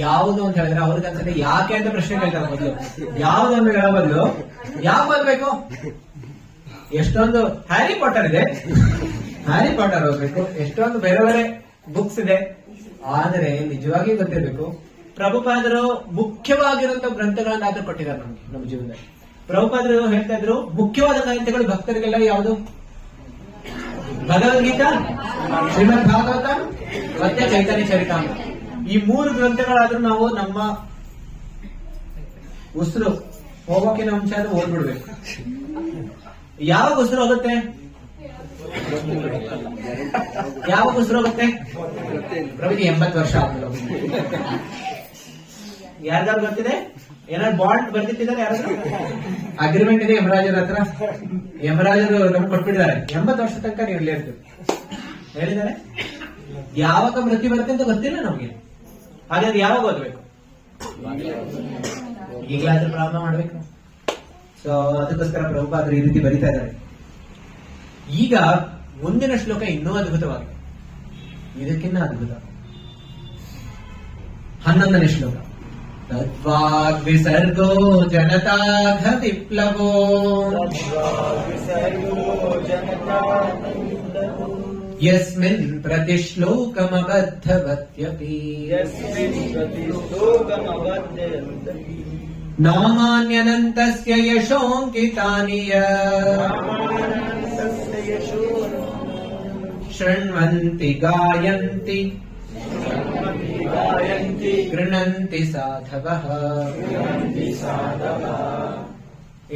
ಯಾವುದು ಅಂತ ಹೇಳಿದ್ರೆ ಅವ್ರಿಗೆ ಅನ್ಸುತ್ತೆ ಯಾಕೆ ಅಂತ ಪ್ರಶ್ನೆ ಕೇಳ್ತಾರೆ. ಮೊದಲು ಯಾವ್ದು ಅಂತ ಹೇಳೋ ಬದಲು ಯಾವ ಓದ್ಬೇಕು? ಎಷ್ಟೊಂದು ಹ್ಯಾರಿ ಪಾಟರ್ ಇದೆ, ಹ್ಯಾರಿ ಪಾಟರ್ ಓದ್ಬೇಕು. ಎಷ್ಟೊಂದು ಬೇರೆ ಬೇರೆ ಬುಕ್ಸ್ ಇದೆ. ಆದರೆ ನಿಜವಾಗಿ ಗೊತ್ತಿರಬೇಕು ಪ್ರಭುಪಾದರು ಮುಖ್ಯವಾಗಿರುವಂತಹ ಗ್ರಂಥಗಳನ್ನಾದ್ರೂ ಕೊಟ್ಟಿದ್ದಾರೆ ನಮ್ಗೆ ನಮ್ಮ ಜೀವನದಲ್ಲಿ. ಪ್ರಭುಪಾದರು ಹೇಳ್ತಾ ಇದ್ರು ಮುಖ್ಯವಾದ ಗ್ರಂಥಗಳು ಭಕ್ತರಿಗೆಲ್ಲ ಯಾವುದು? ಭಗವದ್ಗೀತಾ, ಶ್ರೀಮದ್ ಭಾಗವತ ಮತ್ತೆ ಚೈತನ್ಯ ಚರಿತಾಮೃತ. ಈ 3 ಗ್ರಂಥಗಳಾದ್ರೂ ನಾವು ನಮ್ಮ ಉಸಿರು ಹೋಗೋಕ್ಕಿಂತ ಮುಂಚೆ ಆದ್ರೂ ಓದ್ಬಿಡ್ಬೇಕು. ಯಾವಾಗ ಉಸಿರು ಹೋಗುತ್ತೆ? ಯಾವಾಗ ಉಸಿರು ಹೋಗುತ್ತೆ? ಪ್ರಭುಜಿ 80 ವರ್ಷ ಆದ್ಮೇಲೆ. ಯಾರ್ದಾರು ಗೊತ್ತಿದೆ? ಏನಾದ್ರು ಬಾಂಡ್ ಬರ್ತಿದ್ದಾರೆ? ಯಾರಾದ್ರೂ ಅಗ್ರಿಮೆಂಟ್ ಇದೆ ಯಮರಾಜರ ಹತ್ರ? ಯಮರಾಜರು ನಮ್ಗೆ ಕೊಟ್ಬಿಟ್ಟಿದ್ದಾರೆ 80 ವರ್ಷ ತನಕ ನೀವು ಇಲ್ಲೇ ಇರ್ತೀವಿ ಹೇಳಿದ್ದಾರೆ. ಯಾವಾಗ ಮೃತ್ಯು ಬರುತ್ತೆ ಅಂತ ಗೊತ್ತಿಲ್ಲ ನಮ್ಗೆ. ಹಾಗಾದ್ರೆ ಯಾವಾಗ ಓದ್ಬೇಕು? ಈಗಲಾದ್ರೂ ಪ್ರಾರಂಭ ಮಾಡ್ಬೇಕು. ಸೊ ಅದಕ್ಕೋಸ್ಕರ ಪ್ರಭುಪಾದರು ಈ ರೀತಿ ಬರೀತಾ ಇದ್ದಾರೆ. ಈಗ ಮುಂದಿನ ಶ್ಲೋಕ ಇನ್ನೂ ಅದ್ಭುತವಾಗಿದೆ, ಇದಕ್ಕಿನ್ನ ಅದ್ಭುತ. 11ನೇ ಶ್ಲೋಕ. ತದ್ವಾಗ್ ವಿಸರ್ಗೋ ಜನತಾಘ ವಿಪ್ಲವೋ ಯಸ್ಮಿನ್ ಪ್ರತಿಶ್ಲೋಕಮಬದ್ಧವತ್ಯಪಿ ಯಸ್ಮಿನ್ ಪ್ರತಿಶ್ಲೋಕಮಬದ್ಧವತ್ಯಪಿ ನಾಮಾನ್ಯನಂತಸ್ಯ ಯಶೋಂಕಿತಾನಿ ರಾಮಾನಂದಸ್ಯ ಯಶೋ ಶೃಣ್ವಂತಿ ಗಾಯಂತಿ ಗಾಯಂತಿ ಗೃಣಂತಿ ಸಾಧವಃ. ಗೃಹಂತಿ ಸಾಧವಃ.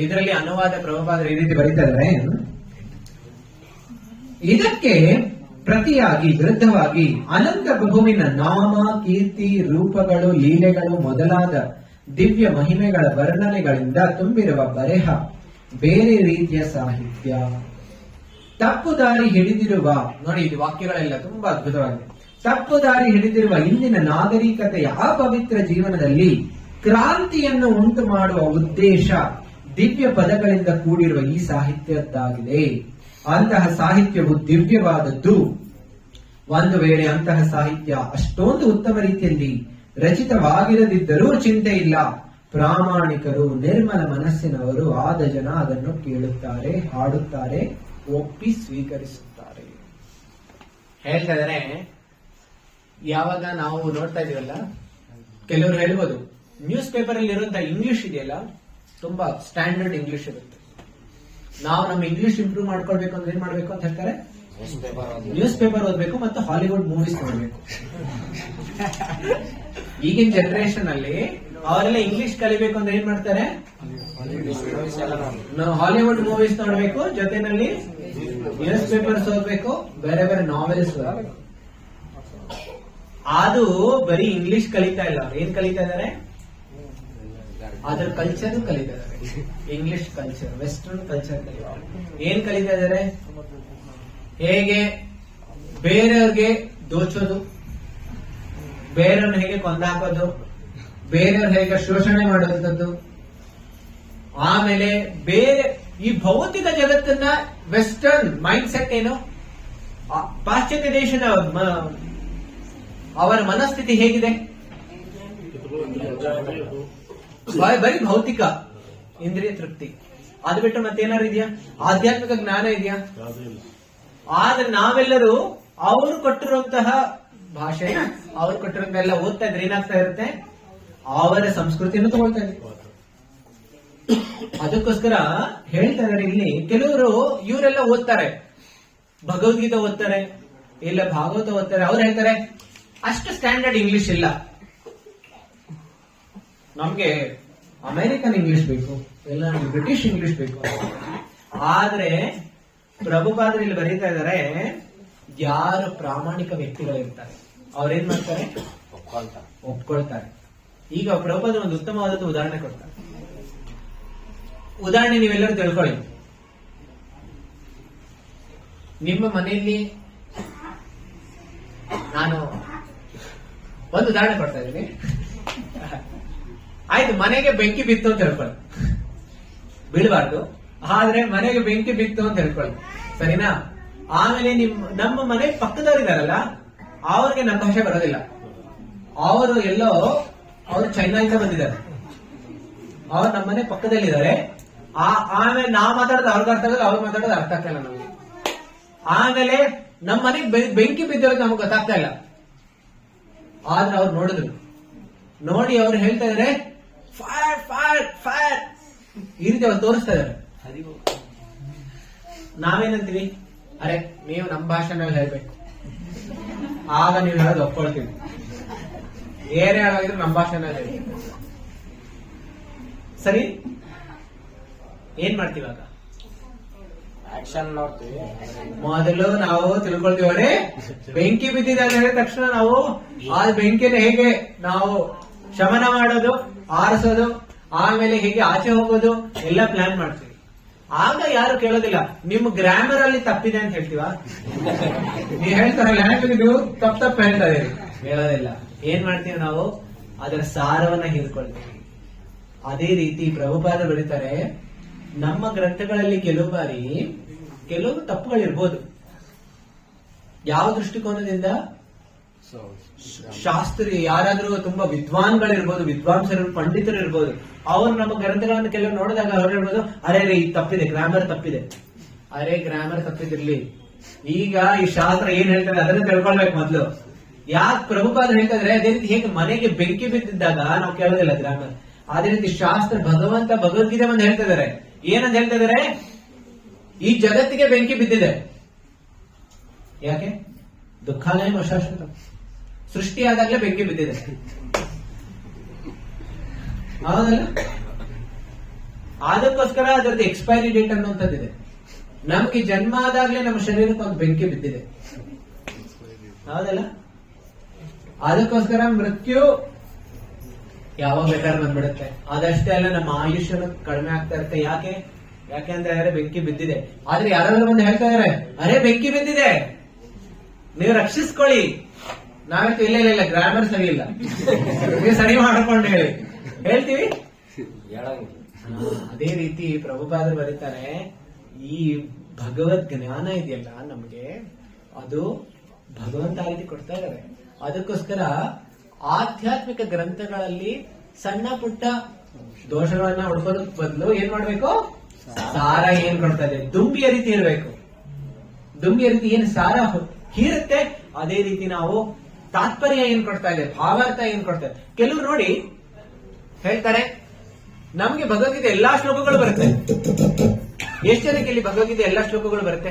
ಇದರಲ್ಲಿ ಅನುವಾದ ಪ್ರಭುಪಾದರು ಈ ರೀತಿ ಬರೀತಾ ಇದ್ದಾರೆ. ಇದಕ್ಕೆ ಪ್ರತಿಯಾಗಿ ವಿರುದ್ಧವಾಗಿ ಅನಂತ ಪ್ರಭುವಿನ ನಾಮ, ಕೀರ್ತಿ, ರೂಪಗಳು, ಲೀಲೆಗಳು ಮೊದಲಾದ ದಿವ್ಯ ಮಹಿಮೆಗಳ ವರ್ಣನೆಗಳಿಂದ ತುಂಬಿರುವ ಬರೆಹ, ಬೇರೆ ರೀತಿಯ ಸಾಹಿತ್ಯ, ತಪ್ಪು ದಾರಿ ಹಿಡಿದಿರುವ, ನೋಡಿ ಇದು ವಾಕ್ಯಗಳೆಲ್ಲ ತುಂಬಾ ಅದ್ಭುತವಾಗಿದೆ. ತಪ್ಪು ದಾರಿ ಹಿಡಿದಿರುವ ಇಂದಿನ ನಾಗರಿಕತೆಯ ಅಪವಿತ್ರ ಜೀವನದಲ್ಲಿ ಕ್ರಾಂತಿಯನ್ನು ಉಂಟು ಮಾಡುವ ಉದ್ದೇಶ ದಿವ್ಯ ಪದಗಳಿಂದ ಕೂಡಿರುವ ಈ ಸಾಹಿತ್ಯದ್ದಾಗಿದೆ. ಅಂತಹ ಸಾಹಿತ್ಯವು ದಿವ್ಯವಾದದ್ದು. ಒಂದು ವೇಳೆ ಅಂತಹ ಸಾಹಿತ್ಯ ಅಷ್ಟೊಂದು ಉತ್ತಮ ರೀತಿಯಲ್ಲಿ ರಚಿತವಾಗಿರದಿದ್ದರೂ ಚಿಂತೆ ಇಲ್ಲ. ಪ್ರಾಮಾಣಿಕರು, ನಿರ್ಮಲ ಮನಸ್ಸಿನವರು ಆದ ಜನ ಅದನ್ನು ಕೇಳುತ್ತಾರೆ, ಹಾಡುತ್ತಾರೆ, ಒಪ್ಪಿ ಸ್ವೀಕರಿಸುತ್ತಾರೆ. ಹೇಳ್ತಾ ಇದ್ದಾರೆ, ಯಾವಾಗ ನಾವು ನೋಡ್ತಾ ಇದೀವಲ್ಲ, ಕೆಲವರು ಹೇಳ್ಬೋದು ನ್ಯೂಸ್ ಪೇಪರ್ ಅಲ್ಲಿ ಇರುವಂತಹ ಇಂಗ್ಲಿಷ್ ಇದೆಯಲ್ಲ ತುಂಬಾ ಸ್ಟ್ಯಾಂಡರ್ಡ್ ಇಂಗ್ಲಿಷ್ ಇರುತ್ತೆ. ನಾವು ನಮ್ಮ ಇಂಗ್ಲಿಷ್ ಇಂಪ್ರೂವ್ ಮಾಡ್ಕೊಳ್ಬೇಕು ಅಂದ್ರೆ ಏನ್ ಮಾಡ್ಬೇಕು ಅಂತ ಹೇಳ್ತಾರೆ, ನ್ಯೂಸ್ ಪೇಪರ್ ಓದ್ಬೇಕು ಮತ್ತು ಹಾಲಿವುಡ್ ಮೂವೀಸ್ ನೋಡ್ಬೇಕು. ಈಗಿನ ಜನರೇಷನ್ ಅಲ್ಲಿ ಅವರೆಲ್ಲ ಇಂಗ್ಲಿಷ್ ಕಲಿಬೇಕು ಅಂದ್ರೆ ಏನ್ ಮಾಡ್ತಾರೆ, ನಾವು ಹಾಲಿವುಡ್ ಮೂವೀಸ್ ನೋಡ್ಬೇಕು, ಜೊತೆನಲ್ಲಿ ನ್ಯೂಸ್ ಪೇಪರ್ಸ್ ಓದ್ಬೇಕು, ಬೇರೆ ಬೇರೆ ನಾವೆಲ್ಸ್ ಓದ್ಬೇಕು. ಅದು ಬರೀ ಇಂಗ್ಲಿಷ್ ಕಲಿತಾ ಇಲ್ಲ, ಅವ್ರು ಏನ್ ಕಲಿತಾ ಇದಾರೆ, ಅದರ ಕಲ್ಚರ್ ಕಲಿತಾ ಇದಾರೆ. ಇಂಗ್ಲಿಷ್ ಕಲ್ಚರ್, ವೆಸ್ಟರ್ನ್ ಕಲ್ಚರ್ ಕಲಿತಾರೆ. ಏನ್ ಕಲಿತಾ ಇದಾರೆ, ಹೇಗೆ ಬೇರೆಯವ್ರಿಗೆ ದೋಚೋದು, ಬೇರೆಯವ್ರನ್ನ ಹೇಗೆ ಕೊಂದಾಕೋದು, ಬೇರೆಯವ್ರ ಹೇಗೆ ಶೋಷಣೆ ಮಾಡುವಂಥದ್ದು, ಆಮೇಲೆ ಬೇರೆ ಈ ಭೌತಿಕ ಜಗತ್ತನ್ನ ವೆಸ್ಟರ್ನ್ ಮೈಂಡ್ ಸೆಟ್ ಏನು, ಪಾಶ್ಚಾತ್ಯ ದೇಶದ ಅವರ ಮನಸ್ಥಿತಿ ಹೇಗಿದೆ, ಬರೀ ಭೌತಿಕ ಇಂದ್ರಿಯ ತೃಪ್ತಿ. ಅದು ಬಿಟ್ಟು ಮತ್ತೇನಾರು ಇದೆಯಾ, ಆಧ್ಯಾತ್ಮಿಕ ಜ್ಞಾನ ಇದೆಯಾ? ಆದ್ರೆ ನಾವೆಲ್ಲರೂ ಅವರು ಕೊಟ್ಟಿರುವಂತಹ ಭಾಷೆ, ಅವ್ರು ಕೊಟ್ಟಿರೋದೆಲ್ಲ ಓದ್ತಾ ಇದ್ರೆ ಏನಾಗ್ತಾ ಇರುತ್ತೆ, ಅವರ ಸಂಸ್ಕೃತಿಯನ್ನು ತಗೊಳ್ತಾ ಇದ್ವಿ. ಅದಕ್ಕೋಸ್ಕರ ಹೇಳ್ತಾ ಇದಾರೆ ಇಲ್ಲಿ, ಕೆಲವರು ಇವರೆಲ್ಲ ಓದ್ತಾರೆ, ಭಗವದ್ಗೀತೆ ಓದ್ತಾರೆ, ಇಲ್ಲ ಭಾಗವತ ಓದ್ತಾರೆ, ಅವ್ರು ಹೇಳ್ತಾರೆ ಅಷ್ಟು ಸ್ಟ್ಯಾಂಡರ್ಡ್ ಇಂಗ್ಲಿಷ್ ಇಲ್ಲ, ನಮ್ಗೆ ಅಮೆರಿಕನ್ ಇಂಗ್ಲಿಷ್ ಬೇಕು, ಇಲ್ಲ ನಮ್ಗೆ ಬ್ರಿಟಿಷ್ ಇಂಗ್ಲಿಷ್ ಬೇಕು. ಆದ್ರೆ ಪ್ರಭುಪಾದರು ಇಲ್ಲಿ ಬರೀತಾ ಇದ್ದಾರೆ, ಯಾರು ಪ್ರಾಮಾಣಿಕ ವ್ಯಕ್ತಿಗಳಿರ್ತಾರೆ ಅವ್ರೇನ್ ಮಾಡ್ತಾರೆ, ಒಪ್ಕೊಳ್ತಾರೆ. ಈಗ ಪ್ರಭುಪಾದರು ಒಂದು ಉತ್ತಮವಾದ ಉದಾಹರಣೆ ಕೊಡ್ತಾರೆ. ಉದಾಹರಣೆ ನೀವೆಲ್ಲರೂ ತಿಳ್ಕೊಳ್ಳಿ. ನಿಮ್ಮ ಮನೆಯಲ್ಲಿ ನಾನು ಒಂದು ಉದಾಹರಣೆ ಕೊಡ್ತಾ ಇದ್ದೀನಿ. ಆಯ್ತು, ಮನೆಗೆ ಬೆಂಕಿ ಬಿತ್ತು ಅಂತ ಹೇಳ್ಕೊಳ್ಳಿ, ಬೀಳಬಾರ್ದು, ಆದ್ರೆ ಮನೆಗೆ ಬೆಂಕಿ ಬಿತ್ತು ಅಂತ ಹೇಳ್ಕೊಳ್ಳಿ, ಸರಿನಾ? ಆಮೇಲೆ ನಮ್ಮ ಮನೆ ಪಕ್ಕದವರಿದಾರಲ್ಲ, ಅವ್ರಿಗೆ ನಮ್ಮ ಭಾಷೆ ಬರೋದಿಲ್ಲ, ಅವರು ಎಲ್ಲೋ ಅವರು ಚೈನಾದಿಂದ ಬಂದಿದ್ದಾರೆ, ಅವ್ರು ನಮ್ಮ ಮನೆ ಪಕ್ಕದಲ್ಲಿದ್ದಾರೆ. ಆಮೇಲೆ ನಾವು ಮಾತಾಡೋದು ಅವ್ರಿಗೆ ಅರ್ಥ ಆಗಲ್ಲ, ಅವ್ರು ಮಾತಾಡೋದು ಅರ್ಥ ಆಗ್ತಾ ಇಲ್ಲ ನಮಗೆ. ಆಮೇಲೆ ನಮ್ಮ ಮನೆಗೆ ಬೆಂಕಿ ಬಿದ್ದೋರಿಗೆ ನಮ್ಗೆ ಗೊತ್ತಾಗ್ತಾ ಇಲ್ಲ. ಆದ್ರೆ ಅವ್ರು ನೋಡಿದ್ರು, ನೋಡಿ ಅವ್ರು ಹೇಳ್ತಾ ಇದಾರೆ ಫೈರ್ ಫೈರ್ ಫೈರ್, ಈ ರೀತಿ ಅವ್ರು ತೋರಿಸ್ತಾ ಇದಾರೆ. ನಾವೇನಂತೀವಿ, ಅರೆ ನೀವು ನಮ್ಮ ಭಾಷೆನಲ್ಲಿ ಹೇಳ್ಬೇಕು, ಆಗ ನೀವು ಹೇಳೋದು ಒಪ್ಕೊಳ್ತೀವಿ. ಏನೇ ಹೇಳಾಗಿದ್ರು ನಮ್ಮ ಭಾಷೆನಲ್ಲಿ ಹೇಳಿ, ಸರಿ? ಏನ್ ಮಾಡ್ತೀವಾಗ, ಆಕ್ಷನ್ ನೋಡ್ತೀವಿ. ಮೊದಲು ನಾವು ತಿಳ್ಕೊಳ್ತೀವರೆ ಬೆಂಕಿ ಬಿದ್ದಿದೆ ಅಂತ ಹೇಳಿದ ತಕ್ಷಣ ನಾವು ಆ ಬೆಂಕಿನ ಹೇಗೆ ನಾವು ಶಮನ ಮಾಡೋದು, ಆರಿಸೋದು, ಆಮೇಲೆ ಹೇಗೆ ಆಚೆ ಹೋಗೋದು ಎಲ್ಲ ಪ್ಲಾನ್ ಮಾಡ್ತೀವಿ. ಆಗ ಯಾರು ಕೇಳೋದಿಲ್ಲ, ನಿಮ್ ಗ್ರಾಮರ್ ಅಲ್ಲಿ ತಪ್ಪಿದೆ ಅಂತ ಹೇಳ್ತೀವ? ನೀವು ಹೇಳ್ತಾರೆ ಲ್ಯಾಂಗ್ವೇಜ್ ನೀವು ತಪ್ಪು ಹೇಳ್ತಾ ಇದೀರಿ, ಹೇಳೋದಿಲ್ಲ. ಏನ್ ಮಾಡ್ತೀವಿ ನಾವು, ಅದರ ಸಾರವನ್ನ ಹಿಡ್ಕೊಳ್ತೀವಿ. ಅದೇ ರೀತಿ ಪ್ರಭುಪಾದ ಬರೀತಾರೆ, ನಮ್ಮ ಗ್ರಂಥಗಳಲ್ಲಿ ಕೆಲವು ಬಾರಿ ಕೆಲವು ತಪ್ಪುಗಳಿರ್ಬೋದು. ಯಾವ ದೃಷ್ಟಿಕೋನದಿಂದ, ಶಾಸ್ತ್ರಿ ಯಾರಾದ್ರೂ ತುಂಬಾ ವಿದ್ವಾನ್ಗಳಿರ್ಬೋದು, ವಿದ್ವಾಂಸರು, ಪಂಡಿತರು ಇರ್ಬೋದು, ಅವ್ರು ನಮ್ಮ ಗ್ರಂಥಗಳನ್ನು ಕೆಲವು ನೋಡಿದಾಗ ಅವ್ರು ಹೇಳ್ಬೋದು, ಅರೆ ಈ ತಪ್ಪಿದೆ, ಗ್ರಾಮರ್ ತಪ್ಪಿದೆ. ಅರೆ ಗ್ರಾಮರ್ ತಪ್ಪಿದಿರ್ಲಿ, ಈಗ ಈ ಶಾಸ್ತ್ರ ಏನ್ ಹೇಳ್ತಾರೆ ಅದನ್ನ ತಿಳ್ಕೊಳ್ಬೇಕು ಮೊದ್ಲು. ಯಾಕೆ ಪ್ರಭುಪಾದರು ಹೇಳ್ತಾ ಇದ್ರೆ ಅದೇ ರೀತಿ ಹೇಗೆ ಮನೆಗೆ ಬೆಂಕಿ ಬಿದ್ದಿದ್ದಾಗ ನಾವು ಕೇಳೋದಿಲ್ಲ ಗ್ರಾಮರ್, ಅದೇ ರೀತಿ ಶಾಸ್ತ್ರ ಭಗವಂತ ಭಗವದ್ಗೀತೆ ಬಂದು ಹೇಳ್ತಾ ಇದಾರೆ. ಏನಂತ ಹೇಳ್ತಾ ಇದಾರೆ? ಈ ಜಗತ್ತಿಗೆ ಬೆಂಕಿ ಬಿದ್ದಿದೆ. ಯಾಕೆ? ದುಃಖಾಲಯ ಅಶಾಶ್ವತ. ಸೃಷ್ಟಿಯಾದಾಗ್ಲೇ ಬೆಂಕಿ ಬಿದ್ದಿದೆ, ಹೌದಲ್ಲ? ಅದಕ್ಕೋಸ್ಕರ ಅದರದ್ದು ಎಕ್ಸ್ಪೈರಿ ಡೇಟ್ ಅನ್ನುವಂಥದ್ದಿದೆ. ನಮ್ಗೆ ಜನ್ಮ ಆದಾಗ್ಲೇ ನಮ್ಮ ಶರೀರಕ್ಕೆ ಒಂದು ಬೆಂಕಿ ಬಿದ್ದಿದೆ, ಹೌದಲ್ಲ? ಅದಕ್ಕೋಸ್ಕರ ಮೃತ್ಯು ಯಾವಾಗ ಬೇಕಾದ್ರೆ ಬಂದ್ಬಿಡುತ್ತೆ. ಅದಷ್ಟೇ ಅಲ್ಲ, ನಮ್ಮ ಆಯುಷ್ಯ ಕಡಿಮೆ ಆಗ್ತಾ ಇರುತ್ತೆ. ಯಾಕೆ? ಯಾಕೆ ಅಂತ ಹೇಳಿದ್ರೆ ಬೆಂಕಿ ಬಿದ್ದಿದೆ. ಆದ್ರೆ ಯಾರಾದ್ರೂ ಬಂದು ಹೇಳ್ತಾ ಇದಾರೆ, ಅರೆ ಬೆಂಕಿ ಬಿದ್ದಿದೆ, ನೀವು ರಕ್ಷಿಸ್ಕೊಳ್ಳಿ. ನಾವಂತೂ ಇಲ್ಲ ಇಲ್ಲ ಇಲ್ಲ, ಗ್ರಾಮರ್ ಸರಿ ಇಲ್ಲ, ನೀವು ಸರಿ ಮಾಡ್ಕೊಂಡು ಹೇಳ್ತೀವಿ. ಅದೇ ರೀತಿ ಪ್ರಭುಪಾದರು ಬರೀತಾರೆ, ಈ ಭಗವದ್ ಜ್ಞಾನ ಇದೆಯಲ್ಲ ನಮ್ಗೆ, ಅದು ಭಗವಂತ ಆ ರೀತಿ ಕೊಡ್ತಾ ಇದ್ದಾರೆ. ಅದಕ್ಕೋಸ್ಕರ ಆಧ್ಯಾತ್ಮಿಕ ಗ್ರಂಥಗಳಲ್ಲಿ ಸಣ್ಣ ಪುಟ್ಟ ದೋಷಗಳನ್ನ ಹುಡ್ಕೋದಕ್ ಬದಲು ಏನ್ ಮಾಡ್ಬೇಕು? ಸಾರ ಏನ್ ಕೊಡ್ತಾ ಇದೆ, ದುಂಬಿಯ ರೀತಿ ಇರಬೇಕು. ದುಂಬಿಯ ರೀತಿ ಏನ್ ಸಾರ ಹೀರುತ್ತೆ, ಅದೇ ರೀತಿ ನಾವು ತಾತ್ಪರ್ಯ ಏನ್ ಕೊಡ್ತಾ ಇದೆ, ಭಾವಾರ್ಥ ಏನ್ ಕೊಡ್ತಾ ಇದೆ. ಕೆಲವರು ನೋಡಿ ಹೇಳ್ತಾರೆ, ನಮ್ಗೆ ಭಗವದ್ಗೀತೆ ಎಲ್ಲಾ ಶ್ಲೋಕಗಳು ಬರುತ್ತೆ. ಎಷ್ಟು ಜನಕ್ಕೆ ಇಲ್ಲಿ ಭಗವದ್ಗೀತೆ ಎಲ್ಲಾ ಶ್ಲೋಕಗಳು ಬರುತ್ತೆ?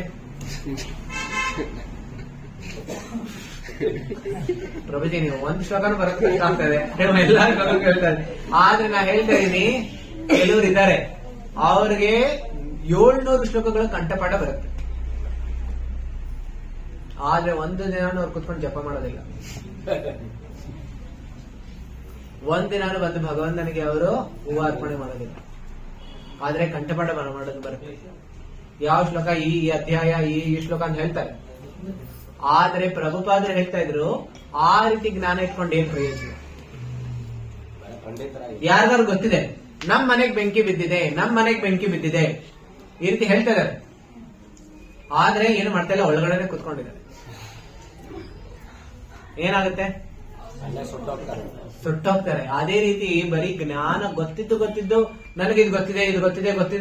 ಪ್ರಭುಜಿ ನೀವು ಒಂದ್ ಶ್ಲೋಕನೂ ಬರುತ್ತೆ ಆಗ್ತದೆ, ಎಲ್ಲಾ ಶ್ಲೋಕ ಹೇಳ್ತಾರೆ. ಆದ್ರೆ ನಾ ಹೇಳ್ತಾ ಇದೀನಿ, ಕೆಲವರು ಇದ್ದಾರೆ ಅವ್ರಿಗೆ 700 ಶ್ಲೋಕಗಳು ಕಂಠಪಾಠ ಬರುತ್ತೆ. ಆದ್ರೆ ಒಂದು ದಿನ ಅವ್ರು ಕುತ್ಕೊಂಡು ಜಪ ಮಾಡೋದಿಲ್ಲ, ಒಂದಿನಾನು ಬಂದು ಭಗವಂತನಿಗೆ ಅವರು ಹೂವು ಅರ್ಪಣೆ ಮಾಡೋದಿಲ್ಲ. ಆದ್ರೆ ಕಂಠಪಾಠ ಮಾಡೋದು ಬರುತ್ತೆ. ಯಾವ ಶ್ಲೋಕ, ಈ ಅಧ್ಯಾಯ, ಈ ಶ್ಲೋಕ ಅಂತ ಹೇಳ್ತಾರೆ. ಆದ್ರೆ ಪ್ರಭುಪಾದರು ಹೇಳ್ತಾ ಇದ್ರು, ಆ ರೀತಿ ಜ್ಞಾನ ಇಟ್ಕೊಂಡು ಏನ್ ಪ್ರಯೋಜನ? ಯಾರಿಗಾರು ಗೊತ್ತಿದೆ ನಮ್ ಮನೆಗ್ ಬೆಂಕಿ ಬಿದ್ದಿದೆ, ನಮ್ ಮನೆಗ್ ಬೆಂಕಿ ಬಿದ್ದಿದೆ, ಈ ರೀತಿ ಹೇಳ್ತಾ ಇದಾರೆ. ಆದ್ರೆ ಏನು ಮಾಡ್ತಾ ಇಲ್ಲ, ಒಳಗಡೆ ಕುತ್ಕೊಂಡಿದ್ದಾರೆ. ಏನಾಗುತ್ತೆ? ಸುಟ್ಟೋಗ್ತಾರೆ. ಅದೇ ರೀತಿ ಬರೀ ಜ್ಞಾನ ಗೊತ್ತಿದ್ದು ನನಗೆ ಇದು ಗೊತ್ತಿದೆ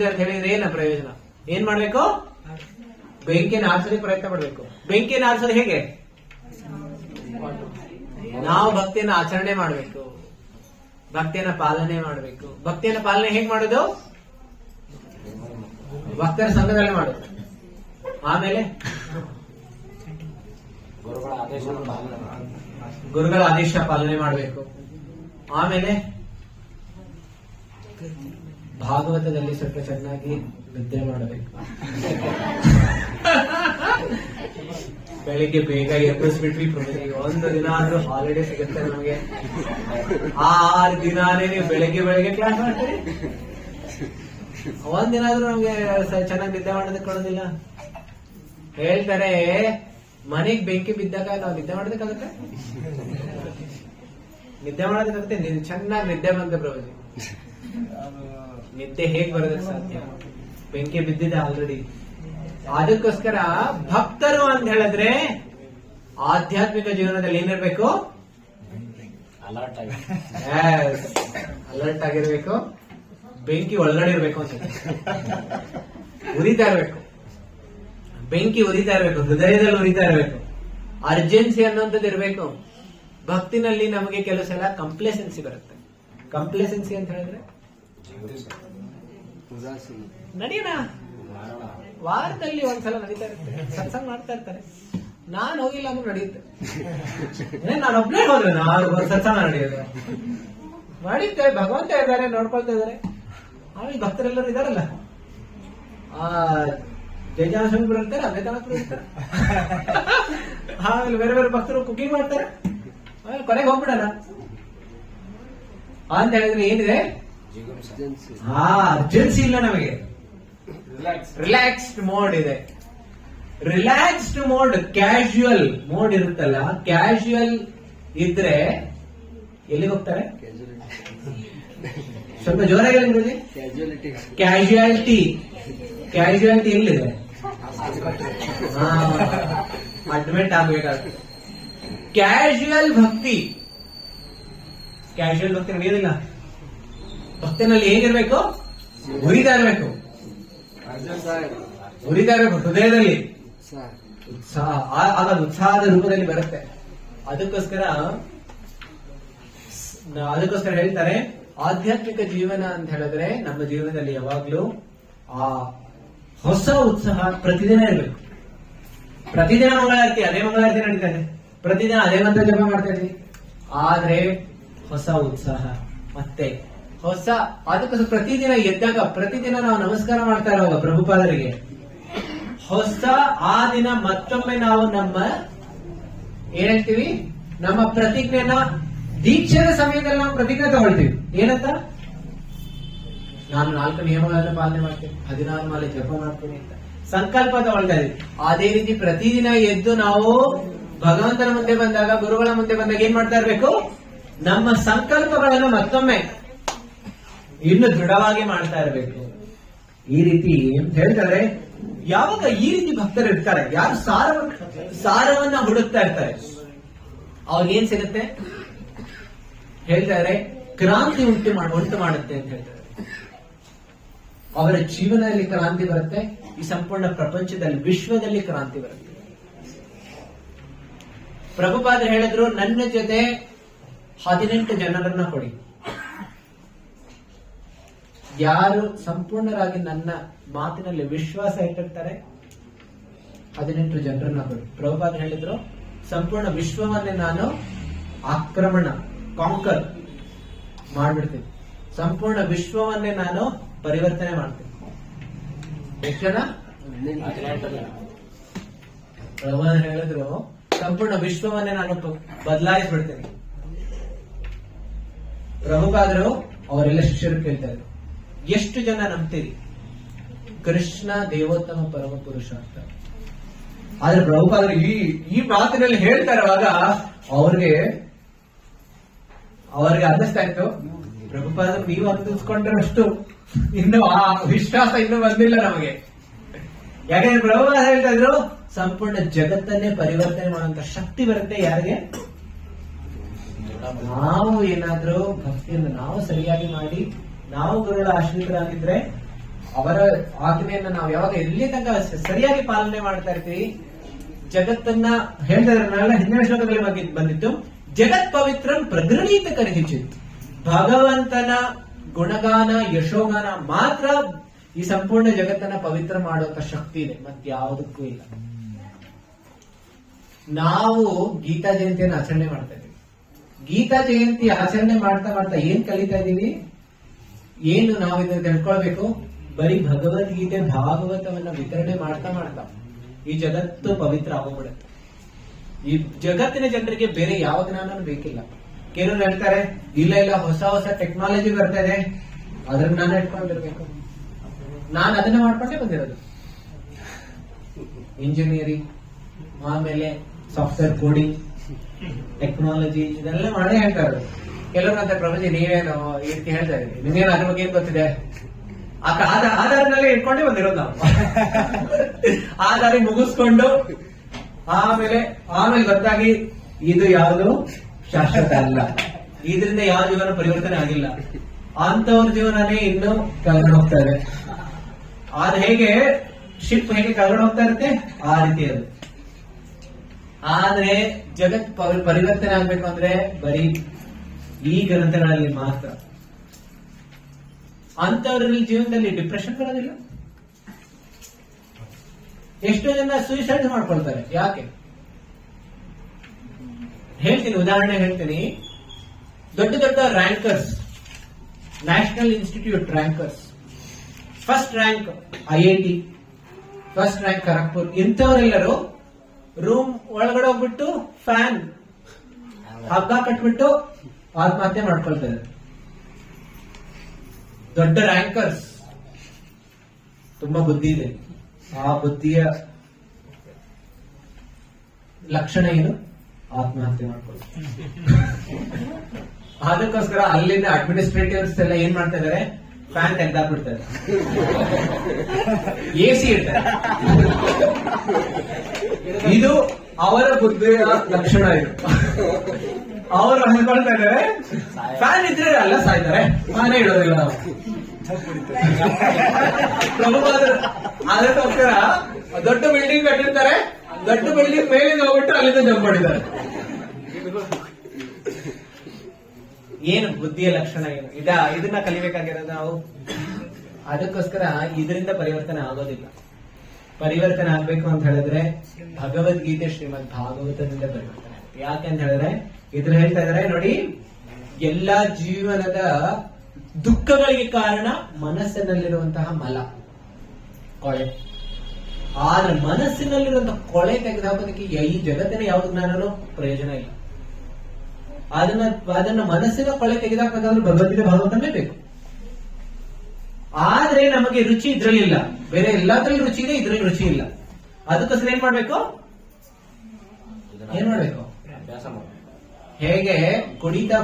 ಅಂತ ಹೇಳಿದ್ರೆ ಏನ ಪ್ರಯೋಜನ? ಏನ್ ಮಾಡ್ಬೇಕು? ಬೆಂಕಿಯನ್ನು ಆರಿಸೋದಕ್ಕೆ ಪ್ರಯತ್ನ ಮಾಡ್ಬೇಕು. ಬೆಂಕಿಯನ್ನು ಆರಿಸೋದು ಹೇಗೆ? ನಾವು ಭಕ್ತಿಯನ್ನು ಆಚರಣೆ ಮಾಡ್ಬೇಕು, ಭಕ್ತಿಯನ್ನ ಪಾಲನೆ ಮಾಡ್ಬೇಕು. ಭಕ್ತಿಯನ್ನ ಪಾಲನೆ ಹೇಗ್ ಮಾಡೋದು? ಭಕ್ತರ ಸಂಘದಲ್ಲಿ ಮಾಡೋದು. ಆಮೇಲೆ ಗುರುಗಳ ಆದೇಶ ಪಾಲನೆ ಮಾಡಬೇಕು. ಆಮೇಲೆ ಭಾಗವತದಲ್ಲಿ ಸ್ವಲ್ಪ ಚೆನ್ನಾಗಿ ನಿದ್ರೆ ಮಾಡಬೇಕು. ಬೆಳಿಗ್ಗೆ ಬೇಗ ಎಬ್ಬಿಸ್ಬಿಟ್ವಿ, ಒಂದು ದಿನ ಆದ್ರೂ ಹಾಲಿಡೇ ಸಿಗುತ್ತೆ ನಮಗೆ. 6 ದಿನಾನೇ ನೀವು ಬೆಳಿಗ್ಗೆ ಕ್ಲಾಸ್ ಮಾಡ್ತೀರಿ, ಒಂದಿನ ಆದ್ರೂ ನಮ್ಗೆ ಚೆನ್ನಾಗಿ ನಿದ್ದೆ ಮಾಡೋದಕ್ಕೆ ಕೊಡೋದಿಲ್ಲ. ಹೇಳ್ತಾರೆ, ಮನೆಗ್ ಬೆಂಕಿ ಬಿದ್ದಾಗ ನಾವು ನಿದ್ದೆ ಮಾಡೋದಕ್ಕಾಗುತ್ತೆ? ನಿದ್ದೆ ಮಾಡೋದಕ್ಕಾಗುತ್ತೆ? ಚೆನ್ನಾಗಿ ನಿದ್ದೆ ಬಂದ ಪ್ರಭುಜಿ, ನಿದ್ದೆ ಹೇಗ್ ಬರೋದಕ್ಕೆ ಸಾಧ್ಯ? ಬೆಂಕಿ ಬಿದ್ದಿದೆ ಆಲ್ರೆಡಿ. ಅದಕ್ಕೋಸ್ಕರ ಭಕ್ತರು ಅಂತ ಹೇಳಿದ್ರೆ ಆಧ್ಯಾತ್ಮಿಕ ಜೀವನದಲ್ಲಿ ಏನಿರ್ಬೇಕು? ಅಲರ್ಟ್ ಆಗಿರ್ಬೇಕು. ಬೆಂಕಿ ಒಳಗಡೆ ಇರ್ಬೇಕು ಅಂತ, ಉರಿತಾ ಇರ್ಬೇಕು. ಬೆಂಕಿ ಉರಿತಾ ಇರ್ಬೇಕು, ಹೃದಯದಲ್ಲಿ ಉರಿತಾ ಇರ್ಬೇಕು. ಅರ್ಜೆನ್ಸಿ ಅನ್ನೋಂಥದ್ದು ಇರ್ಬೇಕು. ಭಕ್ತಿನಲ್ಲಿ ನಮಗೆ ಕೆಲವು ಸಲ ಕಂಪ್ಲೇಸೆನ್ಸಿ ಬರುತ್ತೆ. ಕಂಪ್ಲೇಸೆನ್ಸಿ ಅಂತ ಹೇಳಿದ್ರೆ ನಡೆಯೋಣ, ವಾರದಲ್ಲಿ ಒಂದ್ಸಲ ನಡೀತಾ ಇರುತ್ತೆ, ಸತ್ಸಂಗ ಮಾಡ್ತಾ ಇರ್ತಾರೆ. ನಾನು ಹೋಗಿಲ್ಲ ಅಂದ್ರೆ ನಡೆಯುತ್ತೆ. ನಾನು ಒಬ್ಬನೇ ಹೋದ್ರೆ ಸತ್ಸಂಗ ನಡೆಯೋದು ನಡೀತೆ. ಭಗವಂತ ಇದ್ದಾರೆ, ನೋಡ್ಕೊಳ್ತಾ ಇದಾರೆ. ಆಮೇಲೆ ಭಕ್ತರೆಲ್ಲರೂ ಇದಾರಲ್ಲ, ಜಯಜಾನಸ್ವಾಮಿ ಇರ್ತಾರೆ, ಅಭೇದಾನಂದರು ಇರ್ತಾರೆ, ಆಮೇಲೆ ಬೇರೆ ಬೇರೆ ಭಕ್ತರು ಕುಕಿಂಗ್ ಮಾಡ್ತಾರೆ. ಆಮೇಲೆ ಕೊನೆಗೆ ಹೋಗ್ಬಿಡಲ್ಲ ಅಂತ ಹೇಳಿದ್ರೆ ಏನಿದೆ? ಅರ್ಜೆನ್ಸಿ ಇಲ್ಲ ನಮಗೆ. ರಿಲ್ಯಾಕ್ಸ್ಡ್ ಮೋಡ್ ಇದೆ. ರಿಲ್ಯಾಕ್ಸ್ಡ್ ಮೋಡ್, ಕ್ಯಾಶುಯಲ್ ಮೋಡ್ ಇರುತ್ತಲ್ಲ, ಕ್ಯಾಶುಯಲ್ ಇದ್ರೆ ಎಲ್ಲಿಗೆ ಹೋಗ್ತಾರೆ? ಸ್ವಲ್ಪ ಜೋರಾಗಿ ಹೇಳಿ. ಕ್ಯಾಶುಯಾಲಿಟಿ ಎಲ್ಲಿದೆ? ಅಡ್ಮಿಟ್ ಆಗ್ಬೇಕಾಗುತ್ತೆ. ಕ್ಯಾಶುಯಲ್ ಭಕ್ತಿ ನಡೆಯೋದಿಲ್ಲ. ಭಕ್ತಿನಲ್ಲಿ ಹೇಗಿರ್ಬೇಕು? ಉರಿತಾ ಇರ್ಬೇಕು ಹೃದಯದಲ್ಲಿ. ಉತ್ಸಾಹ ಆಗ ಅದು ಉತ್ಸಾಹದ ರೂಪದಲ್ಲಿ ಬರುತ್ತೆ. ಅದಕ್ಕೋಸ್ಕರ ಹೇಳ್ತಾರೆ, ಆಧ್ಯಾತ್ಮಿಕ ಜೀವನ ಅಂತ ಹೇಳಿದ್ರೆ ನಮ್ಮ ಜೀವನದಲ್ಲಿ ಯಾವಾಗ್ಲೂ ಆ ಹೊಸ ಉತ್ಸಾಹ ಪ್ರತಿದಿನ ಇರಬೇಕು. ಪ್ರತಿದಿನ ಮಂಗಳಾರತಿ, ಅದೇ ಮಂಗಳಾರತಿ ನಡೀತಾರೆ, ಪ್ರತಿದಿನ ಅದೇ ಮಂತ್ರ ಜಪ ಮಾಡ್ತಾ ಇದ್ವಿ, ಆದ್ರೆ ಹೊಸ ಉತ್ಸಾಹ ಮತ್ತೆ ಹೊಸ. ಅದಕ್ಕೋಸ್ಕರ ಪ್ರತಿದಿನ ಎದ್ದಾಗ, ಪ್ರತಿದಿನ ನಾವು ನಮಸ್ಕಾರ ಮಾಡ್ತಾ ಇರುವಾಗ ಪ್ರಭುಪಾದರಿಗೆ ಹೊಸ ಆ ದಿನ ಮತ್ತೊಮ್ಮೆ ನಾವು ನಮ್ಮ ಏನ್ ಹೇಳ್ತೀವಿ, ನಮ್ಮ ಪ್ರತಿಜ್ಞೆನ ದೀಕ್ಷೆಯ ಸಮಯದಲ್ಲಿ ನಾವು ಪ್ರತಿಜ್ಞೆ ತಗೊಳ್ತೀವಿ. ಏನಂತ? ನಾನು 4 ನಿಯಮಗಳನ್ನು ಪಾಲನೆ ಮಾಡ್ತೇನೆ, 16 ಮಾಲೆ ಜಪ ಮಾಡ್ತೇನೆ ಅಂತ ಸಂಕಲ್ಪ ತಗೊಳ್ತಾ ಇದೀವಿ. ಅದೇ ರೀತಿ ಪ್ರತಿದಿನ ಎದ್ದು ನಾವು ಭಗವಂತನ ಮುಂದೆ ಬಂದಾಗ, ಗುರುಗಳ ಮುಂದೆ ಬಂದಾಗ ಏನ್ ಮಾಡ್ತಾ ಇರ್ಬೇಕು? ನಮ್ಮ ಸಂಕಲ್ಪಗಳನ್ನು ಮತ್ತೊಮ್ಮೆ ಇನ್ನು ದೃಢವಾಗಿ ಮಾಡ್ತಾ ಇರಬೇಕು. ಈ ರೀತಿ ಹೇಳ್ತಾರೆ. ಯಾವಾಗ ಈ ರೀತಿ ಭಕ್ತರು ಇರ್ತಾರೆ, ಯಾರು ಸಾರವನ್ನ ಹುಡುಕ್ತಾ ಇರ್ತಾರೆ, ಅವ್ರಿಗೇನ್ ಸಿಗುತ್ತೆ ಹೇಳ್ತಾರೆ? ಕ್ರಾಂತಿ ಉಂಟು ಮಾಡುತ್ತೆ ಅಂತ ಹೇಳ್ತಾರೆ. ಅವರ ಜೀವನದಲ್ಲಿ ಕ್ರಾಂತಿ ಬರುತ್ತೆ, ಈ ಸಂಪೂರ್ಣ ಪ್ರಪಂಚದಲ್ಲಿ, ವಿಶ್ವದಲ್ಲಿ ಕ್ರಾಂತಿ ಬರುತ್ತೆ. ಪ್ರಭುಪಾದರು ಹೇಳಿದ್ರು, ನನ್ನ ಜೊತೆ 18 ಜನರನ್ನ ಕೊಡಿ, ಯಾರು ಸಂಪೂರ್ಣರಾಗಿ ನನ್ನ ಮಾತಿನಲ್ಲಿ ವಿಶ್ವಾಸ ಇಟ್ಟಿರ್ತಾರೆ 18 ಜನರನ್ನ ಕೊಡಿ. ಪ್ರಭುಪಾದರು ಹೇಳಿದ್ರು, ಸಂಪೂರ್ಣ ವಿಶ್ವವನ್ನೇ ನಾನು ಕಾಂಕರ್ ಮಾಡ್ಬಿಡ್ತೀನಿ, ಸಂಪೂರ್ಣ ವಿಶ್ವವನ್ನೇ ನಾನು ಪರಿವರ್ತನೆ ಮಾಡ್ತೀನಿ. ಎಷ್ಟು ಜನ? 18 ಜನ. ಪ್ರಭುಪಾದರು ಹೇಳಿದ್ರು, ಸಂಪೂರ್ಣ ವಿಶ್ವವನ್ನೇ ನಾನು ಬದಲಾಯಿಸ್ಬಿಡ್ತೀನಿ. ಪ್ರಭುಪಾದರು ಅವರೆಲ್ಲ ಶಿಷ್ಯರು ಕೇಳ್ತಾ ಇದ್ರು, ಎಷ್ಟು ಜನ ನಂಬ್ತೀರಿ ಕೃಷ್ಣ ದೇವೋತ್ತಮ ಪರಮ ಪುರುಷ ಅಂತ? ಆದ್ರೆ ಪ್ರಭುಪಾದರು ಈ ಮಾತಿನಲ್ಲಿ ಹೇಳ್ತಾ ಇರುವಾಗ ಅವ್ರಿಗೆ ಅನ್ನಿಸ್ತಾ ಇತ್ತು, ಪ್ರಭುಪಾದರು ನೀವು ಅಂದಿಸ್ಕೊಂಡ್ರಷ್ಟು ಇನ್ನು ಆ ವಿಶ್ವಾಸ ಇನ್ನೂ ಬಂದಿಲ್ಲ ನಮಗೆ. ಯಾಕಂದ್ರೆ ಪ್ರಭುಪಾದ ಹೇಳ್ತಾ ಇದ್ರು, ಸಂಪೂರ್ಣ ಜಗತ್ತನ್ನೇ ಪರಿವರ್ತನೆ ಮಾಡುವಂತ ಶಕ್ತಿ ಬರುತ್ತೆ ಯಾರಿಗೆ? ನಾವು ಏನಾದ್ರೂ ಭಕ್ತಿಯನ್ನು ನಾವು ಸರಿಯಾಗಿ ಮಾಡಿ, ನಾವು ಗುರುಗಳ ಆಶ್ರಿತರಾಗಿದ್ರೆ, ಅವರ ಆಜ್ಞೆಯನ್ನ ನಾವು ಯಾವಾಗ ಎಲ್ಲಿ ತನಕ ಸರಿಯಾಗಿ ಪಾಲನೆ ಮಾಡ್ತಾ ಇರ್ತೀವಿ, ಜಗತ್ತನ್ನ ಹೇಳ್ತಾ ಹಿಂದಿನ ಶ್ಲೋಕದಲ್ಲಿ ಬಂದಿತ್ತು, ಜಗತ್ ಪವಿತ್ರಂ ಪ್ರಗೃಹೀತ ಕರಿಹಿಚಿತ್. ಭಗವಂತನ ಗುಣಗಾನ ಯಶೋಗಾನ ಮಾತ್ರ ಈ ಸಂಪೂರ್ಣ ಜಗತ್ತನ್ನ ಪವಿತ್ರ ಮಾಡುವಂತ ಶಕ್ತಿ ಇದೆ, ಮತ್ಯಾವುದಕ್ಕೂ ಇಲ್ಲ. ನಾವು ಗೀತಾ ಜಯಂತಿಯನ್ನು ಆಚರಣೆ ಮಾಡ್ತಾ ಇದೀವಿ. ಗೀತಾ ಜಯಂತಿ ಆಚರಣೆ ಮಾಡ್ತಾ ಮಾಡ್ತಾ ಏನ್ ಕಲಿತಾ ಇದೀವಿ? ಏನು ನಾವು ಇದನ್ನ ತಿಳ್ಕೊಳ್ಬೇಕು? ಬರೀ ಭಗವದ್ಗೀತೆ ಭಾಗವತವನ್ನ ವಿತರಣೆ ಮಾಡ್ತಾ ಮಾಡ್ತಾ ಈ ಜಗತ್ತು ಪವಿತ್ರ ಆಗೋಗ್ಬಿಡುತ್ತೆ. ಈ ಜಗತ್ತಿನ ಜನರಿಗೆ ಬೇರೆ ಯಾವ ಜ್ಞಾನ ಬೇಕಿಲ್ಲ. ಕೆಲವರು ಹೇಳ್ತಾರೆ, ಇಲ್ಲ ಹೊಸ ಹೊಸ ಟೆಕ್ನಾಲಜಿ ಬರ್ತಾ ಇದೆ, ಅದ್ರನ್ನ ನಾನು ಇಟ್ಕೊಂಡಿರ್ಬೇಕು. ನಾನು ಅದನ್ನ ಮಾಡ್ಕೊಂಡೇ ಬಂದಿರೋದು, ಇಂಜಿನಿಯರಿಂಗ್, ಆಮೇಲೆ ಸಾಫ್ಟ್ವೇರ್ ಕೋಡಿಂಗ್, ಟೆಕ್ನಾಲಜಿ, ಇದೆಲ್ಲ ಮಾಡೇ ಹೇಳ್ತಾ ಇರೋದು. ಕೆಲವರು ಅಂತ ಪ್ರಪಂಚ ನೀವೇನು ಈ ರೀತಿ ಹೇಳ್ತಾ ಇದ್ದೀವಿ, ನಿಮ್ಗೇನು ಅದ್ರ ಬಗ್ಗೆ ಏನ್ ಗೊತ್ತಿದೆ? ಆಧಾರದಲ್ಲೇ ಇಟ್ಕೊಂಡೇ ಬಂದಿರೋದು ನಾವು. ಆಧಾರ ಮುಗಿಸ್ಕೊಂಡು ಆಮೇಲೆ ಗೊತ್ತಾಗಿ ಇದು ಯಾವುದು ಶಾಶ್ವತ ಅಲ್ಲ, ಇದರಿಂದ ಯಾವ ಜೀವನ ಪರಿವರ್ತನೆ ಆಗಿಲ್ಲ, ಅಂತವ್ರ ಜೀವನನೇ ಇನ್ನು ಕೆಳಗಡೆ ಹೋಗ್ತಾ ಇದೆ. ಅದು ಹೇಗೆ ಶಿಪ್ ಹೇಗೆ ಕೆಳಗಡೆ ಹೋಗ್ತಾ ಇರುತ್ತೆ, ಆ ರೀತಿ ಅದು. ಆದ್ರೆ ಜಗತ್ ಪರಿವರ್ತನೆ ಆಗ್ಬೇಕು ಅಂದ್ರೆ ಬರೀ ಈ ಗ್ರಂಥಗಳಲ್ಲಿ ಮಾತ್ರ. ಅಂತವರಲ್ಲಿ ಜೀವನದಲ್ಲಿ ಡಿಪ್ರೆಷನ್ ಬರೋದಿಲ್ಲ. ಎಷ್ಟೋ ಜನ ಸೂಸೈಡ್ ಮಾಡ್ಕೊಳ್ತಾರೆ. ಯಾಕೆ ಹೇಳ್ತೀನಿ, ಉದಾಹರಣೆ ಹೇಳ್ತೀನಿ. ದೊಡ್ಡ ದೊಡ್ಡ rankers, national institute rankers, first rank IIT, first rank Kharagpur, ಇಂಥವರೆಲ್ಲರೂ ರೂಮ್ ಒಳಗಡೆ ಹೋಗ್ಬಿಟ್ಟು ಫ್ಯಾನ್ ಹಗ್ಗ ಕಟ್ಬಿಟ್ಟು ಆತ್ಮಹತ್ಯೆ ಮಾಡ್ಕೊಳ್ತಾರೆ. ದೊಡ್ಡ ರ್ಯಾಂಕರ್ಸ್, ತುಂಬಾ ಬುದ್ಧಿ ಇದೆ. ಆ ಬುದ್ಧಿಯ ಲಕ್ಷಣ ಏನು? ಆತ್ಮಹತ್ಯೆ ಮಾಡ್ಕೊಳ್ತಾರೆ. ಅದಕ್ಕೋಸ್ಕರ ಅಲ್ಲಿನ ಅಡ್ಮಿನಿಸ್ಟ್ರೇಟಿವ್ಸ್ ಎಲ್ಲ ಏನ್ ಮಾಡ್ತಾ ಇದಾರೆ? ಫ್ಯಾನ್ ತೆಗ್ದಾಕ್ಬಿಡ್ತಾರೆ, AC ಇಡ್ತಾರೆ. ಇದು ಅವರ ಬುದ್ಧಿಯ ಲಕ್ಷಣ. ಇದು ಅವರು ಅನ್ಕೊಳ್ತಾ ಇದ್ದಾರೆ, ಫ್ಯಾನ್ ಇದ್ರೆ ಅಲ್ಲ ಸಾಯ್ತಾರೆ, ಫ್ಯಾನೇ ಇಡೋದಿಲ್ಲ ನಾವು. ಪ್ರಭುಪಾದರು ಅದಕ್ಕೋಸ್ಕರ ದೊಡ್ಡ ಬಿಲ್ಡಿಂಗ್ ಕಟ್ಟಿರ್ತಾರೆ, ದೊಡ್ಡ ಬಿಲ್ಡಿಂಗ್ ಮೇಲೆ ಹೋಗ್ಬಿಟ್ಟು ಅಲ್ಲಿಂದ ಜಂಪ್ ಮಾಡಿದ್ದಾರೆ. ಏನು ಬುದ್ಧಿಯ ಲಕ್ಷಣ ಏನು? ಇದನ್ನ ಕಲಿಬೇಕಾಗಿರೋದು ನಾವು. ಅದಕ್ಕೋಸ್ಕರ ಇದರಿಂದ ಪರಿವರ್ತನೆ ಆಗೋದಿಲ್ಲ. ಪರಿವರ್ತನೆ ಆಗ್ಬೇಕು ಅಂತ ಹೇಳಿದ್ರೆ ಭಗವದ್ಗೀತೆ ಶ್ರೀಮದ್ ಭಾಗವತದಿಂದ ಪರಿವರ್ತನೆ ಆಗುತ್ತೆ. ಯಾಕೆಂತ ಹೇಳಿದ್ರೆ ಇದ್ರ ಹೇಳ್ತಾ ಇದಾರೆ ನೋಡಿ, ಎಲ್ಲಾ ಜೀವನದ ದುಃಖಗಳಿಗೆ ಕಾರಣ ಮನಸ್ಸಿನಲ್ಲಿರುವಂತಹ ಮಲ, ಕೊಳೆ. ಆದ್ರೆ ಮನಸ್ಸಿನಲ್ಲಿರುವಂತಹ ಕೊಳೆ ತೆಗೆದುಹಾಕೋದಕ್ಕೆ ಈ ಜಗತ್ತಿನ ಯಾವ ಜ್ಞಾನನೂ ಪ್ರಯೋಜನ ಇಲ್ಲ. ಅದನ್ನ ಮನಸ್ಸಿನ ಕೊಳೆ ತೆಗೆದುಹಾಕಬೇಕಾದ್ರೆ ಭಗವದ್ಗೀತೆ ಭಾಗವತನೇ ಬೇಕು. ಆದ್ರೆ ನಮಗೆ ರುಚಿ ಇದ್ರಲ್ಲಿಲ್ಲ, ಬೇರೆ ಎಲ್ಲಾದ್ರಲ್ಲಿ ರುಚಿ ಇದೆ, ಇದ್ರಲ್ಲಿ ರುಚಿ ಇಲ್ಲ. ಅದಕ್ಕೋಸ್ಕರ ಏನ್ ಮಾಡ್ಬೇಕು? ಅಭ್ಯಾಸ ಮಾಡಿ. ಹೇಗೆ ಕುಡಿತಾ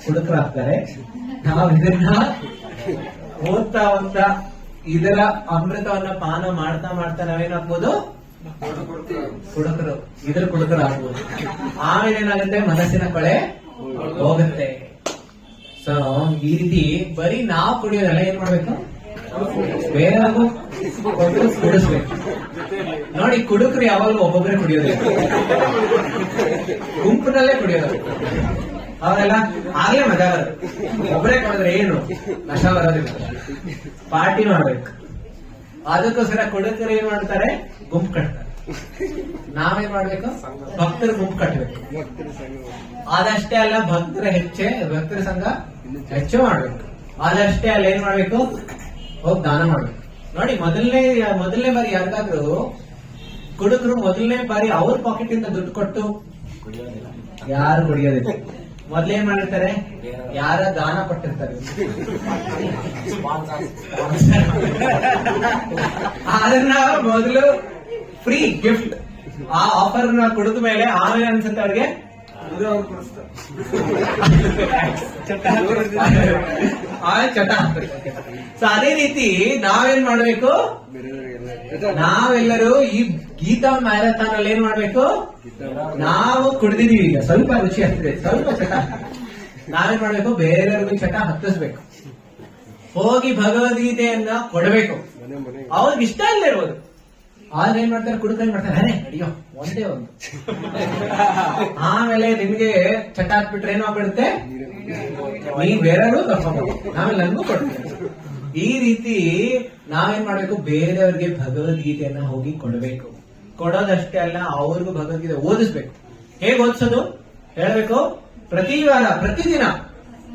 ಕುಡುಕರಾಗ್ತಾರೆ, ನಾವು ಇದನ್ನ ಓದ್ತಾ ಇದರ ಅಮೃತವನ್ನ ಪಾನ ಮಾಡ್ತಾ ನಾವೇನಾಗ್ಬೋದು? ಕುಡುಕರು. ಇದ್ರ ಕುಡುಕರು ಆಗ್ಬೋದು. ಆಮೇಲೆ ಏನಾಗುತ್ತೆ? ಮನಸ್ಸಿನ ಕೊಳೆ ಹೋಗುತ್ತೆ. ಸೊ ಈ ರೀತಿ ಬರೀ ನಾವು ಕುಡಿಯೋದಲ್ಲ, ಏನ್ ಮಾಡ್ಬೇಕು? ಬೇರೆಗೂ ಕೊಟ್ಟು ಕುಡಿಸ್ಬೇಕು. ನೋಡಿ, ಕುಡುಕರು ಯಾವಾಗಲೂ ಒಬ್ಬೊಬ್ಬರೇ ಕುಡಿಯೋದಿಲ್ಲ, ಗುಂಪಿನಲ್ಲೇ ಕುಡಿಯೋದು. ಅವರೆಲ್ಲ ಆಗ್ಲೇ ಮಜಾ ಬರುತ್ತೆ. ಒಬ್ಬರೇ ಕುಡಿದ್ರೆ ಏನು ನಶ ಬರೋದಿಲ್ಲ, ಪಾರ್ಟಿ ಮಾಡ್ಬೇಕು. ಅದಕ್ಕೋಸ್ಕರ ಕುಡುಕರು ಏನ್ ಮಾಡ್ತಾರೆ? ಗುಂಪು ಕಟ್ತಾರೆ. ನಾವೇನ್ ಮಾಡ್ಬೇಕು? ಭಕ್ತರ ಗುಂಪು ಕಟ್ಟಬೇಕು. ಅದಷ್ಟೇ ಅಲ್ಲ, ಭಕ್ತರ ಸಂಘ ಹೆಚ್ಚು ಮಾಡ್ಬೇಕು. ಅದಷ್ಟೇ ಅಲ್ಲ, ಏನ್ ಮಾಡ್ಬೇಕು? ಹೋಗಿ ದಾನ ಮಾಡ್ಬೇಕು. ನೋಡಿ, ಮೊದಲನೇ ಬಾರಿ ಯಾರಿಗಾದ್ರೂ ಕುಡುಕರು ಮೊದಲನೇ ಬಾರಿ ಅವ್ರ ಪಾಕೆಟ್ ಇಂದ ದುಡ್ಡು ಕೊಟ್ಟು ಯಾರು ಕುಡಿಯೋದಿಲ್ಲ. ಮೊದ್ಲೇನ್ ಮಾಡಿರ್ತಾರೆ? ಯಾರ ದಾನ ಕೊಟ್ಟಿರ್ತಾರೆ, ಅದನ್ನ ಮೊದಲು ಫ್ರೀ ಗಿಫ್ಟ್ ಆ ಆಫರ್ ನ ಕುಡಿದ ಮೇಲೆ ಆಮೇಲೆ ಅನ್ಸುತ್ತೆ ಅವ್ರಿಗೆ ಚಟ. ಸೊ ಅದೇ ರೀತಿ ನಾವೇನ್ ಮಾಡ್ಬೇಕು? ನಾವೆಲ್ಲರೂ ಈ ಗೀತಾ ಮ್ಯಾರಥಾನ್ ಅಲ್ಲಿ ಏನ್ ಮಾಡ್ಬೇಕು? ನಾವು ಕುಡಿದಿದೀವಿ, ಈಗ ಸ್ವಲ್ಪ ರುಚಿ ಆಗ್ತದೆ, ಸ್ವಲ್ಪ ಚಟ. ನಾವೇನ್ ಮಾಡ್ಬೇಕು? ಬೇರೆಯವ್ರಿಗೆ ಚಟ ಹತ್ತಿಸ್ಬೇಕು. ಹೋಗಿ ಭಗವದ್ಗೀತೆಯನ್ನ ಕೊಡಬೇಕು. ಅವ್ರಿಗೆ ಇಷ್ಟ ಇಲ್ಲ ಇರ್ಬೋದು, ಆದ್ರೆ ಏನ್ ಮಾಡ್ತಾರೆ? ಕುಡುಕರು ಮಾಡ್ತಾರೆ, ಅರೆ ಅಯ್ಯೋ ಒಂದೇ ಒಂದು. ಆಮೇಲೆ ನಿಮ್ಗೆ ಚಟ ಹಾಕ್ಬಿಟ್ರೆ ಏನಾಗ್ಬಿಡುತ್ತೆ? ನೀವು ಬೇರೆಯವರು ತಗೊಂಡು ಆಮೇಲೆ ನನ್ಗೂ ಕೊಡ್ತೀವಿ. ಈ ರೀತಿ ನಾವೇನ್ ಮಾಡ್ಬೇಕು? ಬೇರೆಯವ್ರಿಗೆ ಭಗವದ್ಗೀತೆಯನ್ನ ಹೋಗಿ ಕೊಡಬೇಕು. ಕೊಡೋದಷ್ಟೇ ಅಲ್ಲ, ಅವ್ರಿಗೂ ಭಗವದ್ಗೀತೆ ಓದಿಸ್ಬೇಕು. ಹೇಗೆ ಓದಿಸೋದು ಹೇಳ್ಬೇಕು? ಪ್ರತಿದಿನ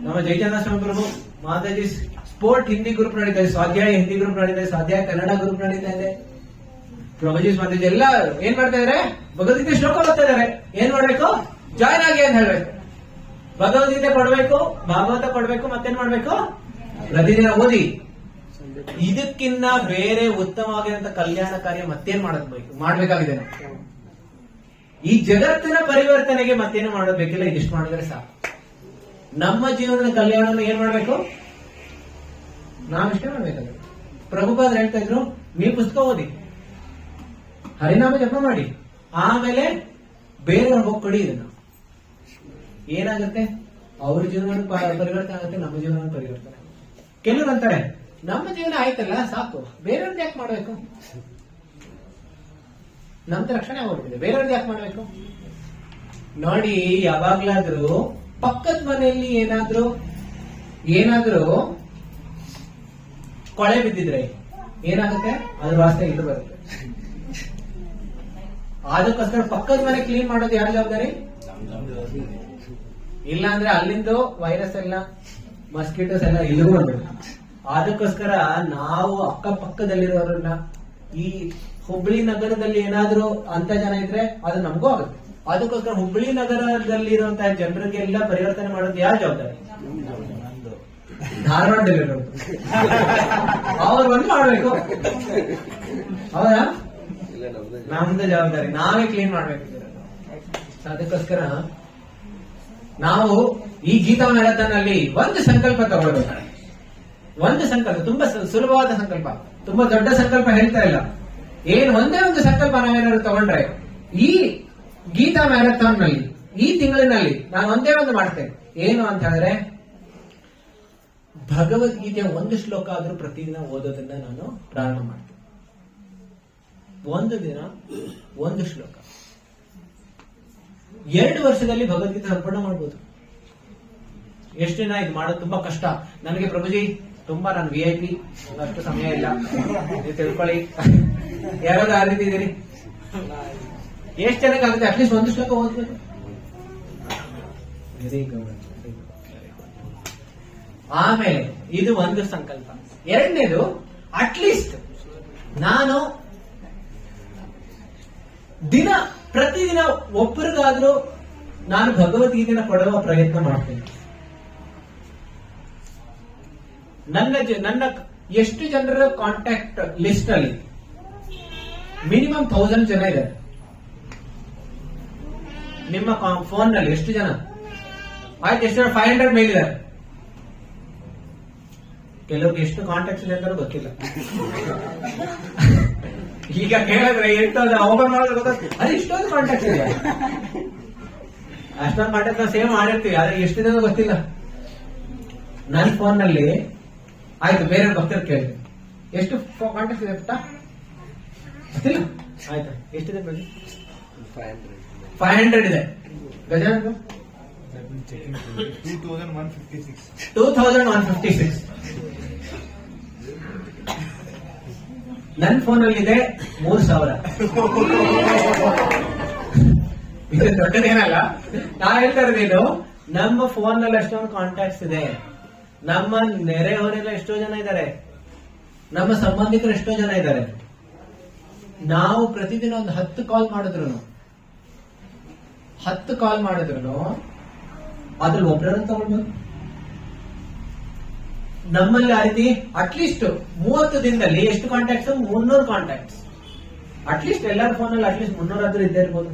ನಮ್ಮ ಜಯಚಂದ್ರ ಸ್ವಾಮಿ ಪ್ರಭು ಮಾತಾಜಿ ಸ್ಪೋರ್ಟ್ ಹಿಂದಿ ಗ್ರೂಪ್ ನಡೀತಾ ಇದೆ, ಸ್ವಾಧ್ಯಾಯ ಹಿಂದಿ ಗ್ರೂಪ್ ನಡೀತಾ ಇದೆ, ಸ್ವಾಧ್ಯಾಯ ಕನ್ನಡ ಗ್ರೂಪ್ ನಡೀತಾ ಇದೆ. ಪ್ರಭುಜಿ ಮಾತಾಜಿ ಎಲ್ಲ ಏನ್ ಮಾಡ್ತಾ ಇದಾರೆ? ಭಗವದ್ಗೀತೆ ಶ್ಲೋಕ ಓದ್ತಾ ಇದಾರೆ. ಏನ್ ಮಾಡ್ಬೇಕು? ಜಾಯ್ನ್ ಆಗಿ ಅಂತ ಹೇಳ್ಬೇಕು. ಭಗವದ್ಗೀತೆ ಕೊಡ್ಬೇಕು, ಭಾಗವತ ಕೊಡ್ಬೇಕು, ಮತ್ತೇನ್ ಮಾಡ್ಬೇಕು? ಪ್ರತಿದಿನ ಓದಿ. ಇದಕ್ಕಿನ್ನ ಬೇರೆ ಉತ್ತಮವಾಗಿರುವಂತ ಕಲ್ಯಾಣ ಕಾರ್ಯ ಮತ್ತೇನ್ ಮಾಡ್ಬೇಕಾಗಿದೆ? ಈ ಜಗತ್ತಿನ ಪರಿವರ್ತನೆಗೆ ಮತ್ತೇನು ಮಾಡಬೇಕಿಲ್ಲ, ಇದಿಷ್ಟು ಮಾಡಿದ್ರೆ ಸಾಕು. ನಮ್ಮ ಜೀವನದ ಕಲ್ಯಾಣನ ಏನ್ ಮಾಡ್ಬೇಕು? ನಾವಿಷ್ಟೇ ಮಾಡ್ಬೇಕಾದ್ರೆ. ಪ್ರಭುಪಾದ್ರು ಹೇಳ್ತಾ ಇದ್ರು, ನೀವು ಪುಸ್ತಕ ಓದಿ, ಹರಿನಾಮ ಜಪ ಮಾಡಿ, ಆಮೇಲೆ ಬೇರೆಯವ್ರಿಗೆ ಹೋಗಿ ಕೊಡಿ. ಇದನ್ನ ಏನಾಗುತ್ತೆ? ಅವ್ರ ಜೀವನ ಪರಿವರ್ತನೆ ಆಗುತ್ತೆ, ನಮ್ಮ ಜೀವನ ಪರಿವರ್ತನೆ ಆಗುತ್ತೆ. ಕೆಲವರು ಅಂತಾರೆ, ನಮ್ಮ ಜೀವನ ಆಯ್ತಲ್ಲ ಸಾಕು, ಬೇರೆಯವ್ರದ್ದು ಯಾಕೆ ಮಾಡ್ಬೇಕು? ನಮ್ದು ರಕ್ಷಣೆ ಆಗ್ಬಿಟ್ಟಿದೆ, ಬೇರೆಯವ್ರದ್ದು ಯಾಕೆ ಮಾಡ್ಬೇಕು? ನೋಡಿ, ಯಾವಾಗ್ಲಾದ್ರೂ ಪಕ್ಕದ ಮನೆಯಲ್ಲಿ ಏನಾದ್ರೂ ಕೊಳೆ ಬಿದ್ದಿದ್ರೆ ಏನಾಗುತ್ತೆ? ಅದ್ರ ವಾಸನೆ ಇದು ಬರುತ್ತೆ. ಅದಕ್ಕೋಸ್ಕರ ಪಕ್ಕದ ಮನೆ ಕ್ಲೀನ್ ಮಾಡೋದು ಯಾರ ಜವಾಬ್ದಾರಿ? ಇಲ್ಲ ಅಂದ್ರೆ ಅಲ್ಲಿಂದ ವೈರಸ್ ಎಲ್ಲ, ಮಸ್ಕಿಟೋಸ್ ಎಲ್ಲ ಇಲ್ಲಿಗೂ ಬಂದ್ಬಿಡುತ್ತೆ. ಅದಕ್ಕೋಸ್ಕರ ನಾವು ಅಕ್ಕಪಕ್ಕದಲ್ಲಿರೋರನ್ನ, ಈ ಹುಬ್ಬಳ್ಳಿ ನಗರದಲ್ಲಿ ಏನಾದ್ರೂ ಅಂತ ಜನ ಇದ್ರೆ ಅದು ನಮಗೂ ಆಗುತ್ತೆ. ಅದಕ್ಕೋಸ್ಕರ ಹುಬ್ಬಳ್ಳಿ ನಗರದಲ್ಲಿರುವಂತಹ ಜನರಿಗೆಲ್ಲ ಪರಿವರ್ತನೆ ಮಾಡೋದು ಯಾರ ಜವಾಬ್ದಾರಿ? ಧಾರವಾಡದಲ್ಲಿರೋದು. ಅವ್ರು ಒಂದು ಮಾಡ್ಬೇಕು, ಹೌದಾ? ನಮ್ದು ಜವಾಬ್ದಾರಿ, ನಾವೇ ಕ್ಲೀನ್ ಮಾಡ್ಬೇಕು. ಅದಕ್ಕೋಸ್ಕರ ನಾವು ಈ ಗೀತಾ ಮ್ಯಾರಥಾನ್ ಅಲ್ಲಿ ಒಂದು ಸಂಕಲ್ಪ ತಗೊಳ್ಬೇಕು. ಒಂದು ಸಂಕಲ್ಪ, ತುಂಬಾ ಸುಲಭವಾದ ಸಂಕಲ್ಪ, ತುಂಬಾ ದೊಡ್ಡ ಸಂಕಲ್ಪ ಹೇಳ್ತಾ ಇಲ್ಲ. ಒಂದೇ ಒಂದು ಸಂಕಲ್ಪ ನಾವೇನಾದ್ರು ತಗೊಂಡ್ರೆ, ಈ ಗೀತಾ ಮ್ಯಾರಥಾನ್ ನಲ್ಲಿ ಈ ತಿಂಗಳಿನಲ್ಲಿ ನಾನು ಒಂದೇ ಒಂದು ಮಾಡ್ತೇನೆ. ಏನು ಅಂತ ಹೇಳಿದ್ರೆ, ಭಗವದ್ಗೀತೆಯ ಒಂದು ಶ್ಲೋಕ ಆದ್ರೂ ಪ್ರತಿದಿನ ಓದೋದನ್ನ ನಾನು ಪ್ರಾರಂಭ ಮಾಡ್ತೇನೆ. ಒಂದು ದಿನ ಒಂದು ಶ್ಲೋಕ, 2 ವರ್ಷದಲ್ಲಿ ಭಗವದ್ಗೀತೆ ಸಂಪೂರ್ಣ ಮಾಡ್ಬೋದು. ಎಷ್ಟು ದಿನ ಇದು ಮಾಡೋದು ತುಂಬಾ ಕಷ್ಟ. ನನಗೆ ಪ್ರಭುಜಿ ತುಂಬಾ ನಾನು VIP, ಅಷ್ಟು ಸಮಯ ಇಲ್ಲ, ನೀವು ತಿಳ್ಕೊಳ್ಳಿ. ಯಾರಾದ್ರೂ ಆ ರೀತಿ ಇದೀರಿ? ಎಷ್ಟು ಜನಕ್ಕಾಗುತ್ತೆ? ಅಟ್ಲೀಸ್ಟ್ ಒಂದು ಶ್ಲೋಕ ಓದ್ಬೇಕು. Very good. ಆಮೇಲೆ ಇದು ಒಂದು ಸಂಕಲ್ಪ. ಎರಡನೇದು, ಅಟ್ಲೀಸ್ಟ್ ನಾನು ಪ್ರತಿದಿನ ಒಬ್ಬರಿಗಾದ್ರೂ ನಾನು ಭಗವದ್ಗೀತೆನ ಕೊಡುವ ಪ್ರಯತ್ನ ಮಾಡ್ತೇನೆ. ನನ್ನ ಎಷ್ಟು ಜನರ ಕಾಂಟ್ಯಾಕ್ಟ್ ಲಿಸ್ಟ್ ಅಲ್ಲಿ ಮಿನಿಮಮ್ 1000 ಜನ ಇದ್ದಾರೆ. ನಿಮ್ಮ ಫೋನ್ ನಲ್ಲಿ ಎಷ್ಟು ಜನ? ಆಯ್ತು, ಎಷ್ಟು ಜನ? 500 ಮೇಲಿದ್ದಾರೆ. ಕೆಲವ್ರಿಗೆ ಎಷ್ಟು ಕಾಂಟ್ಯಾಕ್ಟ್ಸ್ ಇದೆ ಅಂತ ಗೊತ್ತಿಲ್ಲ. ಈಗ ಕೇಳಿದ್ರೆ ಎಷ್ಟು ಓಪನ್ ಮಾಡೋದು ಗೊತ್ತಾಗ್ತದೆ, ಅದು ಇಷ್ಟೊಂದು ಕಾಂಟ್ಯಾಕ್ಟ್ಸ್ ಇದೆ. ಅಷ್ಟೊಂದು ಕಾಂಟ್ಯಾಕ್ಟ್ ನಾವು ಸೇವ್ ಮಾಡಿರ್ತೀವಿ, ಆದ್ರೆ ಎಷ್ಟಿದೆ ಗೊತ್ತಿಲ್ಲ. ನನ್ನ ಫೋನ್ ನಲ್ಲಿ ಆಯ್ತು, ಬೇರೆ ಭಕ್ತರು ಕೇಳಿ ಎಷ್ಟು ಕಾಂಟ್ಯಾಕ್ಟ್ಸ್ ಇದೆ ಪುಟ್ಟ? ಗೊತ್ತಿಲ್ಲ. ಆಯ್ತಾ, ಎಷ್ಟಿದೆ? 500 ಇದೆ. ಗಜಾನಂದ 2156. ನನ್ನ ಫೋನ್ ಅಲ್ಲಿ ಇದೆ 3000. ಇದು ದೊಡ್ಡದೇನಲ್ಲ. ನಾ ಹೇಳ್ತಾ ಇರೋದು, ನಮ್ಮ ಫೋನ್ ನಲ್ಲಿ ಎಷ್ಟೊಂದು ಕಾಂಟ್ಯಾಕ್ಟ್ಸ್ ಇದೆ. ನಮ್ಮ ನೆರೆಹೊರೆಲ್ಲ ಎಷ್ಟೋ ಜನ ಇದ್ದಾರೆ, ನಮ್ಮ ಸಂಬಂಧಿಕರು ಎಷ್ಟೋ ಜನ ಇದ್ದಾರೆ. ನಾವು ಪ್ರತಿದಿನ ಒಂದು 10 ಕಾಲ್ ಮಾಡಿದ್ರು ಅದ್ರಲ್ಲಿ ಒಬ್ಬರನ್ನು ತಗೊಳ್ಬೋದು. ನಮ್ಮಲ್ಲಿ ಆ ರೀತಿ ಅಟ್ಲೀಸ್ಟ್ 30 ದಿನದಲ್ಲಿ ಎಷ್ಟು ಕಾಂಟ್ಯಾಕ್ಟ್ಸ್? 300 ಕಾಂಟ್ಯಾಕ್ಟ್ಸ್. ಅಟ್ಲೀಸ್ಟ್ ಎಲ್ಲರ ಫೋನಲ್ಲಿ ಅಟ್ಲೀಸ್ಟ್ 300 ಆದ್ರೂ ಇದ್ದೇ ಇರ್ಬೋದು.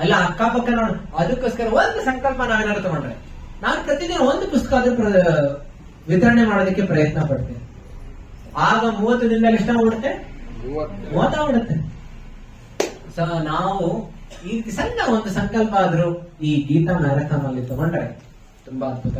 ಅಲ್ಲ, ಅಕ್ಕಪಕ್ಕ ನೋಡು. ಅದಕ್ಕೋಸ್ಕರ ಒಂದು ಸಂಕಲ್ಪ ನಾವೇನಾದ್ರು ತಗೊಂಡ್ರೆ, ನಾನು ಪ್ರತಿದಿನ ಒಂದು ಪುಸ್ತಕ ಆದ್ರೂ ವಿತರಣೆ ಮಾಡೋದಕ್ಕೆ ಪ್ರಯತ್ನ ಪಡ್ತೇನೆ. ಆಗ 30 ದಿನದಲ್ಲಿ ಎಷ್ಟಾಗ್ಬಿಡುತ್ತೆ? 30 ಆಗ್ಬಿಡುತ್ತೆ. ಸೊ ನಾವು ಈ ರೀತಿ ಸಣ್ಣ ಒಂದು ಸಂಕಲ್ಪ ಆದ್ರೂ ಈ ಗೀತಾ ಮ್ಯಾರಥಾನ್ ಅಲ್ಲಿ ತಗೊಂಡ್ರೆ ತುಂಬಾ ಅದ್ಭುತ.